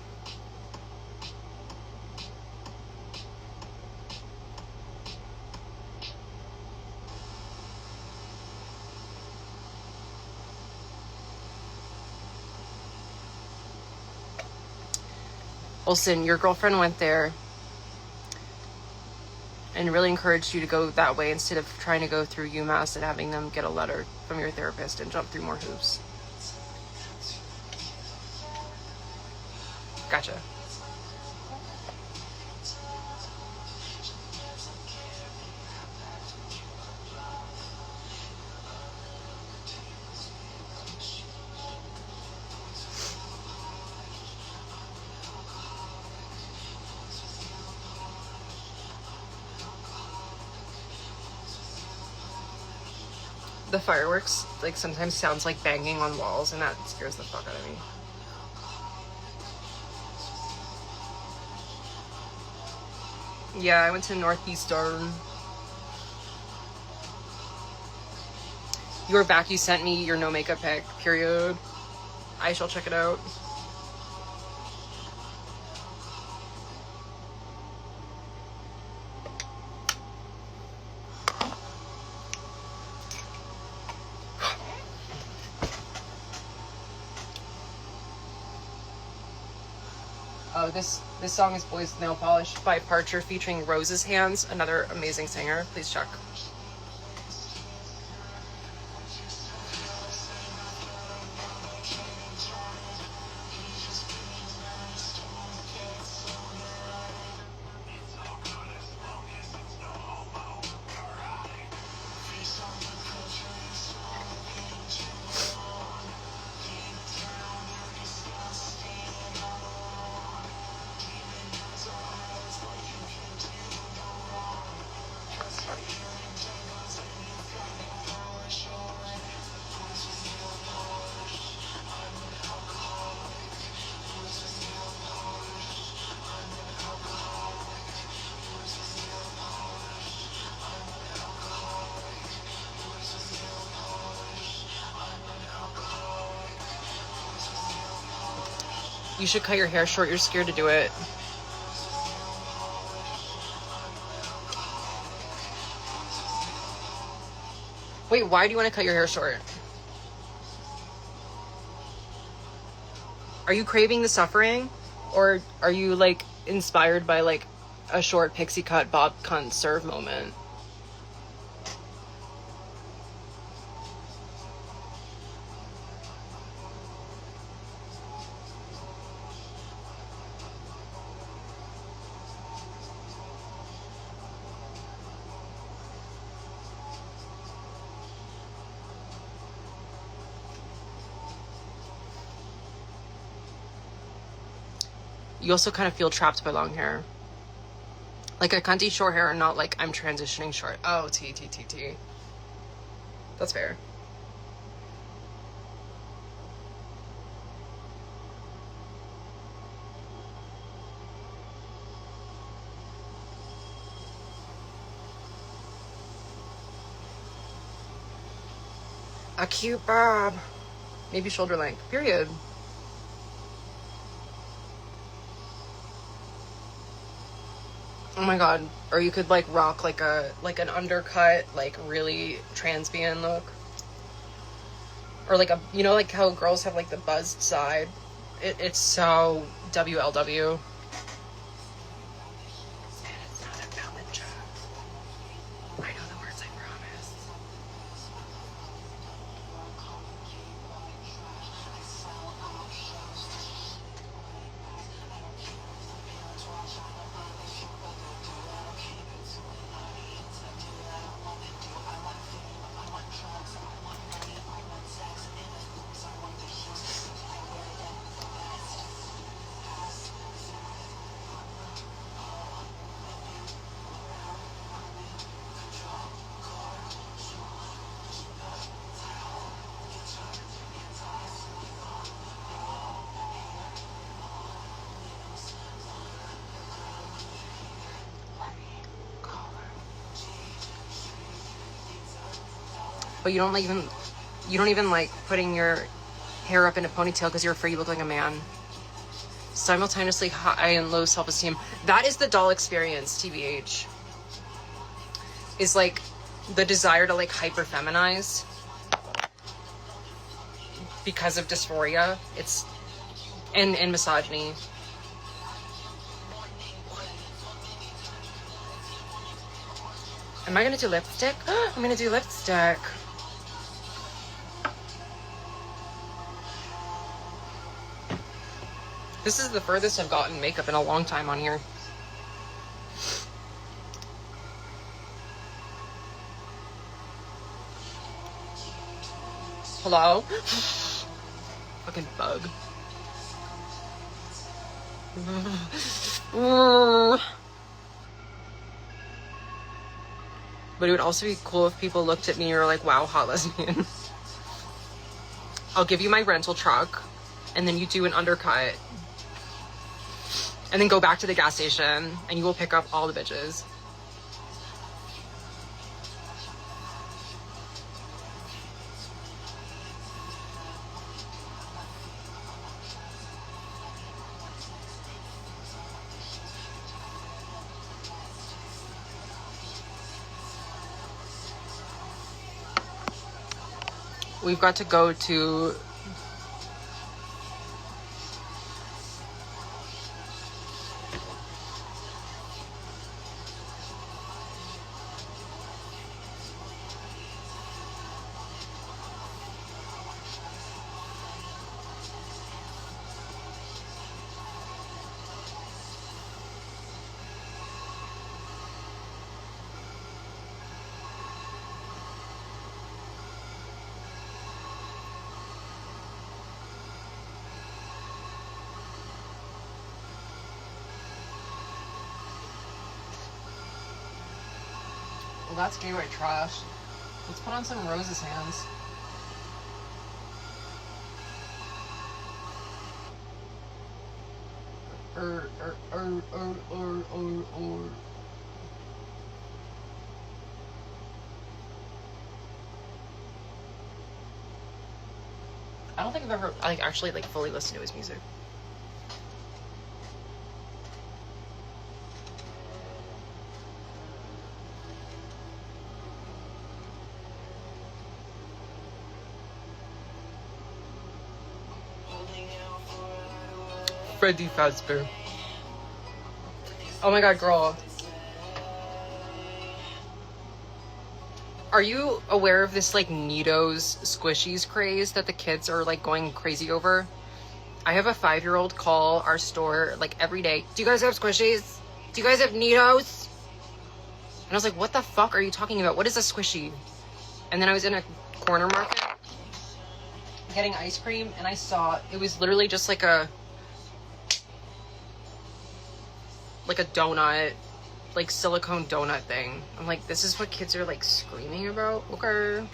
Olsen, your girlfriend went there and really encouraged you to go that way instead of trying to go through UMass and having them get a letter from your therapist and jump through more hoops. Gotcha. The fireworks like sometimes sounds like banging on walls, and that scares the fuck out of me. Yeah, I went to Northeastern. You were back, you sent me your no makeup pic, period. I shall check it out. Oh, this song is Boys Nail Polish by Parcher featuring Rose's Hands, another amazing singer. Please check. You should cut your hair short. You're scared to do it. Wait, why do you want to cut your hair short? Are you craving the suffering? Or are you like inspired by like a short pixie cut bob cunt serve moment? You also kind of feel trapped by long hair. Like a cunty short hair and not like I'm transitioning short. Oh, T. That's fair. A cute bob. Maybe shoulder length. Period. Oh my god. Or you could like rock like an undercut, like really transbian look. Or like a, you know, like how girls have like the buzzed side. It's so WLW. It's not a valid joke. I know the words, I promise. But you don't even like putting your hair up in a ponytail because you're afraid you look like a man. Simultaneously high and low self-esteem. That is the doll experience, TBH. Is like the desire to like hyper feminize because of dysphoria. It's and misogyny. Am I gonna do lipstick? I'm gonna do lipstick. This is the furthest I've gotten makeup in a long time on here. Hello? Fucking bug. But it would also be cool if people looked at me and were like, wow, hot lesbian. I'll give you my rental truck, and then you do an undercut, and then go back to the gas station, and you will pick up all the bitches. We've got to go to well, that's gay white trash. Let's put on some Rose's hands. I don't think I've ever actually fully listened to his music. Freddy Fazbear. Oh my god, girl. Are you aware of this Neatos squishies craze that the kids are going crazy over? I have a 5-year-old call our store every day. Do you guys have squishies? Do you guys have Neatos? And I was like, what the fuck are you talking about? What is a squishy? And then I was in a corner market getting ice cream, and I saw it was literally just a donut, silicone donut thing. I'm like, this is what kids are screaming about? Okay.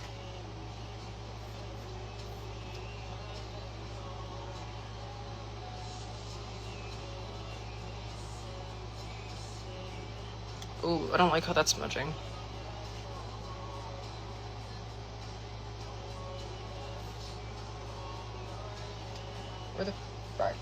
Ooh, I don't like how that's smudging. Where the fuck?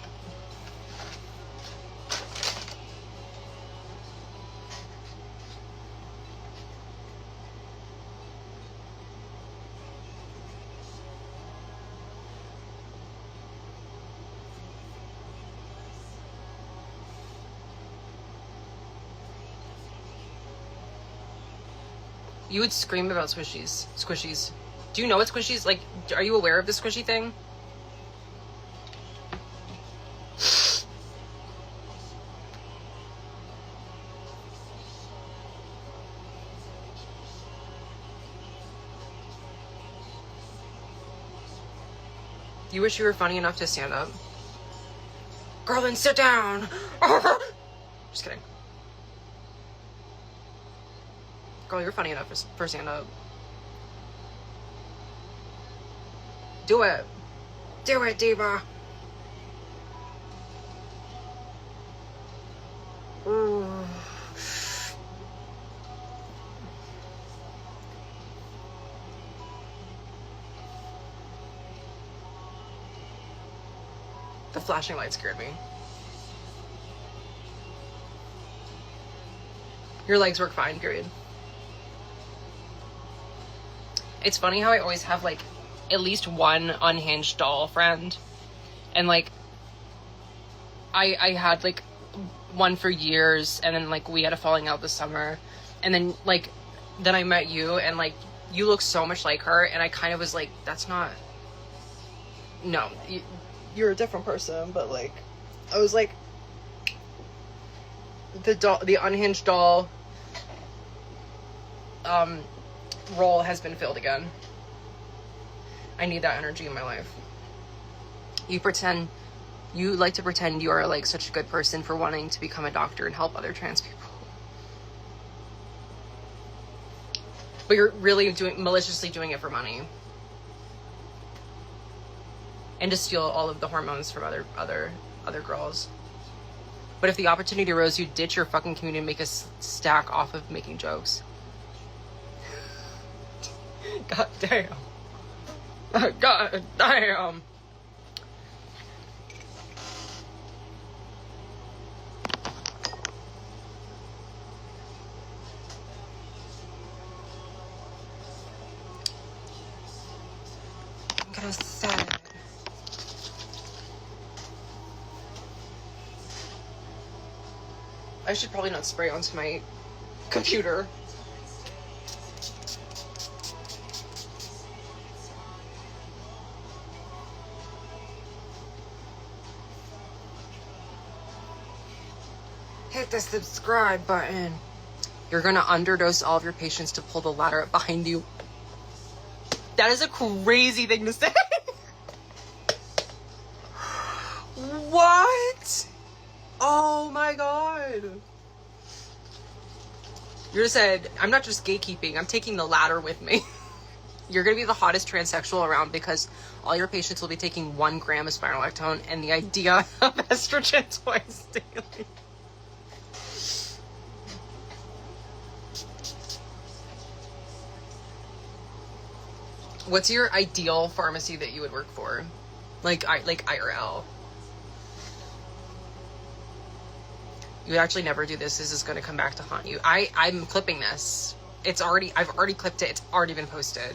You would scream about squishies. Squishies. Do you know what squishies? Are you aware of the squishy thing? You wish you were funny enough to stand up. Girl, then sit down. Just kidding. Girl, you're funny enough for stand up. Do it. Do it, diva. Ooh. The flashing light scared me. Your legs work fine, period. It's funny how I always have at least one unhinged doll friend, and I had one for years, and then we had a falling out this summer, and then then I met you, and you look so much like her, and I kind of was like, that's not, no, you're a different person, but I was like, the unhinged doll role has been filled again. I need that energy in my life. You like to pretend you are such a good person for wanting to become a doctor and help other trans people. But you're really maliciously doing it for money. And to steal all of the hormones from other girls. But if the opportunity arose, you'd ditch your fucking community and make a stack off of making jokes. God damn. God damn. I'm gonna set it. I should probably not spray onto my computer. Hit the subscribe button. You're gonna underdose all of your patients to pull the ladder up behind you. That is a crazy thing to say. What? Oh my god. You just said, I'm not just gatekeeping, I'm taking the ladder with me. You're gonna be the hottest transsexual around because all your patients will be taking 1 gram of spironolactone and the idea of estrogen twice daily. What's your ideal pharmacy that you would work for? Like IRL. You would actually never do this. This is going to come back to haunt you. I'm clipping this. I've already clipped it. It's already been posted.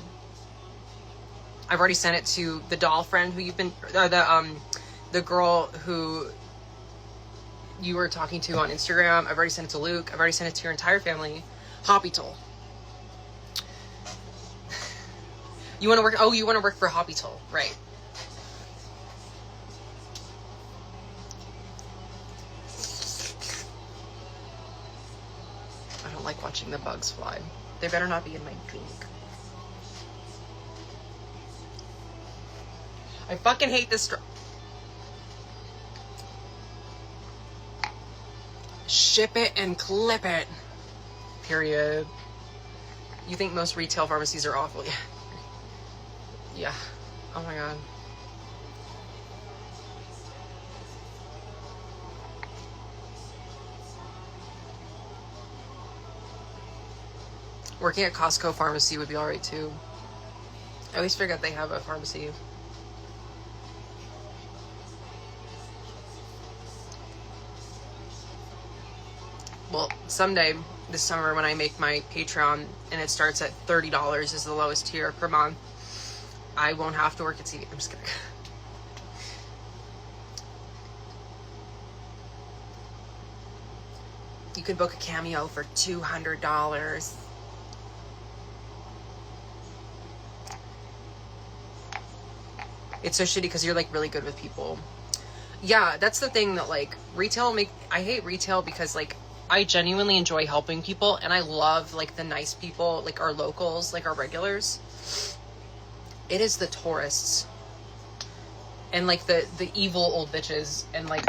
I've already sent it to the doll friend who you've been, the girl who you were talking to on Instagram. I've already sent it to Luke. I've already sent it to your entire family. Hospital. You want to work? Oh, you want to work for Hospital, right? I don't like watching the bugs fly. They better not be in my drink. I fucking hate this. Ship it and clip it. Period. You think most retail pharmacies are awful? Yeah. Yeah. Oh my god. Working at Costco pharmacy would be alright too. I always forget they have a pharmacy. Well, someday, this summer, when I make my Patreon and it starts at $30 is the lowest tier per month, I won't have to work at CVS. I'm just kidding. You could book a cameo for $200. It's so shitty because you're like really good with people. Yeah, that's the thing that like retail I hate retail because like I genuinely enjoy helping people and I love like the nice people, like our locals, like our regulars. It is the tourists and like the evil old bitches and like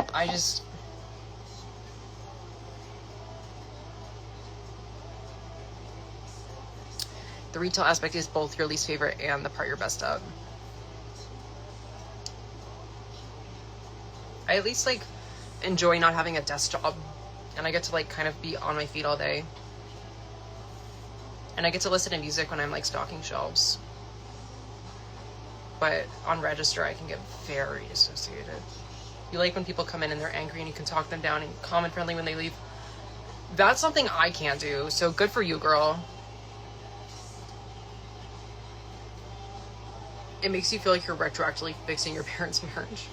the retail aspect is both your least favorite and the part you're best at. I at least like enjoy not having a desk job and I get to like kind of be on my feet all day. And I get to listen to music when I'm like stocking shelves. But on register, I can get very dissociated. You like when people come in and they're angry and you can talk them down and calm and friendly when they leave. That's something I can't do. So good for you, girl. It makes you feel like you're retroactively fixing your parents' marriage.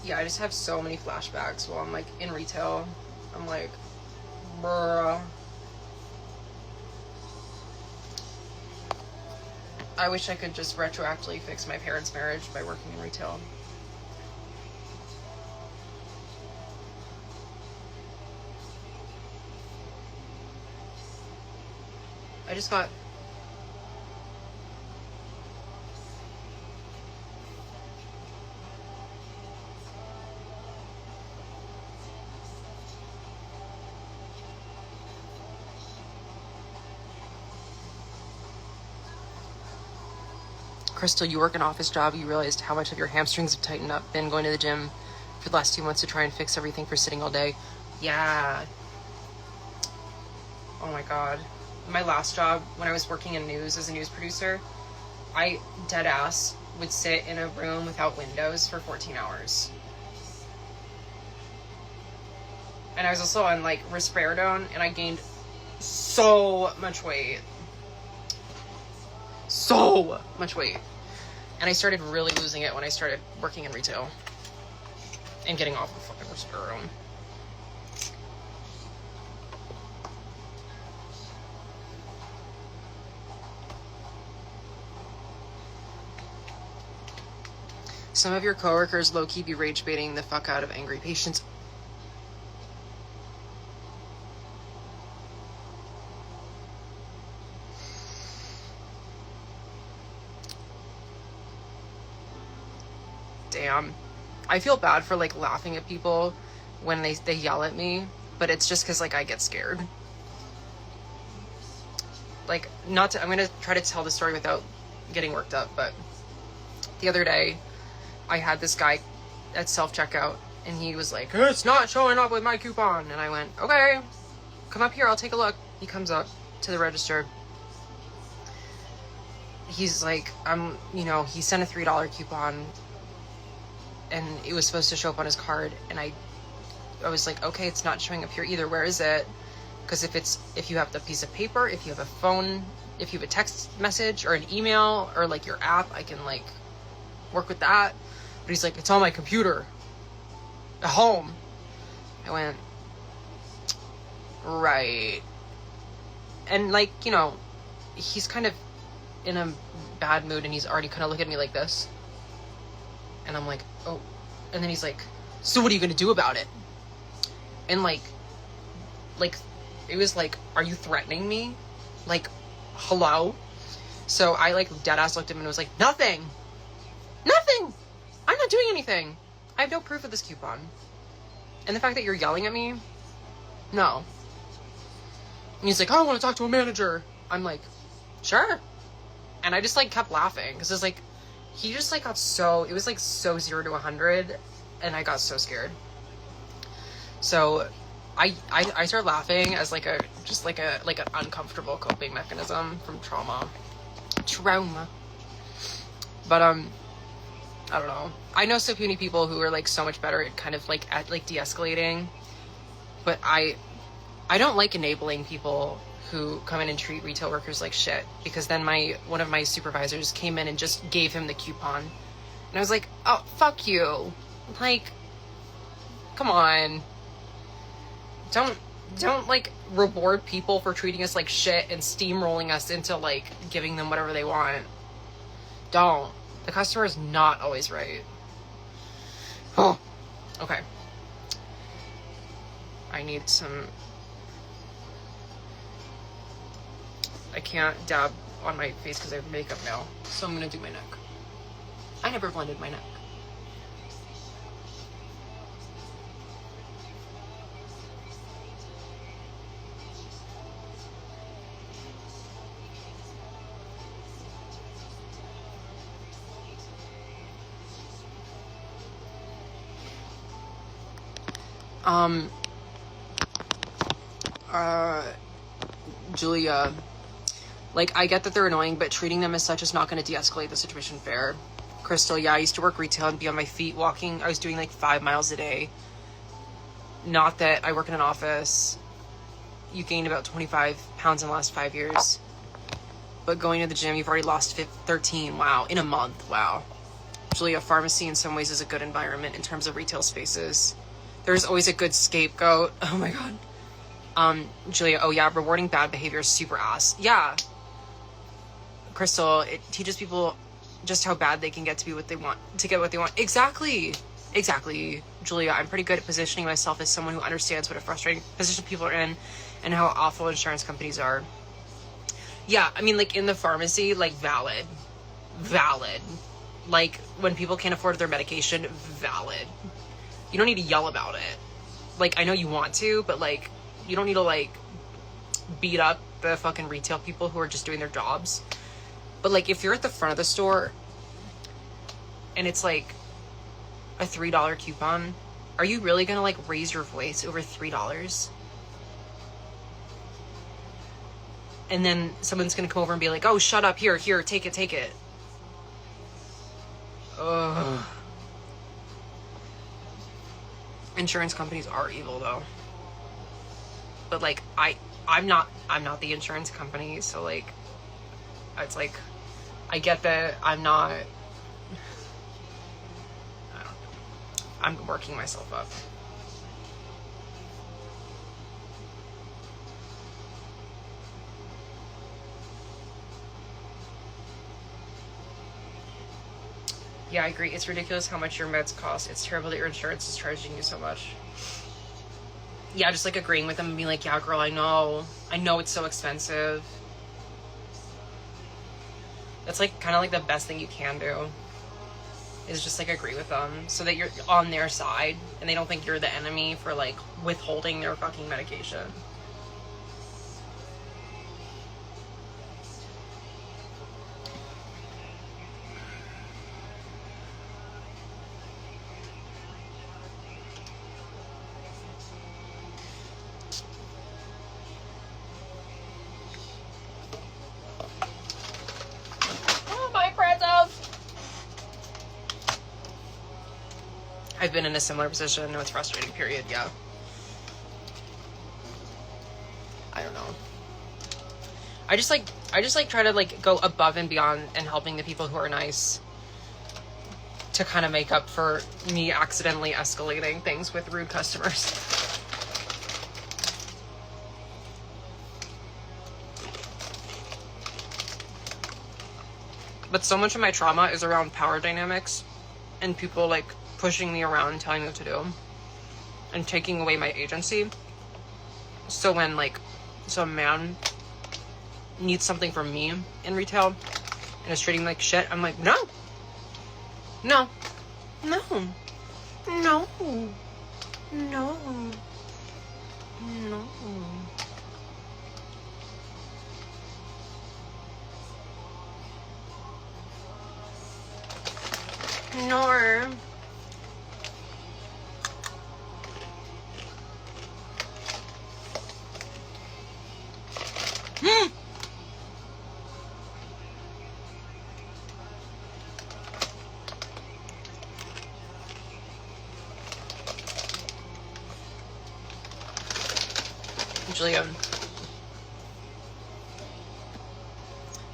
Yeah, I just have so many flashbacks while I'm like in retail. I'm like, bruh. I wish I could just retroactively fix my parents' marriage by working in retail. I just got... Crystal, you work an office job, you realized how much of your hamstrings have tightened up, been going to the gym for the last 2 months to try and fix everything for sitting all day. Yeah. Oh my God. My last job, when I was working in news as a news producer, I dead ass would sit in a room without windows for 14 hours. And I was also on like risperidone, and I gained so much weight. So much weight. And I started really losing it when I started working in retail and getting off of fucking risperidone. Some of your coworkers low-key be rage baiting the fuck out of angry patients. Damn. I feel bad for like laughing at people when they yell at me, but it's just because like I get scared. Like, not to, I'm gonna try to tell the story without getting worked up, but the other day I had this guy at self-checkout, and he was like, it's not showing up with my coupon. And I went, okay, come up here, I'll take a look. He comes up to the register. He's like, you know, he sent a $3 coupon, and it was supposed to show up on his card. And I was like, okay, it's not showing up here either. Where is it? Because if you have the piece of paper, if you have a phone, if you have a text message or an email or like your app, I can like work with that. But he's like, it's on my computer at home. I went, right. And like, you know, he's kind of in a bad mood, and he's already kind of looking at me like this. And I'm like, oh. And then he's like, so what are you going to do about it? And like, it was like, are you threatening me? Like, hello? So I like dead ass looked at him and was like, nothing. I'm not doing anything. I have no proof of this coupon. And the fact that you're yelling at me, no. And he's like, oh, I want to talk to a manager. I'm like, sure. And I just like kept laughing because it's like, he just like got so, it was like so 0 to 100, and I got so scared. So I started laughing as like an uncomfortable coping mechanism from trauma. But I don't know. I know so many people who are like so much better at kind of like at like de-escalating, but I don't like enabling people who come in and treat retail workers like shit, because then one of my supervisors came in and just gave him the coupon, and I was like, oh, fuck you. Like, come on. Don't like reward people for treating us like shit and steamrolling us into like giving them whatever they want. Don't. The customer is not always right. Oh, okay. I need some... I can't dab on my face because I have makeup now, so I'm gonna do my neck. I never blended my neck. Julia, like, I get that they're annoying, but treating them as such is not going to de-escalate the situation fair. Crystal, yeah, I used to work retail and be on my feet walking. I was doing like 5 miles a day. Not that I work in an office. You gained about 25 pounds in the last 5 years. But going to the gym, you've already lost 13. Wow. In a month. Wow. Julia, pharmacy in some ways is a good environment in terms of retail spaces. There's always a good scapegoat. Oh my god. Julia, oh yeah, rewarding bad behavior is super ass. Yeah. Crystal, it teaches people just how bad they can get to be what they want, to get what they want. Exactly. Exactly. Julia, I'm pretty good at positioning myself as someone who understands what a frustrating position people are in and how awful insurance companies are. Yeah, I mean, like, in the pharmacy, like, valid. Like, when people can't afford their medication, valid. You don't need to yell about it. Like, I know you want to, but, like, you don't need to, like, beat up the fucking retail people who are just doing their jobs. But, like, if you're at the front of the store and it's, like, a $3 coupon, are you really gonna, like, raise your voice over $3? And then someone's gonna come over and be like, oh, shut up, here, take it. Ugh. Insurance companies are evil, though. But, like, I'm not the insurance company, so, like, it's like, I get that I'm not, I'm working myself up. Yeah, I agree. It's ridiculous how much your meds cost. It's terrible that your insurance is charging you so much. Yeah, just, like, agreeing with them and being like, yeah, girl, I know it's so expensive. That's, like, kind of, like, the best thing you can do is just, like, agree with them so that you're on their side and they don't think you're the enemy for, like, withholding their fucking medication. I've been in a similar position with frustrating period, yeah. I don't know. I just like try to, like, go above and beyond and helping the people who are nice to kind of make up for me accidentally escalating things with rude customers. But so much of my trauma is around power dynamics and people, like, pushing me around and telling me what to do and taking away my agency. So when, like, some man needs something from me in retail and is treating me like shit, I'm like, no, no, no, no, no, no. No. Julia,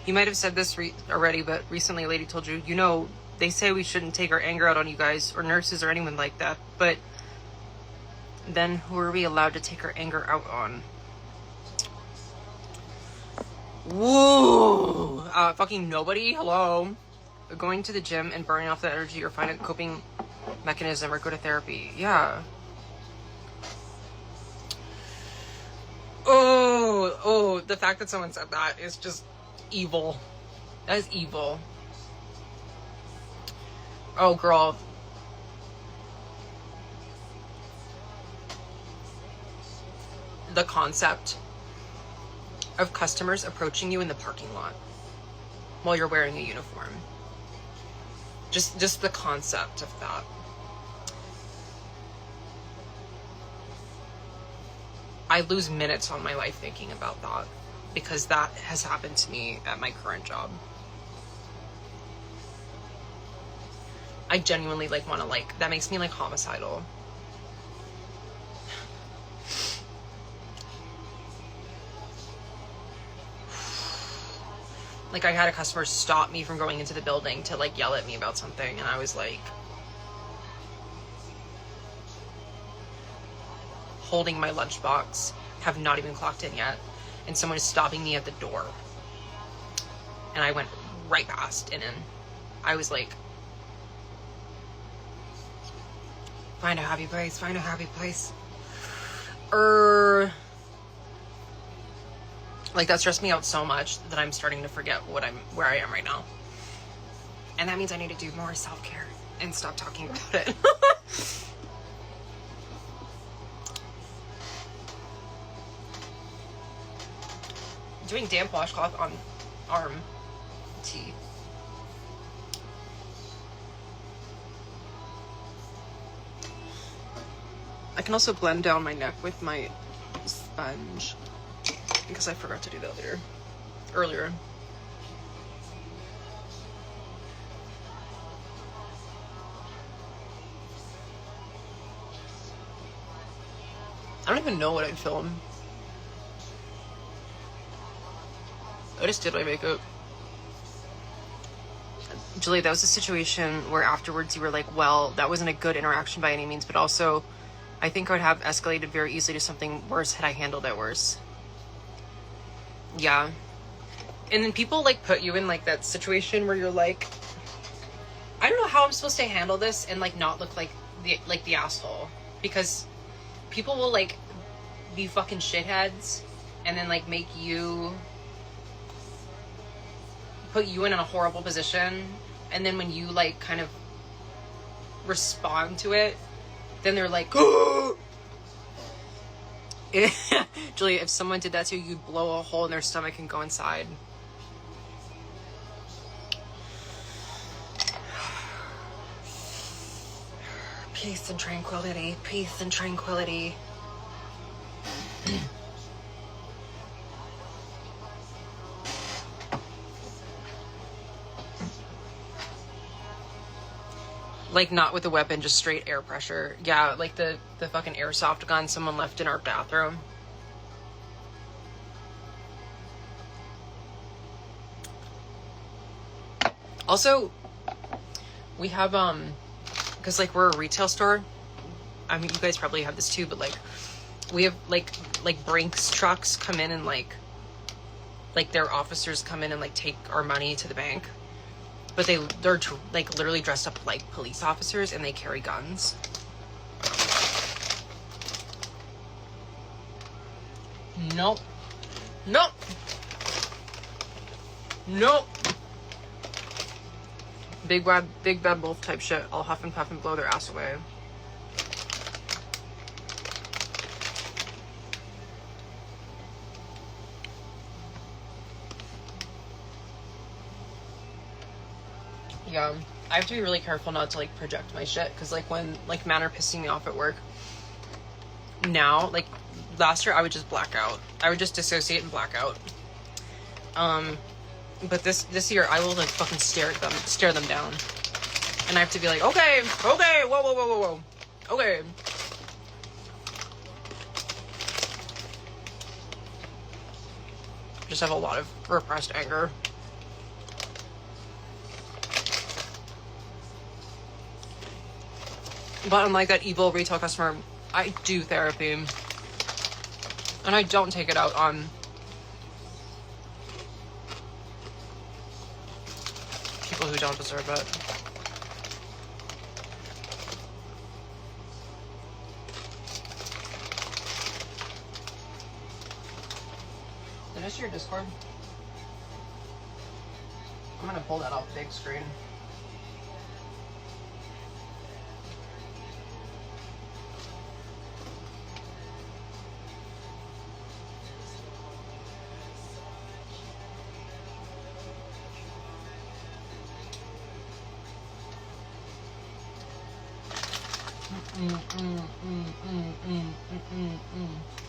you might have said this already, but recently a lady told you, you know, they say we shouldn't take our anger out on you guys or nurses or anyone like that, but then who are we allowed to take our anger out on? Whoa! Fucking nobody? Hello? Going to the gym and burning off that energy or find a coping mechanism or go to therapy. Yeah. Oh, the fact that someone said that is just evil. That is evil. Oh, girl. The concept of customers approaching you in the parking lot while you're wearing a uniform. Just the concept of that. I lose minutes on my life thinking about that because that has happened to me at my current job. I genuinely, like, want to, like, that makes me, like, homicidal. Like, I had a customer stop me from going into the building to, like, yell at me about something, and I was, like, holding my lunchbox, have not even clocked in yet, and someone is stopping me at the door. And I went right past and in. I was like, find a happy place, find a happy place. Like, that stressed me out so much that I'm starting to forget where I am right now. And that means I need to do more self-care and stop talking about it. Doing damp washcloth on arm tea. I can also blend down my neck with my sponge, because I forgot to do that earlier. I don't even know what I'd film. I just did my makeup. Julie, that was a situation where afterwards you were like, well, that wasn't a good interaction by any means, but also I think I would have escalated very easily to something worse had I handled it worse. Yeah. And then people like put you in like that situation where you're like, I don't know how I'm supposed to handle this and like not look like the asshole, because people will like be fucking shitheads and then like make you, put you in a horrible position, and then when you like kind of respond to it, then they're like, oh! Julia, if someone did that to you, you'd blow a hole in their stomach and go inside. Peace and tranquility, peace and tranquility. Like, not with a weapon, just straight air pressure. Yeah, like the fucking airsoft gun someone left in our bathroom. Also, we have, because, like, we're a retail store. I mean, you guys probably have this too, but, like, we have, like Brinks trucks come in and, like, their officers come in and, like, take our money to the bank. But they're like literally dressed up like police officers, and they carry guns. Nope. Nope. Nope. Big bad wolf type shit. I'll huff and puff and blow their ass away. Yeah, I have to be really careful not to like project my shit, because like when like men are pissing me off at work now, like last year I would just black out. I would just dissociate and black out. But this year I will like fucking stare them down, and I have to be like, okay, whoa, okay. Just have a lot of repressed anger. But unlike that evil retail customer, I do therapy. And I don't take it out on people who don't deserve it. Did I see your Discord? I'm gonna pull that off big screen.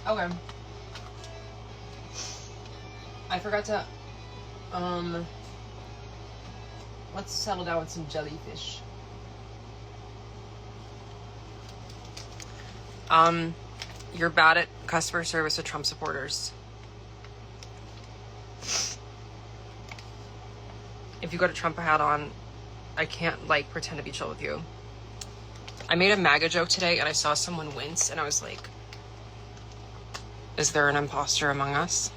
Okay. I forgot to, let's settle down with some jellyfish. You're bad at customer service with Trump supporters. if you got a Trump hat on, I can't like pretend to be chill with you. I made a MAGA joke today and I saw someone wince and I was like, is there an imposter among us?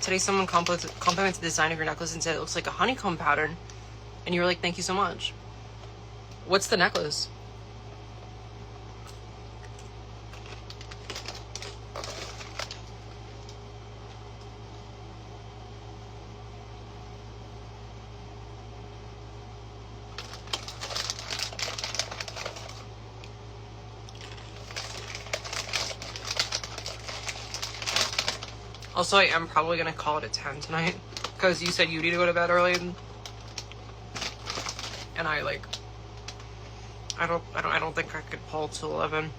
Today someone complimented the design of your necklace and said it looks like a honeycomb pattern. And you were like, thank you so much. What's the necklace? Also, I am probably gonna call it at 10 tonight because you said you need to go to bed early, and I like, I don't think I could pull till 11.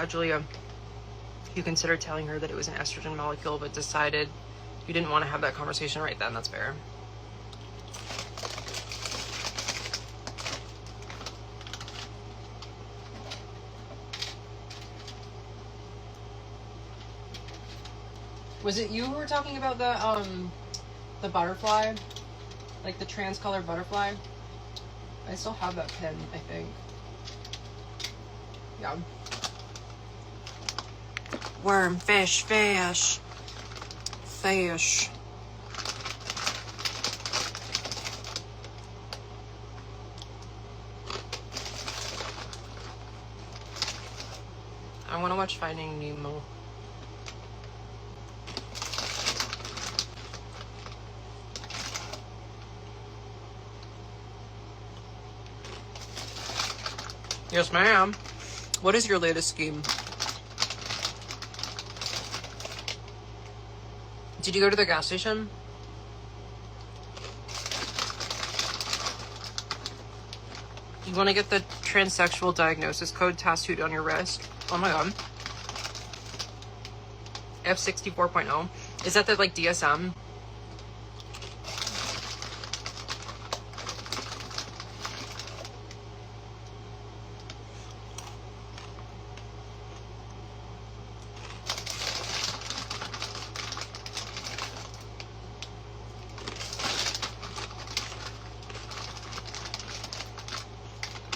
Julia, you considered telling her that it was an estrogen molecule, but decided you didn't want to have that conversation right then. That's fair. Was it you who were talking about the butterfly? Like the trans-colored butterfly? I still have that pin, I think. Yeah. Worm, fish, fish. Fish. I want to watch Finding Nemo. Yes, ma'am. What is your latest scheme? Did you go to the gas station? You want to get the transsexual diagnosis code tattooed on your wrist? Oh my god. F64.0. Is that the like DSM?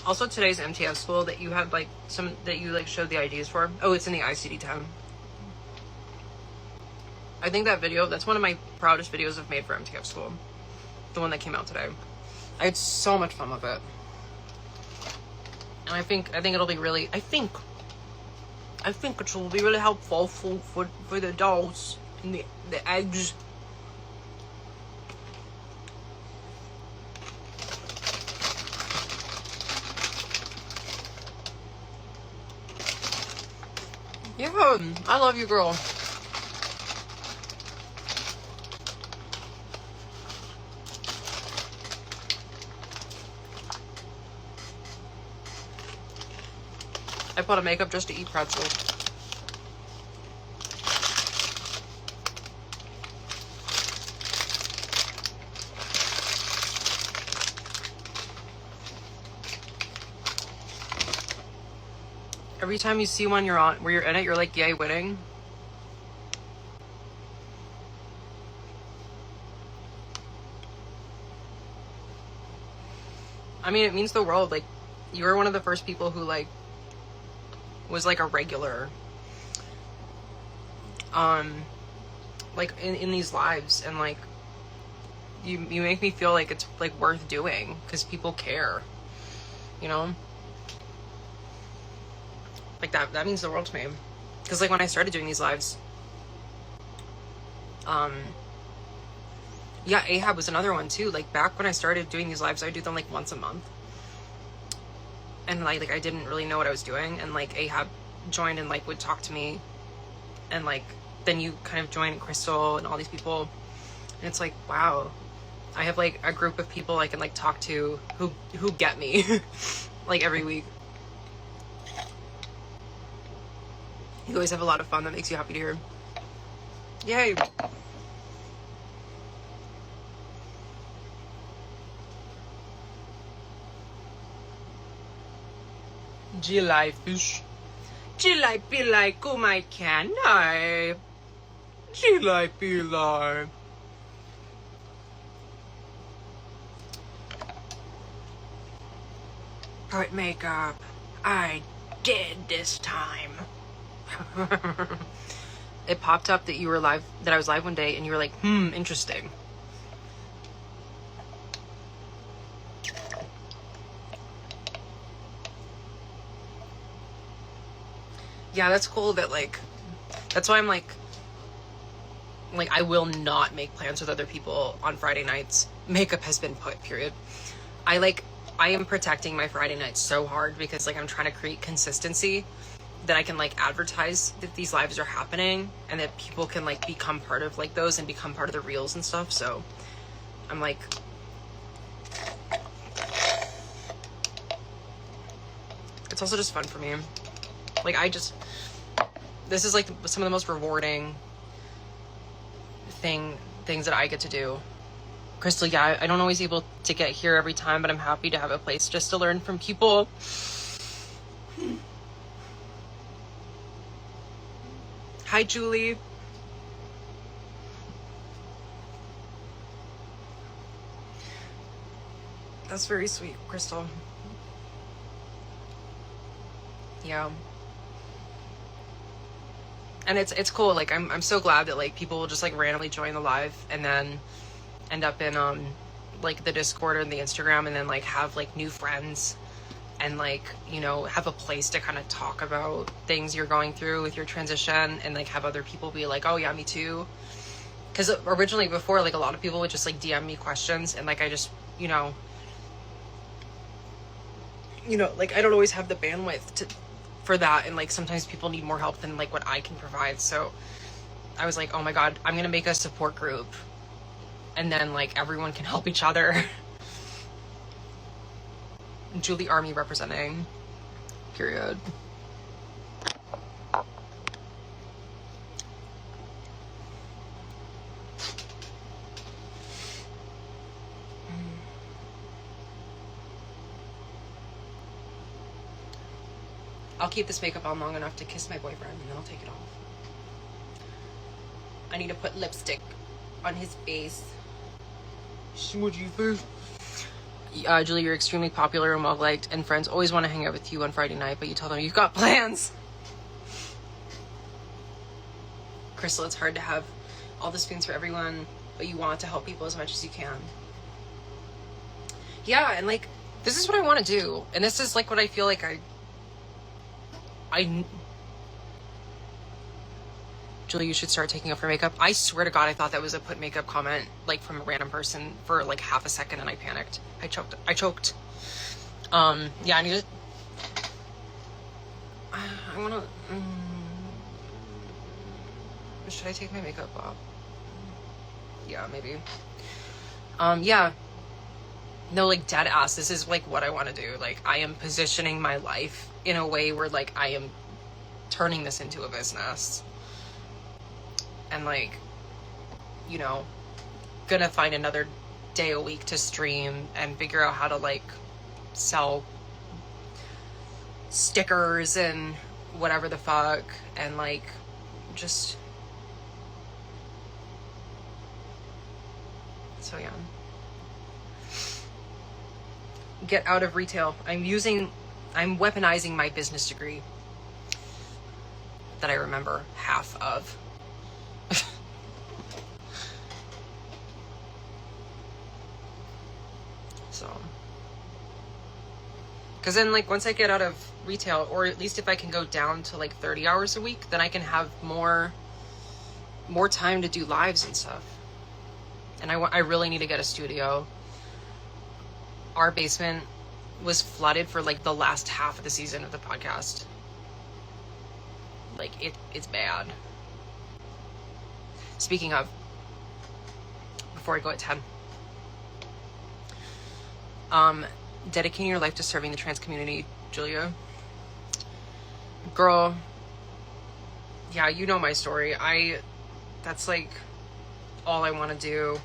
Also, today's MTS school that you had like some that you like showed the IDs for. Oh, it's in the ICD-10. I think that video, that's one of my proudest videos I've made for MTF school. The one that came out today. I had so much fun with it. And I think it'll be really, I think it will be really helpful for the adults and the eggs. Yeah, I love you, girl. I put on makeup just to eat pretzels. Every time you see one where you're in it, you're like, yay, winning. I mean, it means the world. Like, you were one of the first people who like was like a regular like in these lives, and like you make me feel like it's like worth doing because people care, you know, like that means the world to me. Because like when I started doing these lives, yeah, Ahab was another one too. Like back when I started doing these lives, I would do them like once a month. And like I didn't really know what I was doing, and like Ahab joined and like would talk to me, and like then you kind of join Crystal and all these people, and it's like, wow, I have like a group of people I can like talk to who get me like every week. You always have a lot of fun. That makes you happy to hear. Yay. July fish. July be like, oh my can I? G-Life, B-Life. Put makeup. I did this time. It popped up that you were live, that I was live one day, and you were like, interesting. Yeah, that's cool that, like, that's why I'm like, I will not make plans with other people on Friday nights. Makeup has been put, period. I am protecting my Friday nights so hard because, like, I'm trying to create consistency that I can, like, advertise that these lives are happening and that people can, like, become part of, like, those and become part of the reels and stuff. So I'm like, it's also just fun for me. Like, this is, like, some of the most rewarding things that I get to do. Crystal, yeah, I don't always able to get here every time, but I'm happy to have a place just to learn from people. Hi, Julie. That's very sweet, Crystal. Yeah. And it's cool. Like, I'm so glad that, like, people will just, like, randomly join the live and then end up in like the Discord and the Instagram, and then, like, have, like, new friends and, like, you know, have a place to kind of talk about things you're going through with your transition, and, like, have other people be like, oh yeah, me too. Because originally, before, like, a lot of people would just, like, DM me questions, and, like, I just, you know, like, I don't always have the bandwidth for that, and, like, sometimes people need more help than, like, what I can provide. So I was like, oh my god, I'm gonna make a support group, and then, like, everyone can help each other. Julie Army representing, period. I'll keep this makeup on long enough to kiss my boyfriend, and then I'll take it off. I need to put lipstick on his face. Smudgy face. Julie, you're extremely popular and well-liked, and friends always want to hang out with you on Friday night, but you tell them you've got plans. Crystal, it's hard to have all the spoons for everyone, but you want to help people as much as you can. Yeah, and, like, this is what I want to do, and this is, like, what I feel like Julie, you should start taking off your makeup. I swear to God, I thought that was a put makeup comment, like, from a random person for, like, half a second, and I panicked. I choked. Yeah, I need to... I want to... should I take my makeup off? Yeah, maybe. Yeah. No, like, dead ass, this is, like, what I want to do. Like, I am positioning my life in a way where, like, I am turning this into a business. And, like, you know, gonna find another day a week to stream and figure out how to, like, sell stickers and whatever the fuck, and, like, just... So, yeah. Get out of retail. I'm weaponizing my business degree that I remember half of. So, because then, like, once I get out of retail, or at least if I can go down to, like, 30 hours a week, then I can have more time to do lives and stuff. And I really need to get a studio. Our basement was flooded for, like, the last half of the season of the podcast. Like, it's bad. Speaking of, before I go at 10, dedicating your life to serving the trans community, Julia. Girl, yeah, you know my story. That's, like, all I want to do.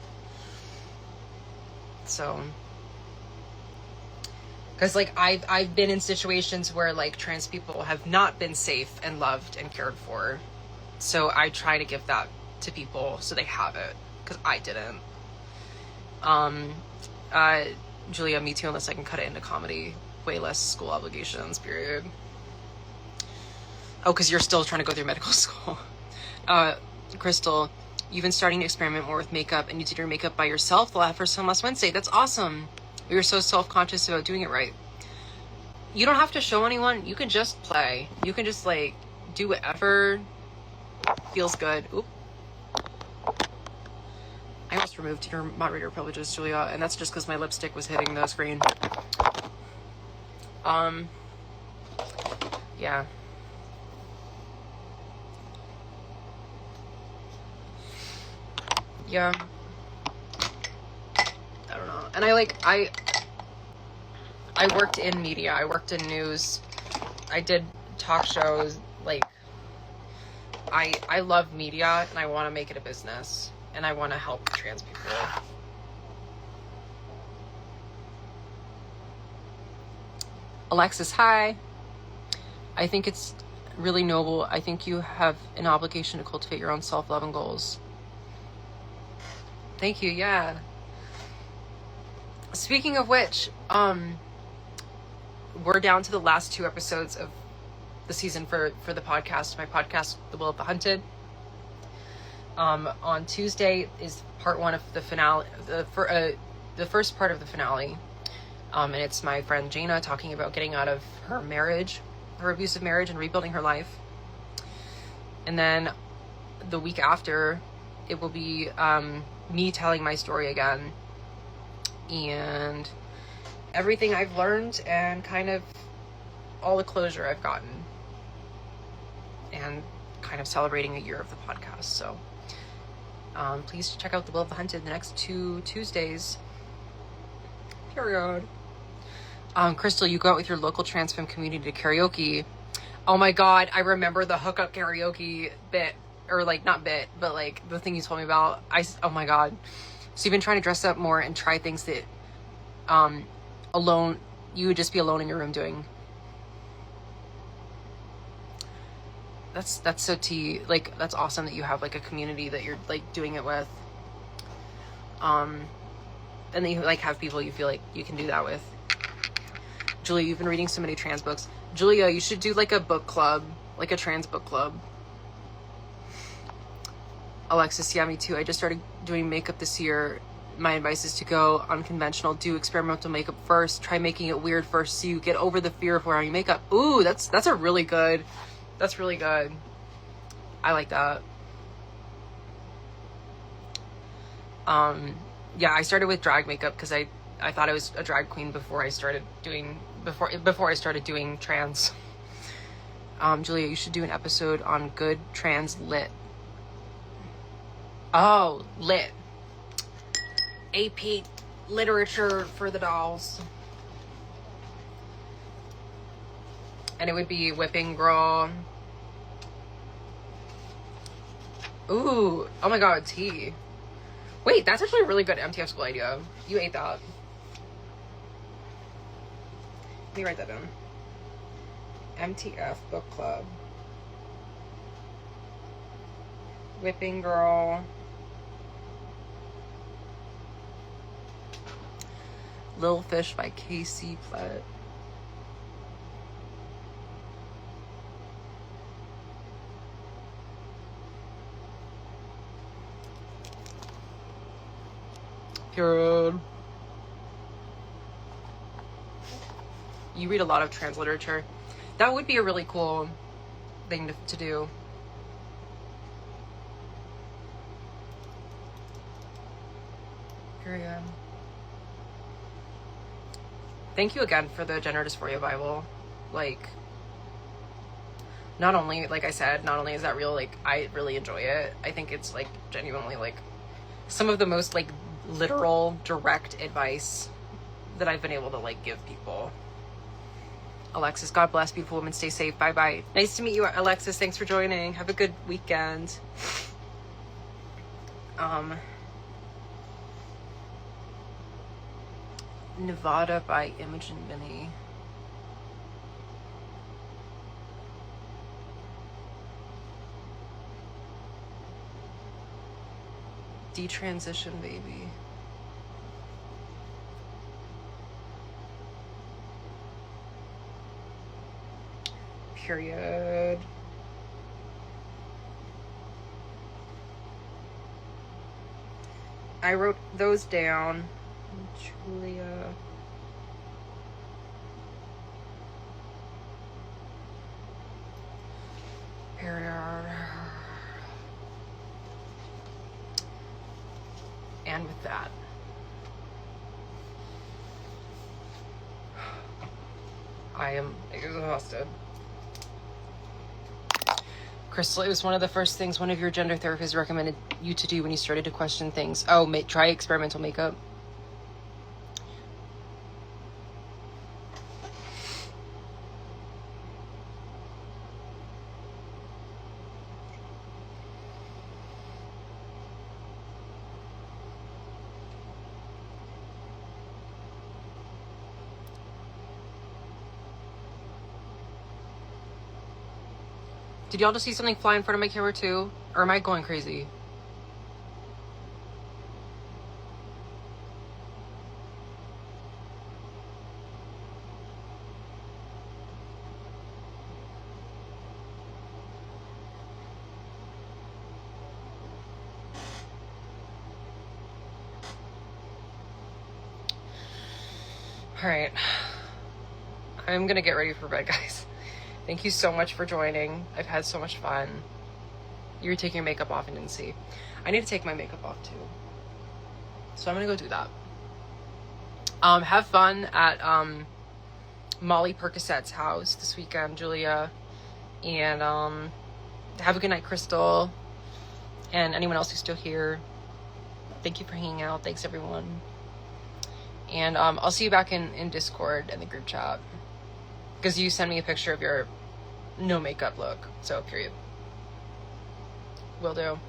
So, because, like, I've been in situations where, like, trans people have not been safe and loved and cared for. So I try to give that to people so they have it, because I didn't. Julia, me too, unless I can cut it into comedy. Way less school obligations, period. Oh, because you're still trying to go through medical school. Crystal, you've been starting to experiment more with makeup, and you did your makeup by yourself the first time last Wednesday. That's awesome. We were so self-conscious about doing it right. You don't have to show anyone. You can just play. You can just, like, do whatever feels good. Oop. I almost removed your moderator privileges, Julia, and that's just because my lipstick was hitting the screen. Yeah. Yeah. I don't know. And I worked in media. I worked in news. I did talk shows. Like, I love media, and I want to make it a business, and I want to help trans people. Alexis, hi. I think it's really noble. I think you have an obligation to cultivate your own self-love and goals. Thank you. Yeah. Speaking of which, we're down to the last 2 episodes of the season for the podcast. My podcast, The Will of the Hunted. On Tuesday is part 1 of the finale, the first part of the finale. And it's my friend Jaina talking about getting out of her marriage, her abusive marriage, and rebuilding her life. And then the week after, it will be me telling my story again, and everything I've learned, and kind of all the closure I've gotten, and kind of celebrating a year of the podcast. So please check out The Will of the Hunted the next 2 Tuesdays. Period. Crystal, you go out with your local trans femme community to karaoke. Oh my god, I remember the hookup karaoke bit, or like not bit, but like the thing you told me about. Oh my god. So you've been trying to dress up more and try things that alone, you would just be alone in your room doing. That's so tea. Like, that's awesome that you have like a community that you're like doing it with. And that you like have people you feel like you can do that with. Julia, you've been reading so many trans books. Julia, you should do like a book club, like a trans book club. Alexis, yeah, me too. I just started doing makeup this year. My advice is to go unconventional, do experimental makeup first, try making it weird first so you get over the fear of wearing makeup. Ooh, that's a really good, that's really good. I like that. Yeah, I started with drag makeup because I thought I was a drag queen before I started doing trans. Julia, you should do an episode on good trans lit. Oh, lit. AP literature for the dolls. And it would be Whipping Girl. Ooh, oh my god, tea. Wait, that's actually a really good MTF school idea. You ate that. Let me write that down. MTF book club. Whipping Girl. Little Fish by Casey Platt. Period. You read a lot of trans literature. That would be a really cool thing to do. Period. Thank you again for the Gender Dysphoria Bible. Like, not only, like I said, not only is that real, like, I really enjoy it. I think it's, like, genuinely, like, some of the most, like, literal, direct advice that I've been able to, like, give people. Alexis, God bless, beautiful woman. Stay safe. Bye-bye. Nice to meet you, Alexis. Thanks for joining. Have a good weekend. Nevada by Imogen Minnie. Detransition, baby. Period. I wrote those down. Julia. And with that, I am exhausted. Crystal, it was one of the first things one of your gender therapists recommended you to do when you started to question things. Oh, try experimental makeup. Did y'all just see something fly in front of my camera too? Or am I going crazy? All right. I'm gonna get ready for bed, guys. Thank you so much for joining. I've had so much fun. You were taking your makeup off and didn't see. I need to take my makeup off too. So I'm gonna go do that. Have fun at Molly Percocet's house this weekend, Julia. And have a good night, Crystal. And anyone else who's still here. Thank you for hanging out. Thanks, everyone. And I'll see you back in Discord in the group chat. Because you sent me a picture of your no makeup look. So, period. Will do.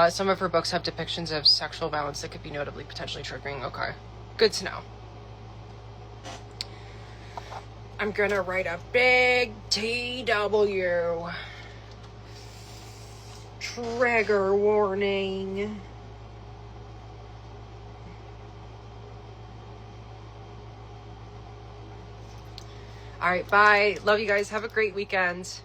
Some of her books have depictions of sexual violence that could be notably potentially triggering. Okay. Good to know. I'm gonna write a big TW. Trigger warning. All right, bye. Love you guys. Have a great weekend.